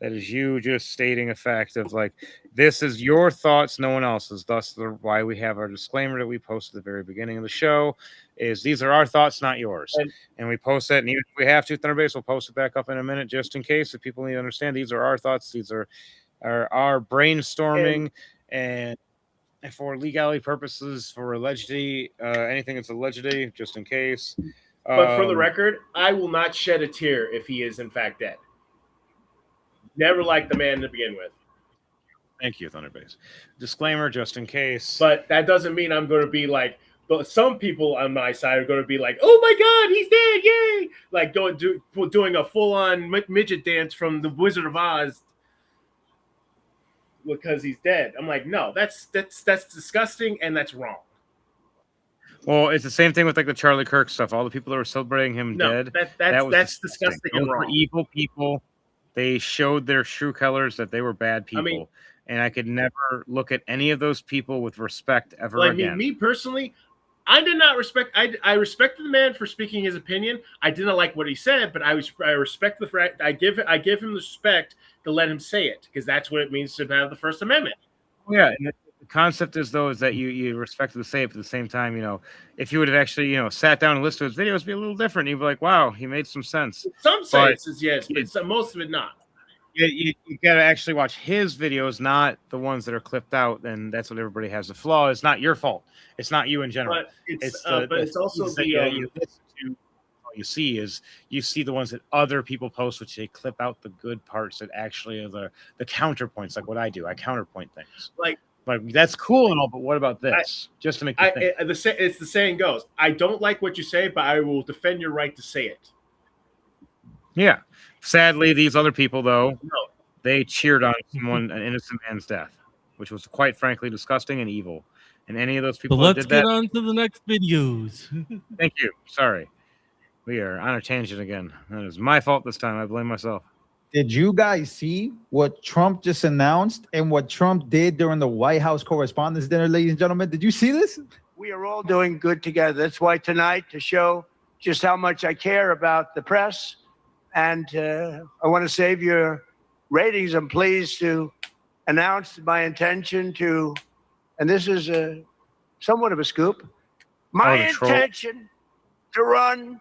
that is you just stating a fact of like this is your thoughts, no one else's. Thus, why we have our disclaimer that we posted at the very beginning of the show is these are our thoughts, not yours. And we post that, and even if we have to, Thunderbase, we'll post it back up in a minute just in case if people need to understand. These are our thoughts. These are our brainstorming and for legality purposes, for allegedly, anything that's allegedly, just in case. But for the record, I will not shed a tear if he is in fact dead. Never liked the man to begin with. Thank you, Thunderbase. Disclaimer, just in case. But that doesn't mean I'm going to be like. But some people on my side are going to be like, "Oh my God, he's dead! Yay!" Like doing a full-on midget dance from the Wizard of Oz because he's dead. I'm like, no, that's disgusting and that's wrong. Well, it's the same thing with like the Charlie Kirk stuff. All the people that were celebrating him dead. That's disgusting and wrong. Were evil people. They showed their true colors that they were bad people. And I could never look at any of those people with respect ever again. Me personally, I did not respect. I respected the man for speaking his opinion. I didn't like what he said, but I respect the fact. I give him the respect to let him say it, because that's what it means to have the First Amendment. Yeah, and the concept is that you respect to say it, but at the same time, if you would have actually sat down and listened to his videos, it'd be a little different. You'd be like, wow, he made some sense. Some senses, yes, but most of it not. You got to actually watch his videos, not the ones that are clipped out, and that's what everybody has the flaw. It's not your fault. It's not you in general. But it's also you listen to you see the ones that other people post, which they clip out the good parts that actually are the counterpoints, like what I do. I counterpoint things. Like that's cool and all, but what about this? Just to make you think. It's the saying goes, I don't like what you say, but I will defend your right to say it. Yeah. Sadly, these other people, though, they cheered on an innocent man's death, which was quite frankly disgusting and evil. And any of those people So that let's did get that, on to the next videos. thank you. Sorry. We are on a tangent again. That is my fault this time. I blame myself. Did you guys see what Trump just announced and what Trump did during the White House Correspondents' Dinner, ladies and gentlemen? Did you see this? We are all doing good together. That's why tonight, to show just how much I care about the press, and I want to save your ratings, I'm pleased to announce my intention to, and this is somewhat of a scoop, my intention to run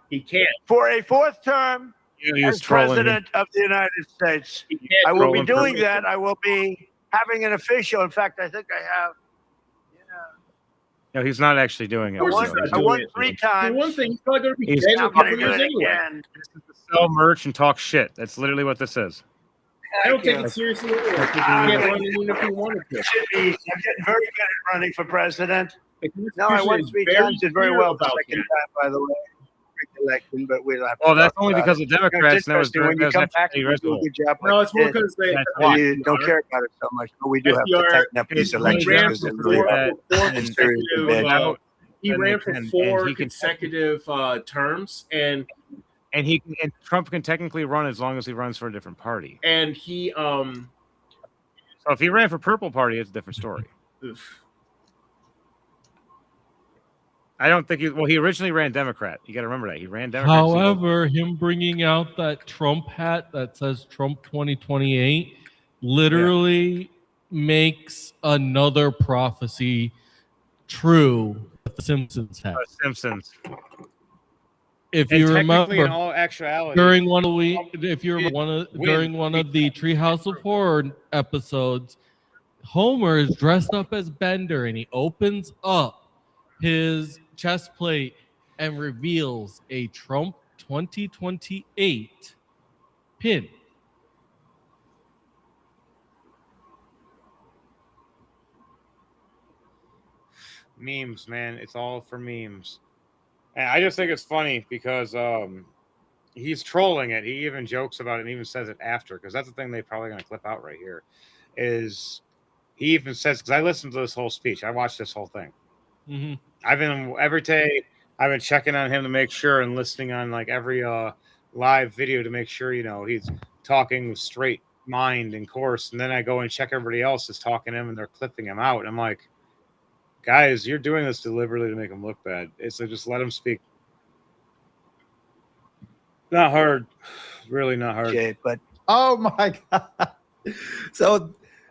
for a fourth term as president of the United States. I will be doing that. I will be having an official. In fact, I think I have. No, he's not actually doing it. I won 3 times. For one thing, he's probably going to be He's dead in a not couple gonna do years it anyway. again. This is to sell merch and talk shit. That's literally what this is. I don't take it seriously anyway. You can't run even if you wanted to. I'm getting very good at running for president. No, I Constitution won is 3 very times. Did very clear well about the second time, by the way. Election, but we'll have to Well, that's talk only about because it. the Democrats It's know it's interesting when you come back and you do a good job. No, like it's more you did, because they you don't care about it so much, but we do have to tighten up these elections because it really he ran for 4 consecutive terms, and Trump can technically run as long as he runs for a different party. And he so if he ran for Purple Party, it's a different story. I don't think he originally ran Democrat. You got to remember that. He ran Democrat. However, him bringing out that Trump hat that says Trump 2028 literally makes another prophecy true that the Simpsons had. Simpsons. If And you technically, remember, in all actuality, during one of the Treehouse of Horror episodes, Homer is dressed up as Bender and he opens up his chest plate and reveals a Trump 2028 pin. memes, man. It's all for memes. And I just think it's funny because he's trolling it. He even jokes about it and even says it after, because that's the thing they're probably going to clip out right here. Is he even says, because I listened to this whole speech. I watched this whole thing. Mm-hmm. I've been every day. I've been checking on him to make sure and listening on like every live video to make sure he's talking with straight mind and course. And then I go and check everybody else is talking to him and they're clipping him out. And I'm like, guys, you're doing this deliberately to make him look bad. So just let him speak. Not hard, really not hard. Okay, but oh my god!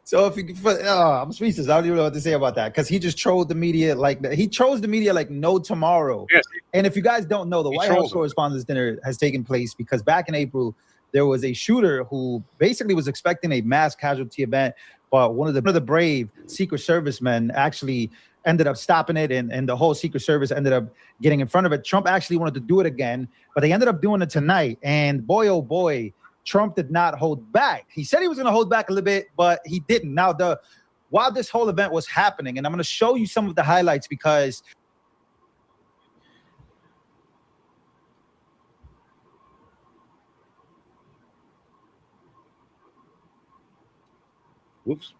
So if you, I'm speechless. I don't even know what to say about that because he just trolled the media he trolls the media like no tomorrow. Yes. And if you guys don't know, the White House Correspondents' Dinner has taken place because back in April there was a shooter who basically was expecting a mass casualty event, but one of the brave Secret Service men actually ended up stopping it, and the whole Secret Service ended up getting in front of it. Trump actually wanted to do it again, but they ended up doing it tonight. And boy, oh boy, Trump did not hold back. He said he was going to hold back a little bit, but he didn't. Now, while this whole event was happening, and I'm going to show you some of the highlights because whoops.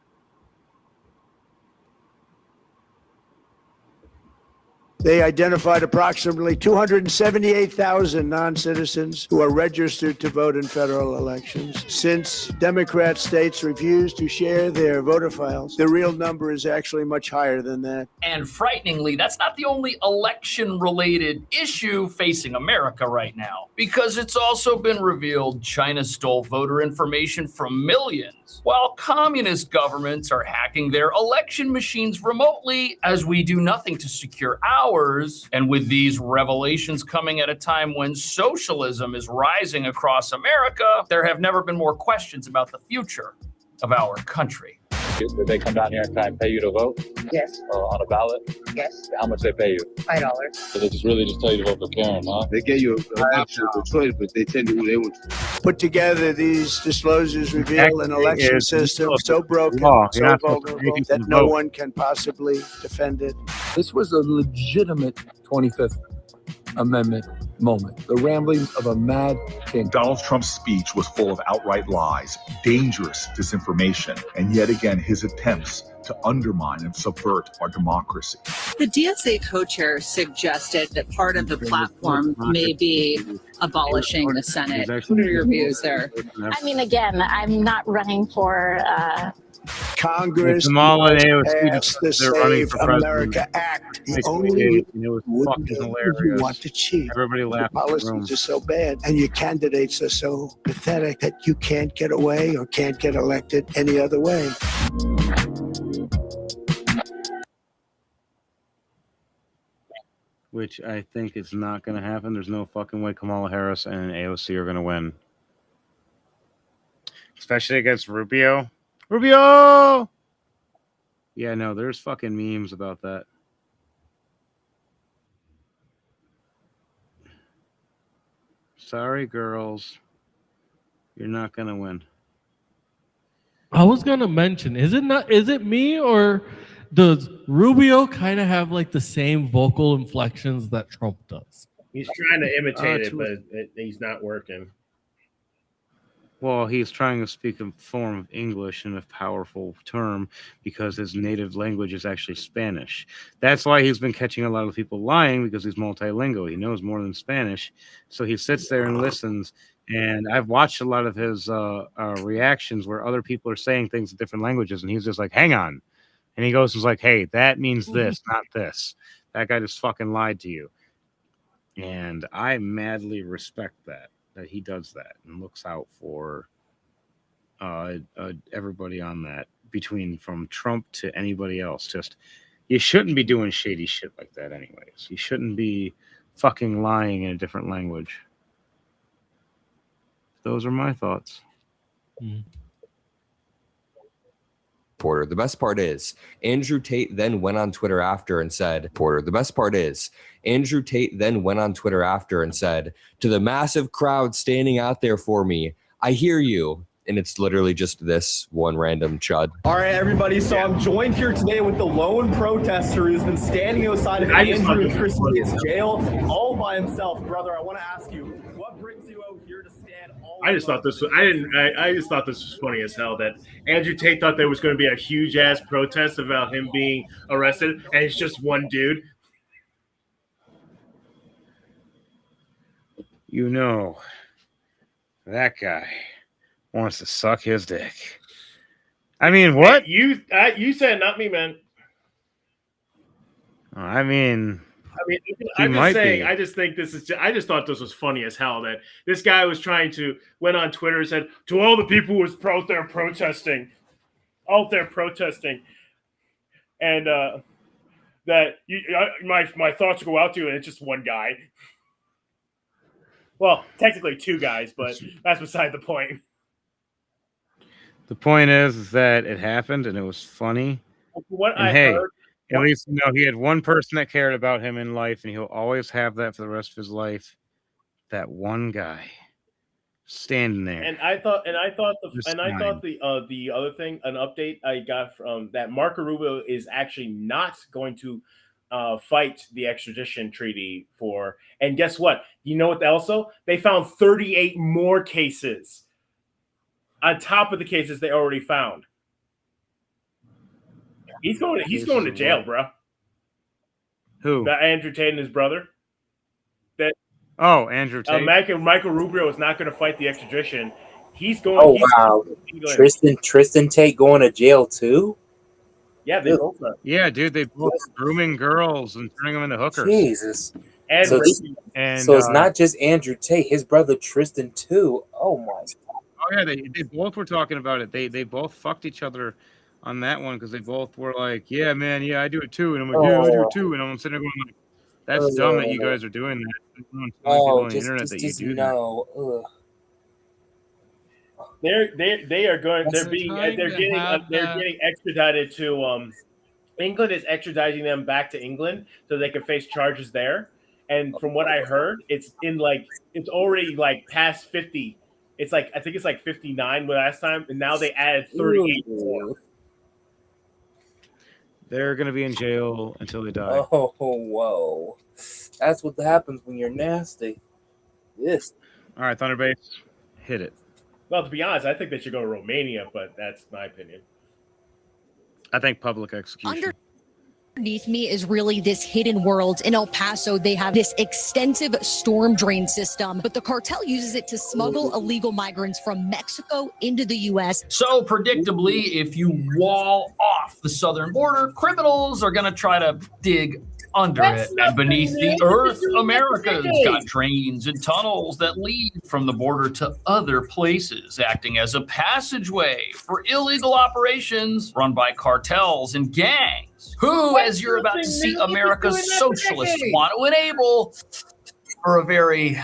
They identified approximately 278,000 non-citizens who are registered to vote in federal elections. Since Democrat states refuse to share their voter files, the real number is actually much higher than that. And frighteningly, that's not the only election-related issue facing America right now, because it's also been revealed China stole voter information from millions, while communist governments are hacking their election machines remotely as we do nothing to secure ours. And with these revelations coming at a time when socialism is rising across America, there have never been more questions about the future of our country. Did they come down here and try and pay you to vote? Yes. On a ballot? Yes. How much they pay you? $5. So they just really just tell you to vote for Karen, huh? They gave you an option of choice, but they tell you who they want. Put together these disclosures reveal an election system so broken, so vulnerable that no one can possibly defend it. This was a legitimate 25th Amendment moment. The ramblings of a mad king. Donald Trump's speech was full of outright lies, dangerous disinformation, and yet again his attempts to undermine and subvert our democracy. The DSA co-chair suggested that part of the platform may be abolishing the Senate. What are your views there? I mean, again, I'm not running for Congress passed the Save America Act. The only you want to cheat. Everybody laughed. Your policies are so bad, and your candidates are so pathetic that you can't get away or can't get elected any other way. Which I think is not going to happen. There's no fucking way Kamala Harris and AOC are going to win. Especially against Rubio. Rubio! Yeah, no, there's fucking memes about that. Sorry, girls. You're not going to win. I was going to mention, is it me or does Rubio kind of have like the same vocal inflections that Trump does? He's trying to imitate it, but he's not working. Well, he's trying to speak a form of English in a powerful term because his native language is actually Spanish. That's why he's been catching a lot of people lying, because he's multilingual. He knows more than Spanish. So he sits there and listens. And I've watched a lot of his reactions where other people are saying things in different languages. And he's just like, hang on. And he goes, and like, hey, that means this, not this. That guy just fucking lied to you. And I madly respect that he does that and looks out for everybody on that, from Trump to anybody else. Just, you shouldn't be doing shady shit like that anyways. You shouldn't be fucking lying in a different language. Those are my thoughts. Porter. The best part is Andrew Tate then went on Twitter after and said, Porter, the best part is Andrew Tate then went on Twitter after and said, to the massive crowd standing out there for me, I hear you. And it's literally just this one random chud. All right, everybody. So I'm joined here today with the lone protester who's been standing outside of Andrew Christie's jail all by himself. Brother, I want to ask you, what brings you out here to stand all I just thought this was I just thought this was funny as hell that Andrew Tate thought there was going to be a huge ass protest about him being arrested, and it's just one dude. You know, that guy wants to suck his dick. I mean, what? You said, not me, man. I mean, I'm just saying. I just think this is. I just thought this was funny as hell that this guy was went on Twitter and said to all the people who was out there protesting, and that my thoughts go out to you, and it's just one guy. Well, technically two guys, but that's beside the point. The point is that it happened and it was funny. What and I hey, heard, at least he had one person that cared about him in life, and he'll always have that for the rest of his life. That one guy standing there. And I thought the other thing, an update I got from that Marco Rubio is actually not going to fight the extradition treaty for. And guess what? You know what? Also, they found 38 more cases on top of the cases they already found. He's going to jail, bro. Who? Andrew Tate and his brother. Andrew Tate. Michael Rubio is not going to fight the extradition. He's going. Oh wow, Tristan Tate going to jail too? Yeah, they both are. Yeah, dude, they both grooming girls and turning them into hookers. Jesus. And so it's not just Andrew Tate, his brother Tristan too. Oh my God. Oh yeah, they both were talking about it. They both fucked each other on that one because they both were like, "Yeah, man, yeah, I do it too," and I'm like, "Yeah, I do it too," and I'm sitting there going like, "That's dumb that you guys are doing that." People on the internet that you do that. They are going. They're They're getting extradited to. England is extraditing them back to England so they can face charges there. And from what I heard, it's already like past 50. It's like I think it's like 59 last time, and now they added 38 more. They're going to be in jail until they die. Oh, whoa. That's what happens when you're nasty. Yes. All right, Thunderbase, hit it. Well, to be honest, I think they should go to Romania, but that's my opinion. I think public execution. Underneath me is really this hidden world. In El Paso, they have this extensive storm drain system, but the cartel uses it to smuggle illegal migrants from Mexico into the U.S. So predictably, if you wall off the southern border, criminals are going to try to dig under it. And beneath the earth, America's got drains and tunnels that lead from the border to other places, acting as a passageway for illegal operations run by cartels and gangs, who, as you're about to see America's socialists want to enable for a very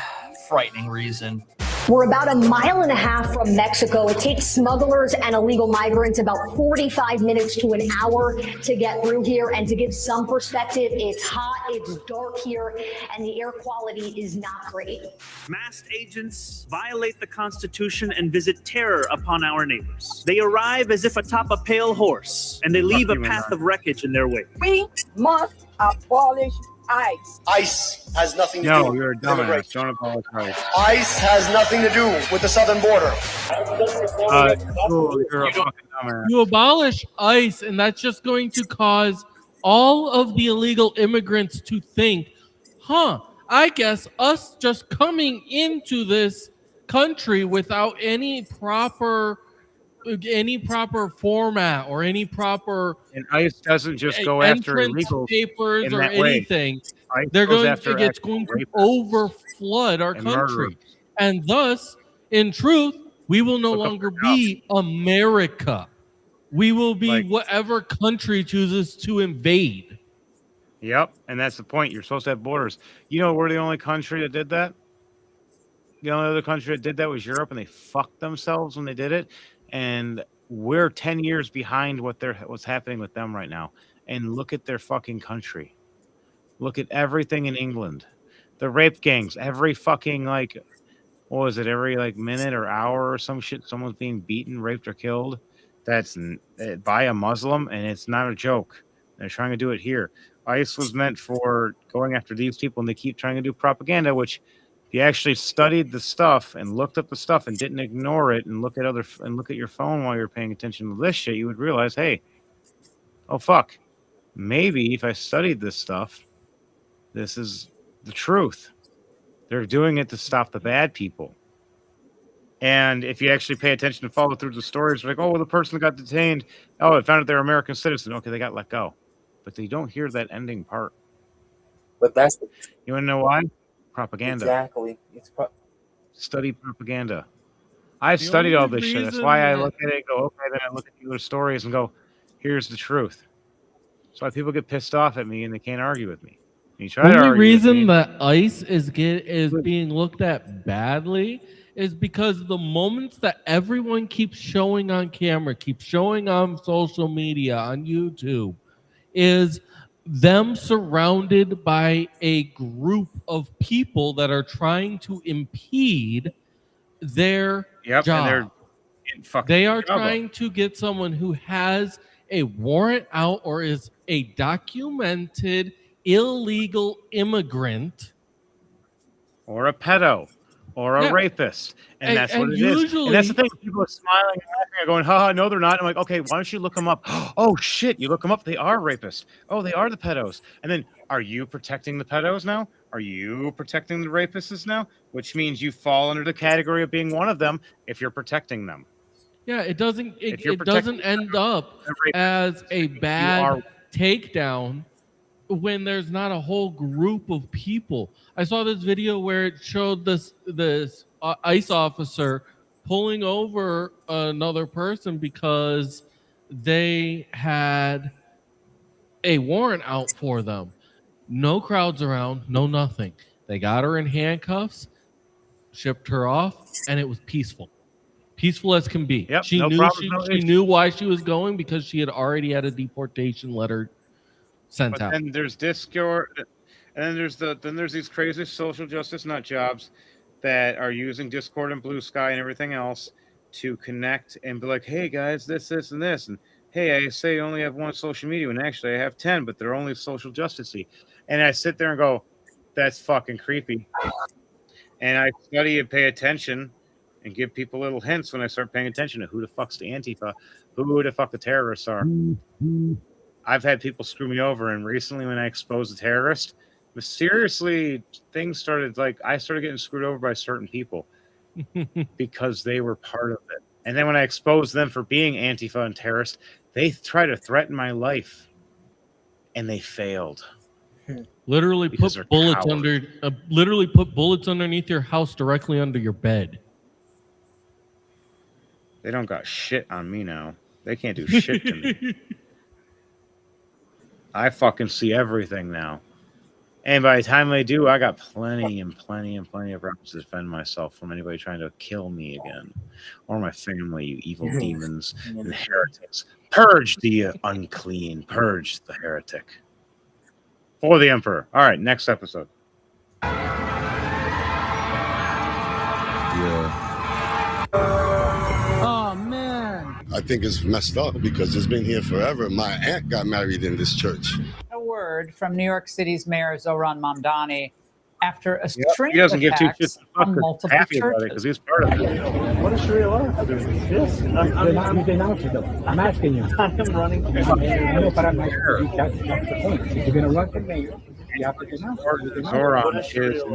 frightening reason. We're about 1.5 miles from Mexico. It takes smugglers and illegal migrants about 45 minutes to an hour to get through here. And to give some perspective, it's hot, it's dark here, and the air quality is not great. Masked agents violate the Constitution and visit terror upon our neighbors. They arrive as if atop a pale horse, and they leave a path of wreckage in their wake. We must abolish ICE. ICE has nothing to do No, you're a with dumbass. immigration. Don't apologize. ICE has nothing to do with the southern border. You're a fucking dumbass. You abolish ICE, and that's just going to cause all of the illegal immigrants to think, I guess us just coming into this country without any proper format or any proper And ICE doesn't just go after illegals papers in or that way. anything. ICE They're goes going after to it's actual going to rapists overflood our and country, murderers. and thus, in truth, we will no Look up longer your be America. We will be Like- whatever country chooses to invade. Yep, and that's the point. You're supposed to have borders. You know, we're the only country that did that. The only other country that did that was Europe, and they fucked themselves when they did it. And we're 10 years behind what's happening with them right now. And look at their fucking country. Look at everything in England. The rape gangs, every fucking what was it? Every minute or hour or some shit, someone's being beaten, raped, or killed. That's by a Muslim, and it's not a joke. They're trying to do it here. ICE was meant for going after these people, and they keep trying to do propaganda, which if you actually studied the stuff and looked up the stuff and didn't ignore it and look at your phone while you're paying attention to this shit, you would realize, hey, oh fuck, maybe if I studied this stuff, this is the truth. They're doing it to stop the bad people. And if you actually pay attention and follow through the stories, like, oh, well, the person got detained. Oh, I found out they're American citizen. Okay, they got let go. But they don't hear that ending part. But that's You want to know why? Propaganda. exactly. Study propaganda. I've The studied all only this shit. That's reason why I that- look at it and go, okay, then I look at the other stories and go, here's the truth. That's why people get pissed off at me and they can't argue with me. And you try to The only argue with reason me, that ICE is being looked at badly is because the moments that everyone keeps showing on camera, keeps showing on social media, on YouTube, is them surrounded by a group of people that are trying to impede their Yep, job. and they're getting fucking They are job up. trying to get someone who has a warrant out or is a documented illegal immigrant or a pedo or a Yeah. rapist. And that's what and it is. And that's the usually- thing. People are smiling and laughing and going, haha, no, they're not. I'm like, okay, why don't you look them up? Oh, shit. You look them up. They are rapists. Oh, they are the pedos. And then are you protecting the pedos now? Are you protecting the rapists now? Which means you fall under the category of being one of them if you're protecting them. Yeah, it doesn't. If you're It doesn't protecting end up as a bad are- takedown when there's not a whole group of people. I saw this video where it showed this ICE officer pulling over another person because they had a warrant out for them. No crowds around, no nothing. They got her in handcuffs, shipped her off, and it was peaceful. Peaceful as can be. Yep, She no knew problem, no she issue. knew why she was going because she had already had a deportation letter sent But out. then there's Discord, and then there's these crazy social justice nut jobs that are using Discord and Blue Sky and everything else to connect and be like, hey guys, this, and this, and hey, I say I only have one social media, and actually I have 10, but they're only social justice-y. And I sit there and go, that's fucking creepy. And I study and pay attention and give people little hints when I start paying attention to who the fuck's the Antifa, who the fuck the terrorists are. I've had people screw me over, and recently when I exposed the terrorist, mysteriously things started, like, I started getting screwed over by certain people because they were part of it. And then when I exposed them for being Antifa and terrorists, they tried to threaten my life, and they failed. Literally Because put they're bullets cowards. literally put bullets underneath your house directly under your bed. They don't got shit on me now. They can't do shit to me. I fucking see everything now. And by the time I do, I got plenty of rounds to defend myself from anybody trying to kill me again. Or my family, you evil demons and heretics. Purge the unclean. Purge the heretic. For the Emperor. All right, next episode. Yeah. Oh, man. I think it's messed up because it's been here forever. My aunt got married in this church. A word from New York City's Mayor Zohran Mamdani after a string He doesn't of give two attacks shits on multiple happy about it churches. because he's part of it. What is Sharia law? This? I'm denouncing them. I'm asking you. I'm running for the mayor. I know, but I'm not sure. That's the point. If you're going to run for mayor, you have to denounce it. Zoran is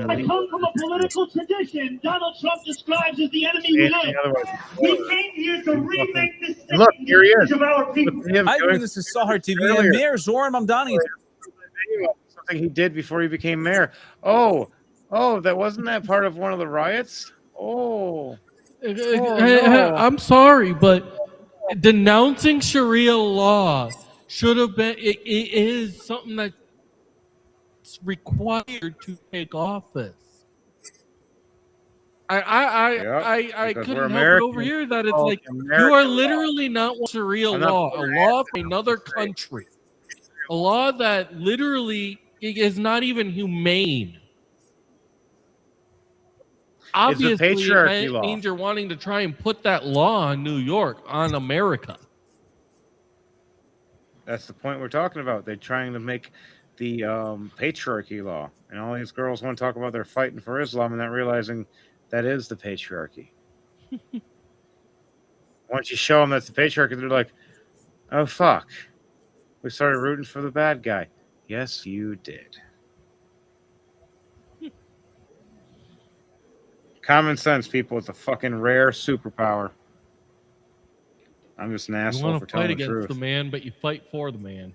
I come from a political tradition Donald Trump describes as the enemy within. We came here to remake this state. Look, here he is. Of our people. Hi, everyone. This is Sahar TV. And Mayor Zohran Mamdani. Something he did before he became mayor. Oh, that wasn't that part of one of the riots? Oh, no. I'm sorry, but denouncing Sharia law should have been. It is something that's required to take office. I because couldn't we're help it American. over here that it's Oh, like American you are law. literally not Sharia I'm not law, a for law from another country, a law that literally is not even humane. Obviously, patriarchy it law. means you're wanting to try and put that law on New York, on America. That's the point we're talking about. They're trying to make the patriarchy law, and all these girls want to talk about they're fighting for Islam and not realizing that is the patriarchy. Once you show them that's the patriarchy, they're like, "Oh fuck, we started rooting for the bad guy." Yes, you did. Common sense, people. It's a fucking rare superpower. I'm just an You asshole want for to fight telling the against truth. the man, but you fight for the man.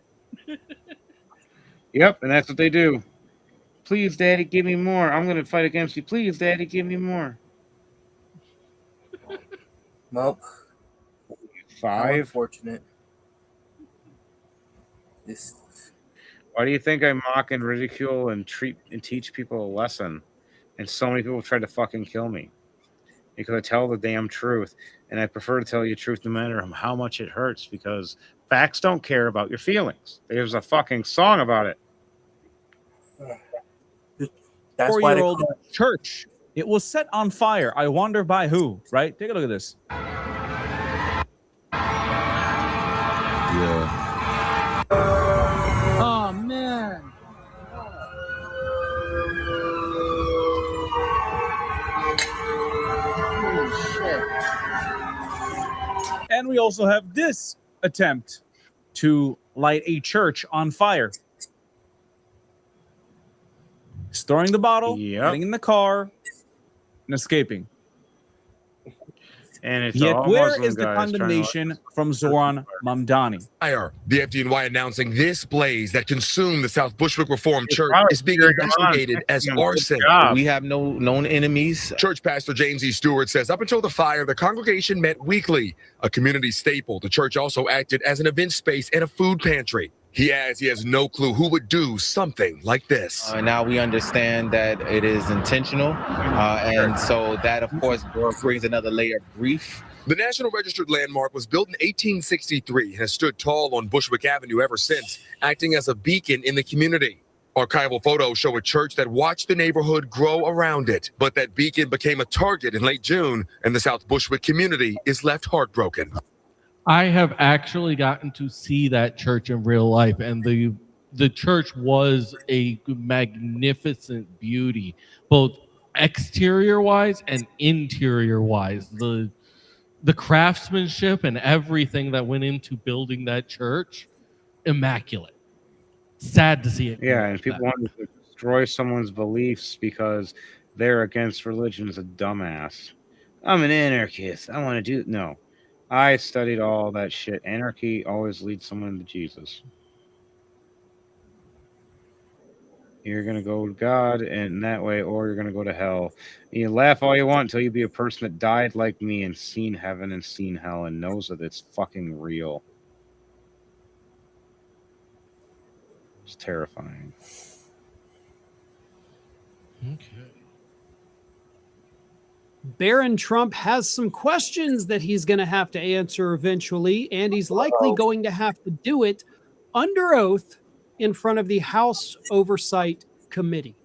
Yep, and that's what they do. Please, Daddy, give me more. I'm going to fight against you. Please, Daddy, give me more. Well, 5. Unfortunate. Why do you think I mock and ridicule and treat and teach people a lesson? And so many people try to fucking kill me because I tell the damn truth, and I prefer to tell you the truth no matter how much it hurts because facts don't care about your feelings. There's a fucking song about it. That's why they 4-year-old church. It was set on fire. I wonder by who, right? Take a look at this. Yeah. Oh, man. And we also have this attempt to light a church on fire. He's throwing the bottle, getting in the car, and escaping. And it's Yet all where Muslim is the guys trying to condemnation from Zohran Mamdani? The FDNY announcing this blaze that consumed the South Bushwick Reformed Church probably is being cheering them on. investigated as Good arson. job. We have no known enemies. Church pastor James E. Stewart says up until the fire, the congregation met weekly, a community staple. The church also acted as an event space and a food pantry. He adds he has no clue who would do something like this. Now we understand that it is intentional. And so that, of course, brings another layer of grief The National Registered Landmark was built in 1863 and has stood tall on Bushwick Avenue ever since, acting as a beacon in the community. Archival photos show a church that watched the neighborhood grow around it, but that beacon became a target in late June, and the South Bushwick community is left heartbroken. I have actually gotten to see that church in real life, and the church was a magnificent beauty, both exterior wise and interior wise. The craftsmanship and everything that went into building that church, immaculate. Sad to see it. Yeah, and people want to destroy someone's beliefs because they're against religion is a dumbass. I'm an anarchist. I want to do no. I studied all that shit. Anarchy always leads someone to Jesus. You're going to go to God in that way, or you're going to go to hell. You laugh all you want until you be a person that died like me and seen heaven and seen hell and knows that it's fucking real. It's terrifying. Okay. Barron Trump has some questions that he's going to have to answer eventually, and he's likely going to have to do it under oath in front of the House Oversight Committee.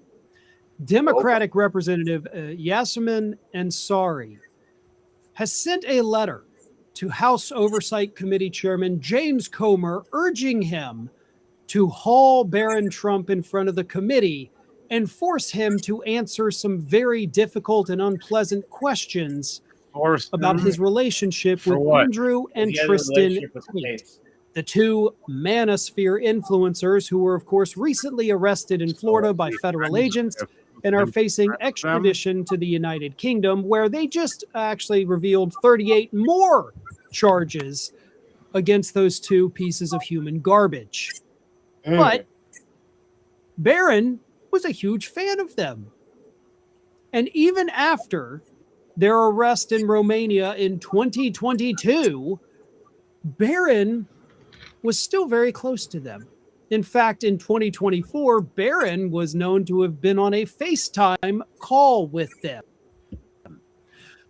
Democratic Representative Yasemin Ansari has sent a letter to House Oversight Committee Chairman James Comer urging him to haul Barron Trump in front of the committee and force him to answer some very difficult and unpleasant questions about his relationship with Andrew and Tristan Tate, the two manosphere influencers who were, of course, recently arrested in Florida by federal agents and are facing extradition to the United Kingdom, where they just actually revealed 38 more charges against those two pieces of human garbage. But Barron was a huge fan of them. And even after their arrest in Romania in 2022, Barron was still very close to them. In fact, in 2024, Barron was known to have been on a FaceTime call with them.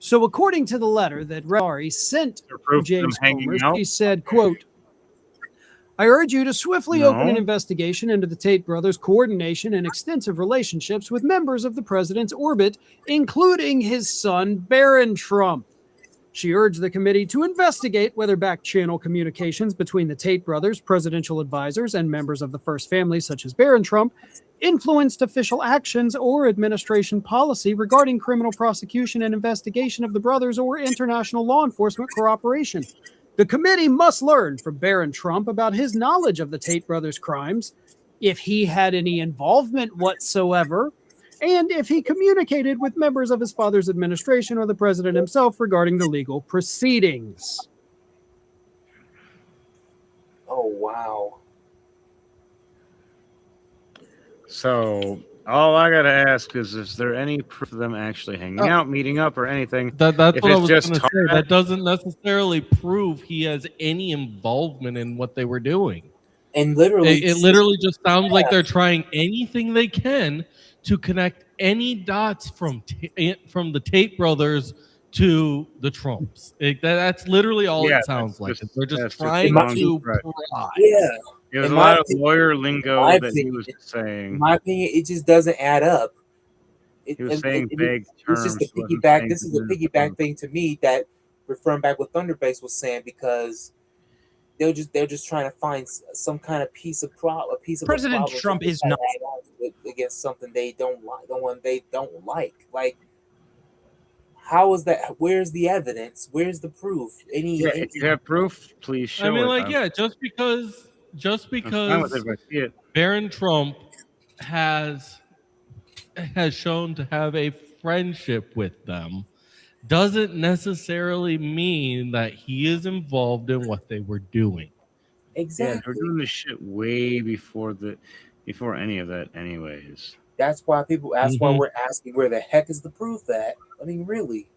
So according to the letter that Rari sent James Comer, she said, quote, I urge you to swiftly open an investigation into the Tate brothers' coordination and extensive relationships with members of the president's orbit, including his son, Barron Trump. She urged the committee to investigate whether back-channel communications between the Tate brothers, presidential advisors, and members of the first family, such as Barron Trump, influenced official actions or administration policy regarding criminal prosecution and investigation of the brothers or international law enforcement cooperation. The committee must learn from Barron Trump about his knowledge of the Tate brothers' crimes, if he had any involvement whatsoever, and if he communicated with members of his father's administration or the president himself regarding the legal proceedings. Oh, wow. So all I gotta ask is there any proof of them actually hanging out, meeting up, or anything? That's if what I it's was just going to say. That doesn't necessarily prove he has any involvement in what they were doing. And literally, it literally just sounds like they're trying anything they can to connect any dots from the Tate brothers to the Trumps. That's literally all it sounds like. They're just trying to pry. Yeah. There's a lot of lawyer lingo that he was saying. In my opinion, it just doesn't add up. He was saying vague terms. It's just a piggyback. This is a piggyback thing to me that referring back what Thunderbase was saying, because they're just trying to find some kind of piece of President Trump is not against something they don't like, the one they don't like. Like, how is that? Where's the evidence? Where's the proof? If you have proof, please show it. Just because Barron Trump has shown to have a friendship with them doesn't necessarily mean that he is involved in what they were doing. Exactly. Yeah, they're doing this shit way before any of that anyways. That's why why we're asking where the heck is the proof at? I mean, really.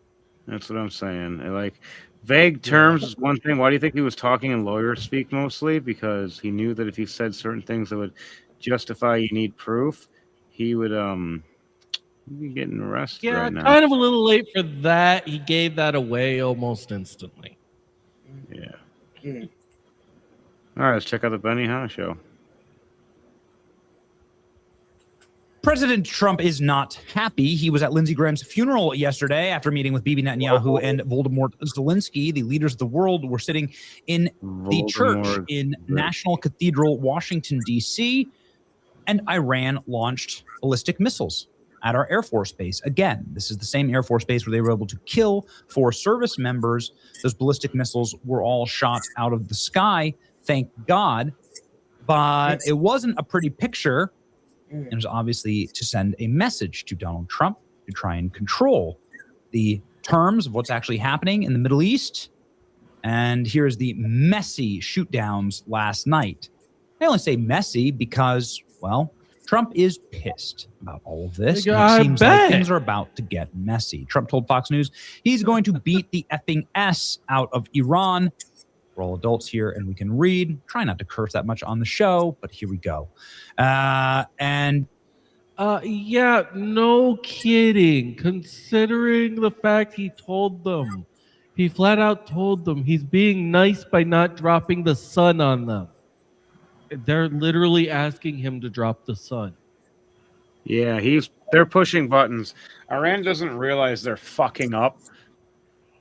That's what I'm saying. Like, vague terms is one thing. Why do you think he was talking in lawyer speak mostly? Because he knew that if he said certain things that would justify you need proof, he would You're getting arrested Yeah, right now. kind of a little late for that. He gave that away almost instantly. Yeah. Mm. All right, let's check out the Benny Hanna show. President Trump is not happy. He was at Lindsey Graham's funeral yesterday after meeting with Bibi Netanyahu and Volodymyr Zelensky. The leaders of the world were sitting in the church in National Cathedral, Washington, D.C., and Iran launched ballistic missiles at our Air Force Base. Again, this is the same Air Force Base where they were able to kill 4 service members. Those ballistic missiles were all shot out of the sky, thank God. But it wasn't a pretty picture. It was obviously to send a message to Donald Trump to try and control the terms of what's actually happening in the Middle East. And here's the messy shoot-downs last night. I only say messy because, well, Trump is pissed about all of this. And it seems like things are about to get messy. Trump told Fox News he's going to beat the effing S out of Iran. We're all adults here and we can read. Try not to curse that much on the show, but here we go. Yeah, no kidding. Considering the fact he told them, he flat out told them he's being nice by not dropping the sun on them. They're literally asking him to drop the sun. Yeah, they're pushing buttons. Iran doesn't realize they're fucking up.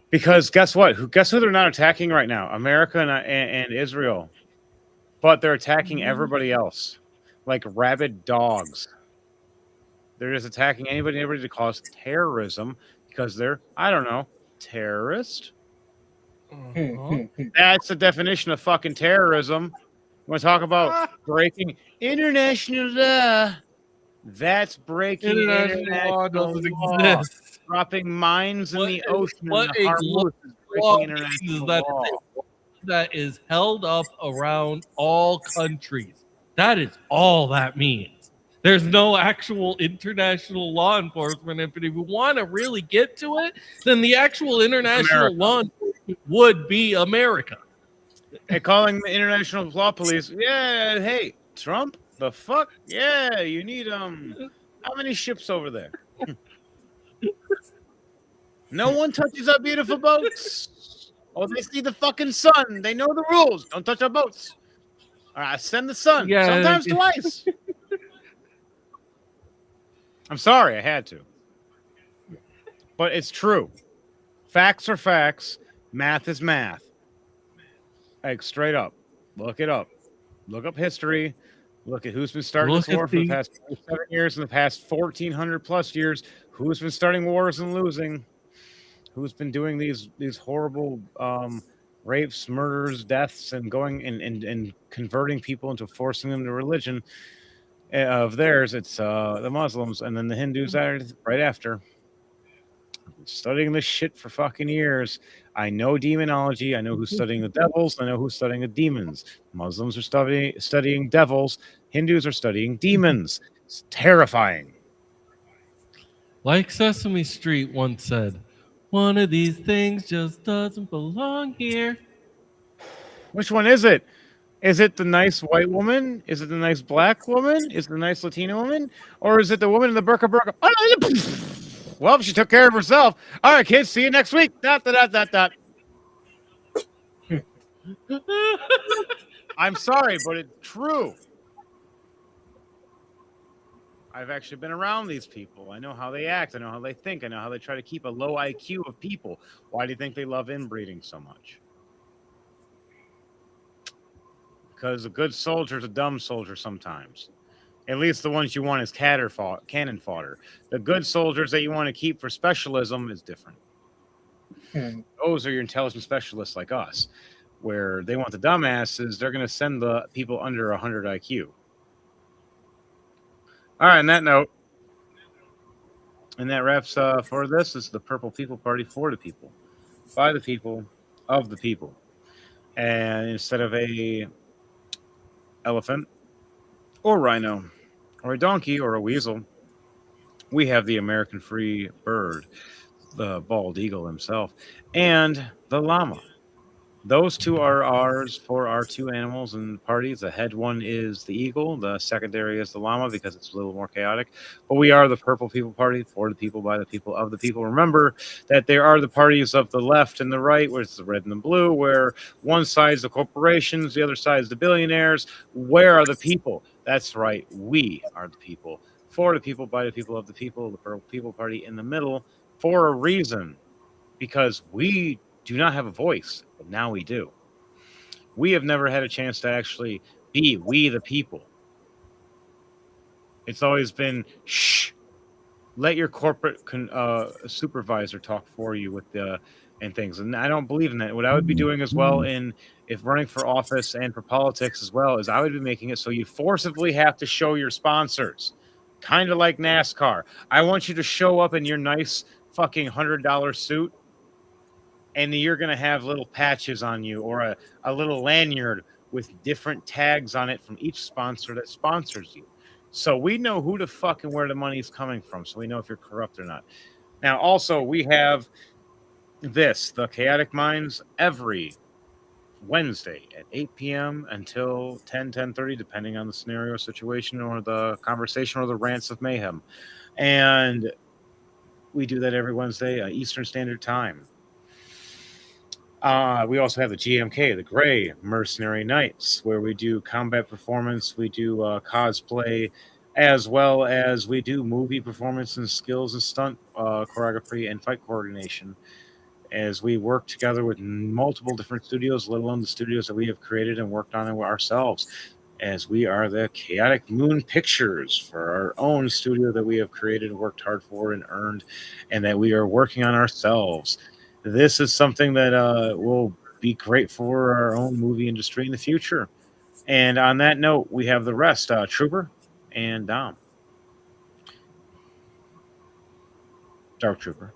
Because guess what? Guess who they're not attacking right now? America and Israel. But they're attacking everybody else. Like rabid dogs. They're just attacking anybody and everybody to cause terrorism because they're, I don't know, terrorist? That's the definition of fucking terrorism. You want to talk about breaking international law? That's breaking international law. Doesn't exist. Dropping mines in the ocean. What in the a Hormuz is law breaking international is that law. that is held up around all countries. That is all that means. There's no actual international law enforcement. If we want to really get to it, then the actual international law enforcement would be America. Hey, calling the international law police. Yeah, hey, Trump, the fuck? Yeah, you need how many ships over there? No one touches our beautiful boats. Oh, they see the fucking sun. They know the rules. Don't touch our boats. All right, send the sun. Yeah, sometimes twice. I'm sorry, I had to. But it's true. Facts are facts. Math is math. Like, straight up. Look it up. Look up history. Look at who's been starting this war for the past 7 years and the past 1,400 plus years. Who's been starting wars and losing? Who's been doing these horrible rapes, murders, deaths, and going and converting people into forcing them to religion of theirs? It's the Muslims, and then the Hindus are right after. I've been studying this shit for fucking years. I know demonology. I know who's studying the devils. I know who's studying the demons. Muslims are studying devils. Hindus are studying demons. It's terrifying. Like Sesame Street once said, one of these things just doesn't belong here. Which one is it? Is it the nice white woman? Is it the nice black woman? Is it the nice Latina woman? Or is it the woman in the burqa? Well, she took care of herself. All right, kids, see you next week. I'm sorry, but it's true. I've actually been around these people. I know how they act. I know how they think. I know how they try to keep a low IQ of people. Why do you think they love inbreeding so much? Because a good soldier is a dumb soldier sometimes. At least the ones you want is cannon fodder. The good soldiers that you want to keep for specialism is different. Those are your intelligence specialists like us, where they want the dumbasses. They're going to send the people under 100 IQ. All right, on that note, and that wraps for this. This is the Purple People Party for the people, by the people, of the people. And instead of a elephant or rhino or a donkey or a weasel, we have the American free bird, the bald eagle himself, and the llama. Those two are ours for our two animals and parties. The head one is the eagle. The secondary is the llama because it's a little more chaotic. But we are the purple people party for the people, by the people, of the people. Remember that there are the parties of the left and the right, where it's the red and the blue, where one side is the corporations, the other side is the billionaires. Where are the people? That's right. We are the people. For the people, by the people, of the people, the purple people party in the middle for a reason. Because we do not have a voice, but now we do. We have never had a chance to actually be we the people. It's always been, shh, let your corporate supervisor talk for you with the and things. And I don't believe in that. What I would be doing as well if running for office and for politics as well is I would be making it so you forcibly have to show your sponsors. Kind of like NASCAR. I want you to show up in your nice fucking $100 suit, and you're going to have little patches on you or a little lanyard with different tags on it from each sponsor that sponsors you. So we know who the fuck and where the money is coming from. So we know if you're corrupt or not. Now, also, we have the Chaotic Minds, every Wednesday at 8 p.m. until 10:30, depending on the scenario, situation, or the conversation or the rants of mayhem. And we do that every Wednesday, Eastern Standard Time. We also have the GMK, the Gray Mercenary Knights, where we do combat performance, we do cosplay, as well as we do movie performance and skills and stunt choreography and fight coordination, as we work together with multiple different studios, let alone the studios that we have created and worked on ourselves, as we are the Chaotic Moon Pictures for our own studio that we have created and worked hard for and earned, and that we are working on ourselves. This is something that will be great for our own movie industry in the future. And on that note, we have the rest, Trooper and Dom. Dark Trooper.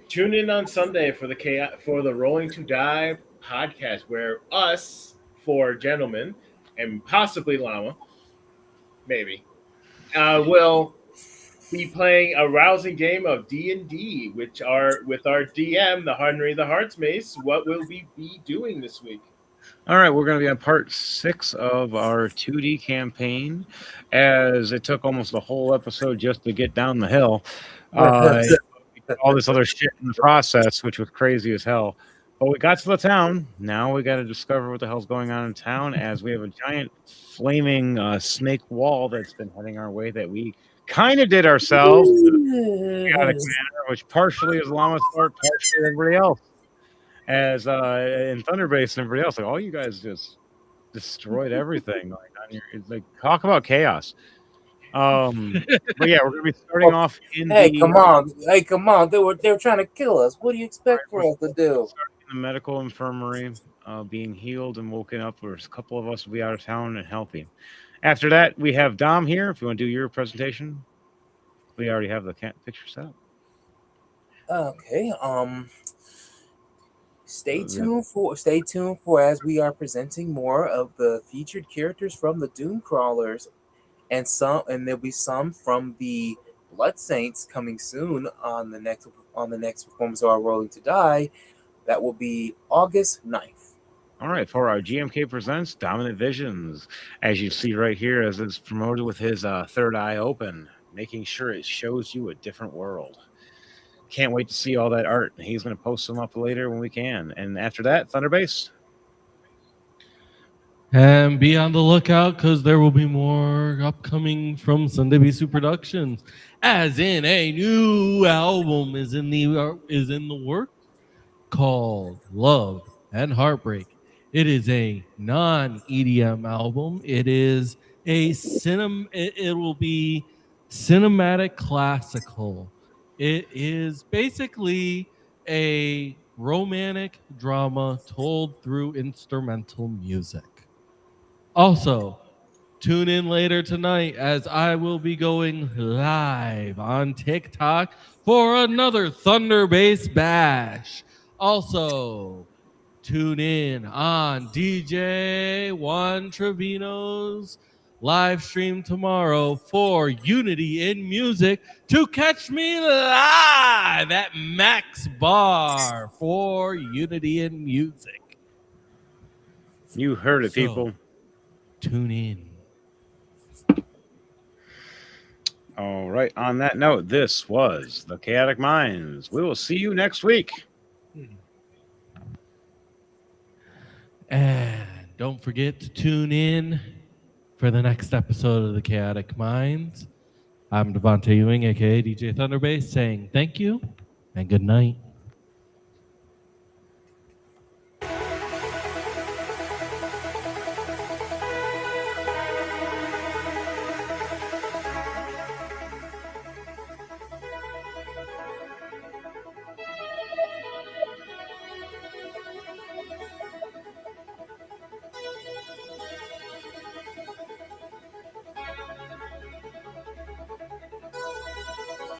Tune in on Sunday for the Rolling to Die podcast, where us four gentlemen and possibly Llama, maybe, will be playing a rousing game of D&D, which are with our DM, the Henry the Hearts Mace. What will we be doing this week? All right, we're going to be on part 6 of our 2D campaign, as it took almost a whole episode just to get down the hill. All this other shit in the process, which was crazy as hell. But we got to the town. Now we got to discover what the hell's going on in town, as we have a giant flaming snake wall that's been heading our way that we kind of did ourselves in a chaotic manner, which partially is Llama's part, partially everybody else. As in Thunderbase and everybody else, like, all you guys just destroyed everything. It's like, talk about chaos. But yeah, we're gonna be starting off in come on! They were trying to kill us. What do you expect for us to do? In the medical infirmary, being healed and woken up. There's a couple of us will be out of town and healthy. After that, we have Dom here. If you want to do your presentation, we already have the picture set up. Okay. Stay tuned for as we are presenting more of the featured characters from the Doom Crawlers, and there'll be some from the Blood Saints coming soon on the next performance of our Rolling to Die. That will be August 9th. All right, for our GMK Presents Dominant Visions, as you see right here, as it's promoted with his third eye open, making sure it shows you a different world. Can't wait to see all that art. He's going to post them up later when we can. And after that, Thunderbase. And be on the lookout, because there will be more upcoming from Sunday Bisu Productions, as in a new album is in the works called Love and Heartbreak. It is a non-EDM album. It is it will be cinematic classical. It is basically a romantic drama told through instrumental music. Also, tune in later tonight, as I will be going live on TikTok for another Thunderbase Bash. Also, tune in on DJ Juan Trevino's live stream tomorrow for Unity in Music to catch me live at Max Bar for Unity in Music. You heard it, people. Tune in. All right. On that note, this was the Chaotic Minds. We will see you next week. And don't forget to tune in for the next episode of the Chaotic Minds. I'm Devontae Ewing, aka DJ Thunderbase, saying thank you and good night.